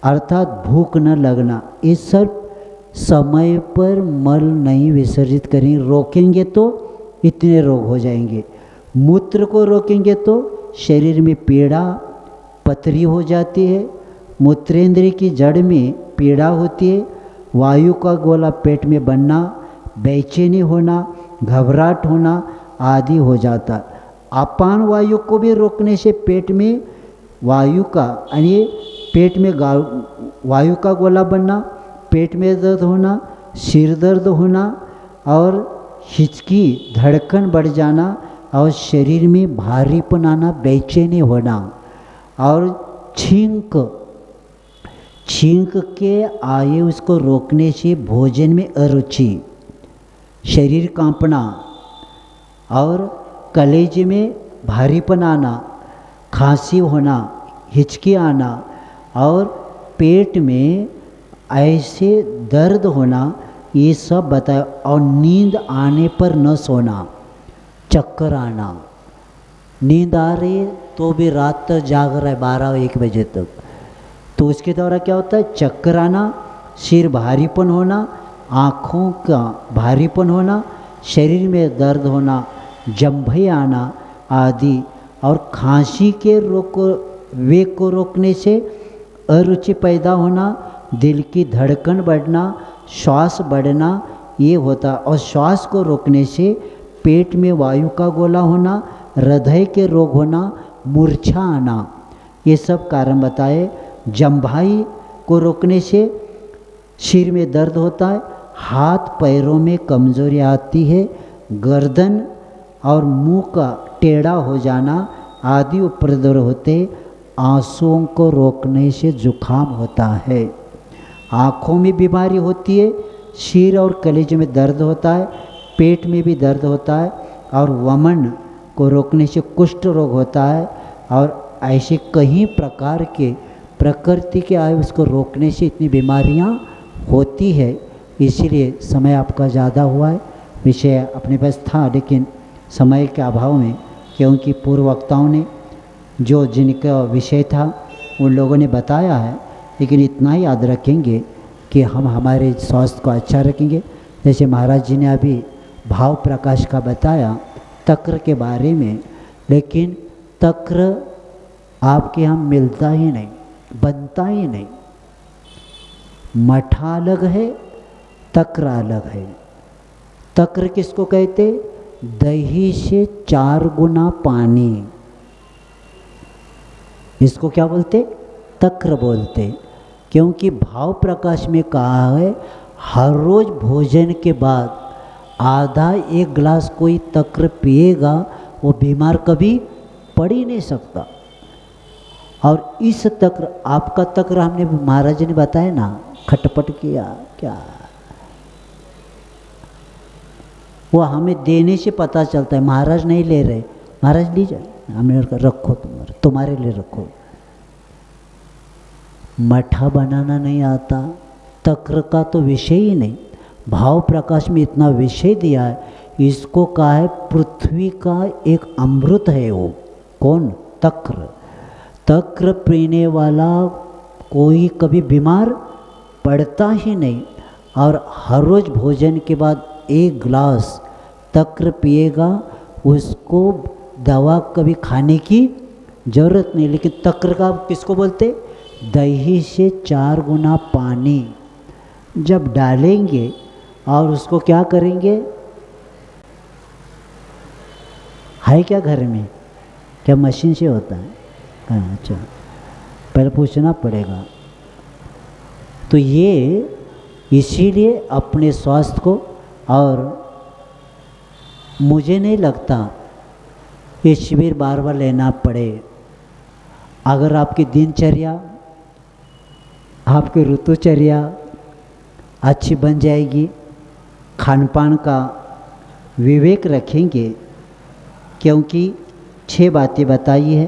अर्थात भूख न लगना। ये सब समय पर मल नहीं विसर्जित करेंगे, रोकेंगे तो इतने रोग हो जाएंगे। मूत्र को रोकेंगे तो शरीर में पीड़ा पथरी हो जाती है, मूत्रेंद्र की जड़ में पीड़ा होती है, वायु का गोला पेट में बनना, बेचैनी होना, घबराहट होना आदि हो जाता। अपान वायु को भी रोकने से पेट में वायु का यानी पेट में वायु का गोला बनना, पेट में दर्द होना, सिर दर्द होना, और हिचकी धड़कन बढ़ जाना और शरीर में भारीपन आना, बेचैनी होना और छींक के आए उसको रोकने से भोजन में अरुचि, शरीर कांपना और कलेजे में भारीपन आना, खांसी होना, हिचकी आना और पेट में ऐसे दर्द होना, ये सब बताया। और नींद आने पर न सोना, चक्कर आना, नींद आ रही है तो भी रात तक जाग रहा है 12-1 बजे तक, तो उसके द्वारा क्या होता है, चक्कर आना, सिर भारीपन होना, आँखों का भारीपन होना, शरीर में दर्द होना, जंभई आना आदि। और खांसी के वेग को रोकने से अरुचि पैदा होना, दिल की धड़कन बढ़ना, श्वास बढ़ना, ये होता। और श्वास को रोकने से पेट में वायु का गोला होना, हृदय के रोग होना, मूर्छा आना, ये सब कारण बताए। जंभाई को रोकने से सिर में दर्द होता है, हाथ पैरों में कमजोरी आती है, गर्दन और मुंह का टेढ़ा हो जाना आदि उपद्रव होते। आंसुओं को रोकने से जुखाम होता है, आँखों में बीमारी होती है, सिर और कलेजे में दर्द होता है, पेट में भी दर्द होता है। और वमन को रोकने से कुष्ठ रोग होता है। और ऐसे कई प्रकार के प्रकृति के आए उसको रोकने से इतनी बीमारियां होती है। इसीलिए समय आपका ज़्यादा हुआ है, विषय अपने पास था लेकिन समय के अभाव में, क्योंकि पूर्व वक्ताओं ने जो जिनका विषय था उन लोगों ने बताया है, लेकिन इतना ही याद रखेंगे कि हम हमारे स्वास्थ्य को अच्छा रखेंगे। जैसे महाराज जी ने अभी भाव प्रकाश का बताया तक्र के बारे में, लेकिन तक्र आपके यहाँ मिलता ही नहीं, बनता ही नहीं। मठा अलग है, तक्र अलग है। तक्र किसको कहते, दही से 4 गुना पानी, इसको क्या बोलते, तक्र बोलते। क्योंकि भाव प्रकाश में कहा है हर रोज भोजन के बाद आधा 1 गिलास कोई तक्र पिएगा वो बीमार कभी पड़ ही नहीं सकता। और इस तक्र, आपका तक्र हमने महाराज ने बताया ना, खटपट किया क्या, वो हमें देने से पता चलता है। महाराज नहीं ले रहे, महाराज लीजिए, हमने रखो, तुम्हारे लिए रखो। मठा बनाना नहीं आता, तक्र का तो विषय ही नहीं। भाव प्रकाश में इतना विषय दिया है, इसको कहा है पृथ्वी का एक अमृत है वो। कौन, तक्र। तक्र पीने वाला कोई कभी बीमार पड़ता ही नहीं। और हर रोज भोजन के बाद 1 गिलास तक्र पिएगा, उसको दवा कभी खाने की ज़रूरत नहीं। लेकिन तक्र का किसको बोलते, दही से 4 गुना पानी जब डालेंगे और उसको क्या करेंगे, है क्या घर में, क्या मशीन से होता है? अच्छा, पहले पूछना पड़ेगा। तो ये इसीलिए अपने स्वास्थ्य को, और मुझे नहीं लगता ये शिविर बार बार लेना पड़े। अगर आपकी दिनचर्या, आपकी ऋतुचर्या अच्छी बन जाएगी, खान पान का विवेक रखेंगे, क्योंकि 6 बातें बताई है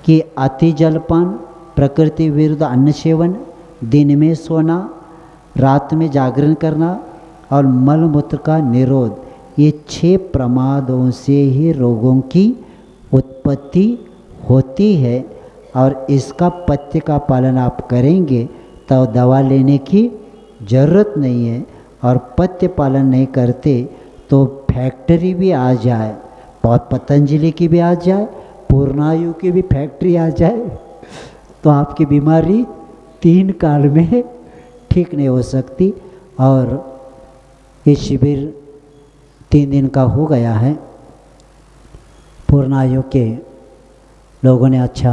कि अति जलपान, प्रकृति विरुद्ध अन्न सेवन, दिन में सोना, रात में जागरण करना और मलमूत्र का निरोध, ये 6 प्रमादों से ही रोगों की उत्पत्ति होती है। और इसका पथ्य का पालन आप करेंगे तो दवा लेने की ज़रूरत नहीं है। और पथ्य पालन नहीं करते तो फैक्ट्री भी आ जाए, बहुत पतंजलि की भी आ जाए, पूर्णायु की भी फैक्ट्री आ जाए, तो आपकी बीमारी 3 काल में ठीक नहीं हो सकती। और ये शिविर 3 दिन का हो गया है। पूर्णायु के लोगों ने अच्छा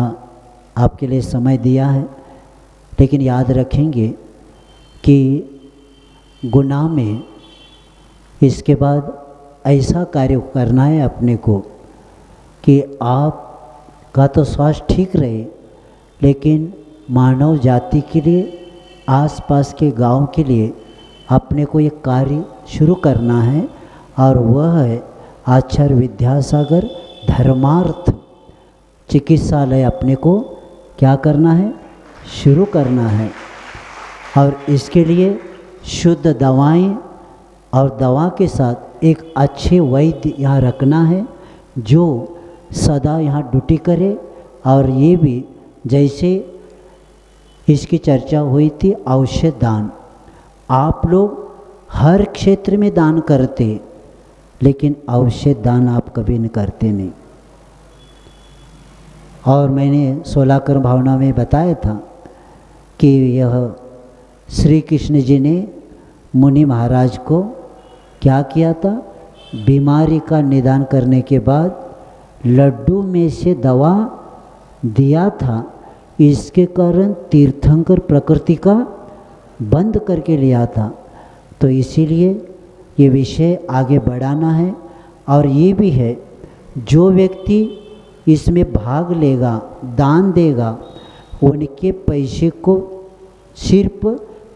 आपके लिए समय दिया है, लेकिन याद रखेंगे कि गुनाह में इसके बाद ऐसा कार्य करना है अपने को कि आपका तो स्वास्थ्य ठीक रहे, लेकिन मानव जाति के लिए, आसपास के गांव के लिए अपने को ये कार्य शुरू करना है, और वह है आचार्य विद्यासागर धर्मार्थ चिकित्सालय अपने को क्या करना है, शुरू करना है। और इसके लिए शुद्ध दवाएं और दवा के साथ एक अच्छे वैद्य यहाँ रखना है जो सदा यहाँ ड्यूटी करे। और ये भी जैसे इसकी चर्चा हुई थी औषध दान, आप लोग हर क्षेत्र में दान करते, लेकिन औषध दान आप कभी नहीं करते नहीं। और मैंने 16 कर्म भावना में बताया था कि यह श्री कृष्ण जी ने मुनि महाराज को क्या किया था, बीमारी का निदान करने के बाद लड्डू में से दवा दिया था। इसके कारण तीर्थंकर प्रकृति का बंद करके लिया था। तो इसीलिए ये विषय आगे बढ़ाना है। और ये भी है, जो व्यक्ति इसमें भाग लेगा, दान देगा, उनके पैसे को सिर्फ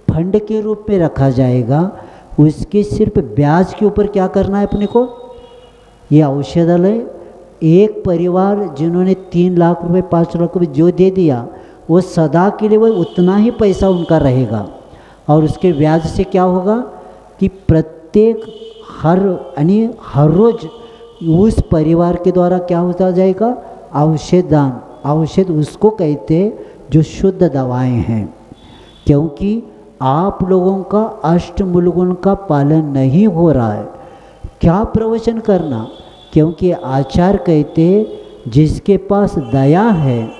फंड के रूप में रखा जाएगा। उसके सिर्फ ब्याज के ऊपर क्या करना है अपने को, ये औषधालय एक परिवार जिन्होंने 3 लाख रुपए 5 लाख रुपए जो दे दिया, वो सदा के लिए वो उतना ही पैसा उनका रहेगा। और उसके ब्याज से क्या होगा कि प्रत्येक हर रोज उस परिवार के द्वारा क्या होता जाएगा, औषध दान। औषध उसको कहते जो शुद्ध दवाएं हैं। क्योंकि आप लोगों का अष्टमूलगुण का पालन नहीं हो रहा है, क्या प्रवचन करना। क्योंकि आचार्य कहते जिसके पास दया है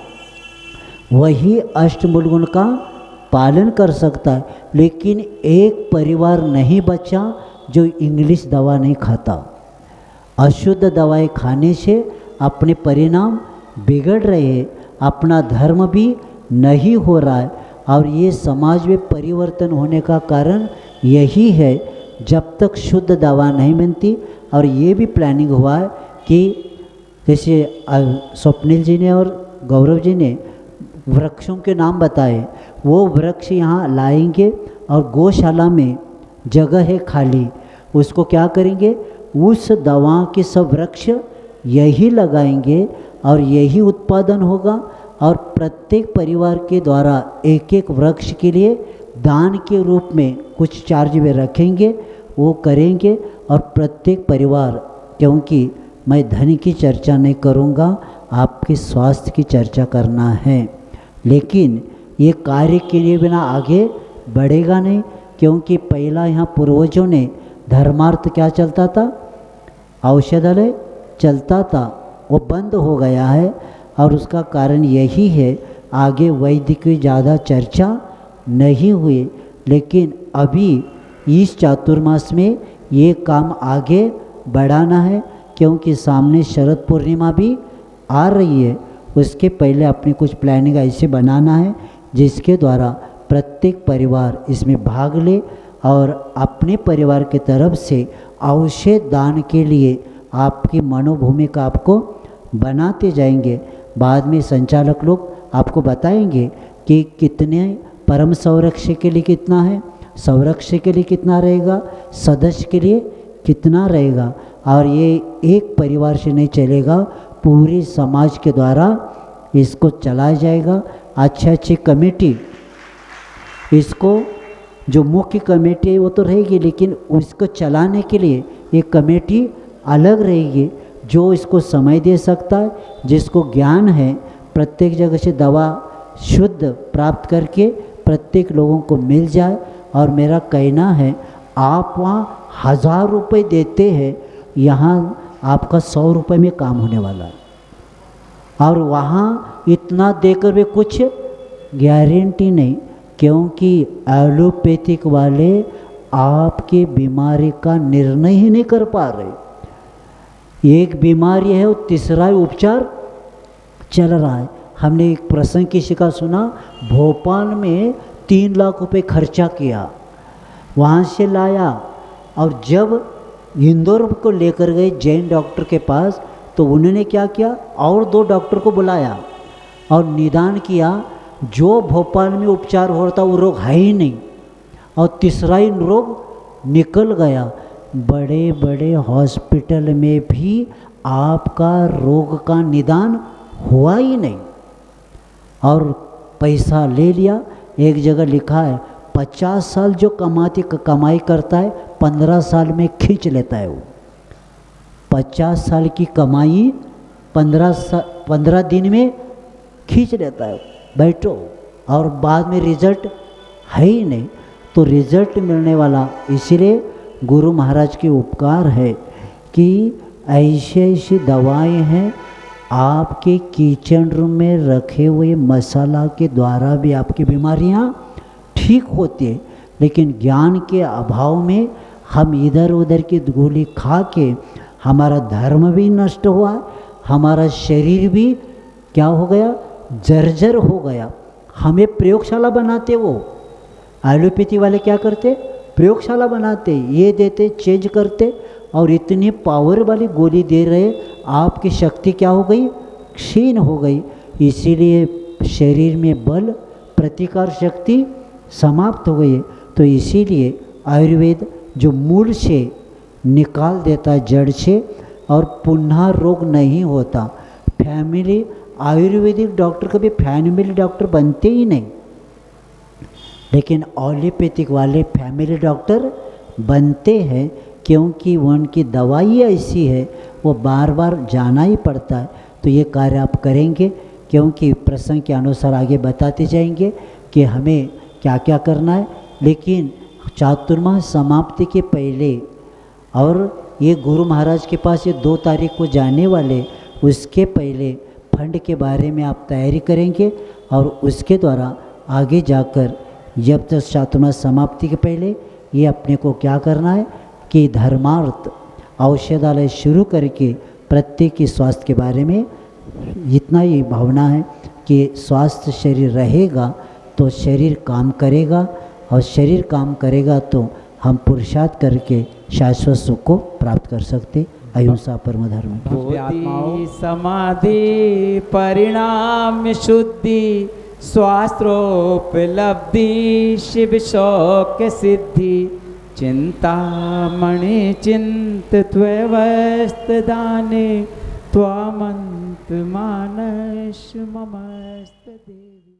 वही अष्टमूलगुण का पालन कर सकता है। लेकिन एक परिवार नहीं बचा जो इंग्लिश दवा नहीं खाता। अशुद्ध दवाएं खाने से अपने परिणाम बिगड़ रहे हैं, अपना धर्म भी नहीं हो रहा है। और ये समाज में परिवर्तन होने का कारण यही है, जब तक शुद्ध दवा नहीं बनती। और ये भी प्लानिंग हुआ है कि जैसे स्वप्निल जी ने और गौरव जी ने वृक्षों के नाम बताए, वो वृक्ष यहाँ लाएंगे और गौशाला में जगह है खाली, उसको क्या करेंगे, उस दवा के सब वृक्ष यही लगाएंगे और यही उत्पादन होगा। और प्रत्येक परिवार के द्वारा एक एक वृक्ष के लिए दान के रूप में कुछ चार्ज में रखेंगे, वो करेंगे। और प्रत्येक परिवार, क्योंकि मैं धन की चर्चा नहीं करूँगा, आपके स्वास्थ्य की चर्चा करना है। लेकिन ये कार्य के लिए बिना आगे बढ़ेगा नहीं। क्योंकि पहला यहाँ पूर्वजों ने धर्मार्थ क्या चलता था, औषधालय चलता था, वो बंद हो गया है। और उसका कारण यही है, आगे वैद्य की ज़्यादा चर्चा नहीं हुई। लेकिन अभी इस चातुर्मास में ये काम आगे बढ़ाना है, क्योंकि सामने शरद पूर्णिमा भी आ रही है। उसके पहले अपनी कुछ प्लानिंग ऐसे बनाना है जिसके द्वारा प्रत्येक परिवार इसमें भाग ले और अपने परिवार की तरफ से औषध दान के लिए आपकी मनोभूमिका आपको बनाते जाएंगे। बाद में संचालक लोग आपको बताएंगे कि कितने परम संरक्षक के लिए कितना है, संरक्षक के लिए कितना रहेगा, सदस्य के लिए कितना रहेगा। और ये एक परिवार से नहीं चलेगा, पूरे समाज के द्वारा इसको चलाया जाएगा। अच्छी कमेटी, इसको जो मुख्य कमेटी है वो तो रहेगी, लेकिन उसको चलाने के लिए एक कमेटी अलग रहेगी जो इसको समय दे सकता है, जिसको ज्ञान है। प्रत्येक जगह से दवा शुद्ध प्राप्त करके प्रत्येक लोगों को मिल जाए। और मेरा कहना है, आप वहाँ 1000 रुपये देते हैं, यहाँ आपका 100 रुपये में काम होने वाला है। और वहाँ इतना देकर भी कुछ गारंटी नहीं, क्योंकि एलोपैथिक वाले आपके बीमारी का निर्णय ही नहीं कर पा रहे। एक बीमारी है, वो तीसरा उपचार चल रहा है। हमने एक प्रसंग किसी का सुना, भोपाल में 3 लाख रुपए खर्चा किया, वहाँ से लाया, और जब इंदौर को लेकर गए जैन डॉक्टर के पास। तो उन्होंने क्या किया, और 2 डॉक्टर को बुलाया और निदान किया। जो भोपाल में उपचार हो रहा था वो रोग है ही नहीं, और तीसरा ही रोग निकल गया। बड़े बड़े हॉस्पिटल में भी आपका रोग का निदान हुआ ही नहीं, और पैसा ले लिया। एक जगह लिखा है 50 साल जो कमाई करता है 15 साल में खींच लेता है वो। 50 साल की कमाई 15 दिन में खींच लेता है। बैठो, और बाद में रिजल्ट है ही नहीं। तो रिजल्ट मिलने वाला, इसीलिए गुरु महाराज के उपकार है कि ऐसी ऐसी दवाएं हैं आपके किचन रूम में रखे हुए मसाला के द्वारा भी आपकी बीमारियां ठीक होती है। लेकिन ज्ञान के अभाव में हम इधर उधर की गोली खा के हमारा धर्म भी नष्ट हुआ, हमारा शरीर भी क्या हो गया, जर्जर हो गया। हमें प्रयोगशाला बनाते, वो एलोपैथी वाले क्या करते, प्रयोगशाला बनाते, ये देते, चेंज करते, और इतनी पावर वाली गोली दे रहे, आपकी शक्ति क्या हो गई, क्षीण हो गई। इसीलिए शरीर में बल, प्रतिकार शक्ति समाप्त हो गई है। तो इसीलिए आयुर्वेद जो मूल से निकाल देता है, जड़ से, और पुनः रोग नहीं होता। फैमिली आयुर्वेदिक डॉक्टर कभी फैमिली डॉक्टर बनते ही नहीं, लेकिन एलोपैथिक वाले फैमिली डॉक्टर बनते हैं, क्योंकि उनकी दवाई ऐसी है वो बार बार जाना ही पड़ता है। तो ये कार्य आप करेंगे, क्योंकि प्रसंग के अनुसार आगे बताते जाएंगे कि हमें क्या क्या करना है। लेकिन चातुर्मास समाप्ति के पहले, और ये गुरु महाराज के पास ये 2 तारीख को जाने वाले, उसके पहले फंड के बारे में आप तैयारी करेंगे, और उसके द्वारा आगे जाकर जब तक चातुर्मास समाप्ति के पहले ये अपने को क्या करना है कि धर्मार्थ औषधालय शुरू करके प्रत्येक के स्वास्थ्य के बारे में इतना ही भावना है कि स्वास्थ्य शरीर रहेगा तो शरीर काम करेगा, और शरीर काम करेगा तो हम पुरुषार्थ करके शाश्वत सुख को प्राप्त कर सकते। अहिंसा परम धर्म। बोधि समाधि परिणाम शुद्धि स्वास्त्रोपलब्धि शिव शौक सिद्धि चिंतामणि चिंतित्वस्त दाने त्वामंत मानस ममस्त देवी।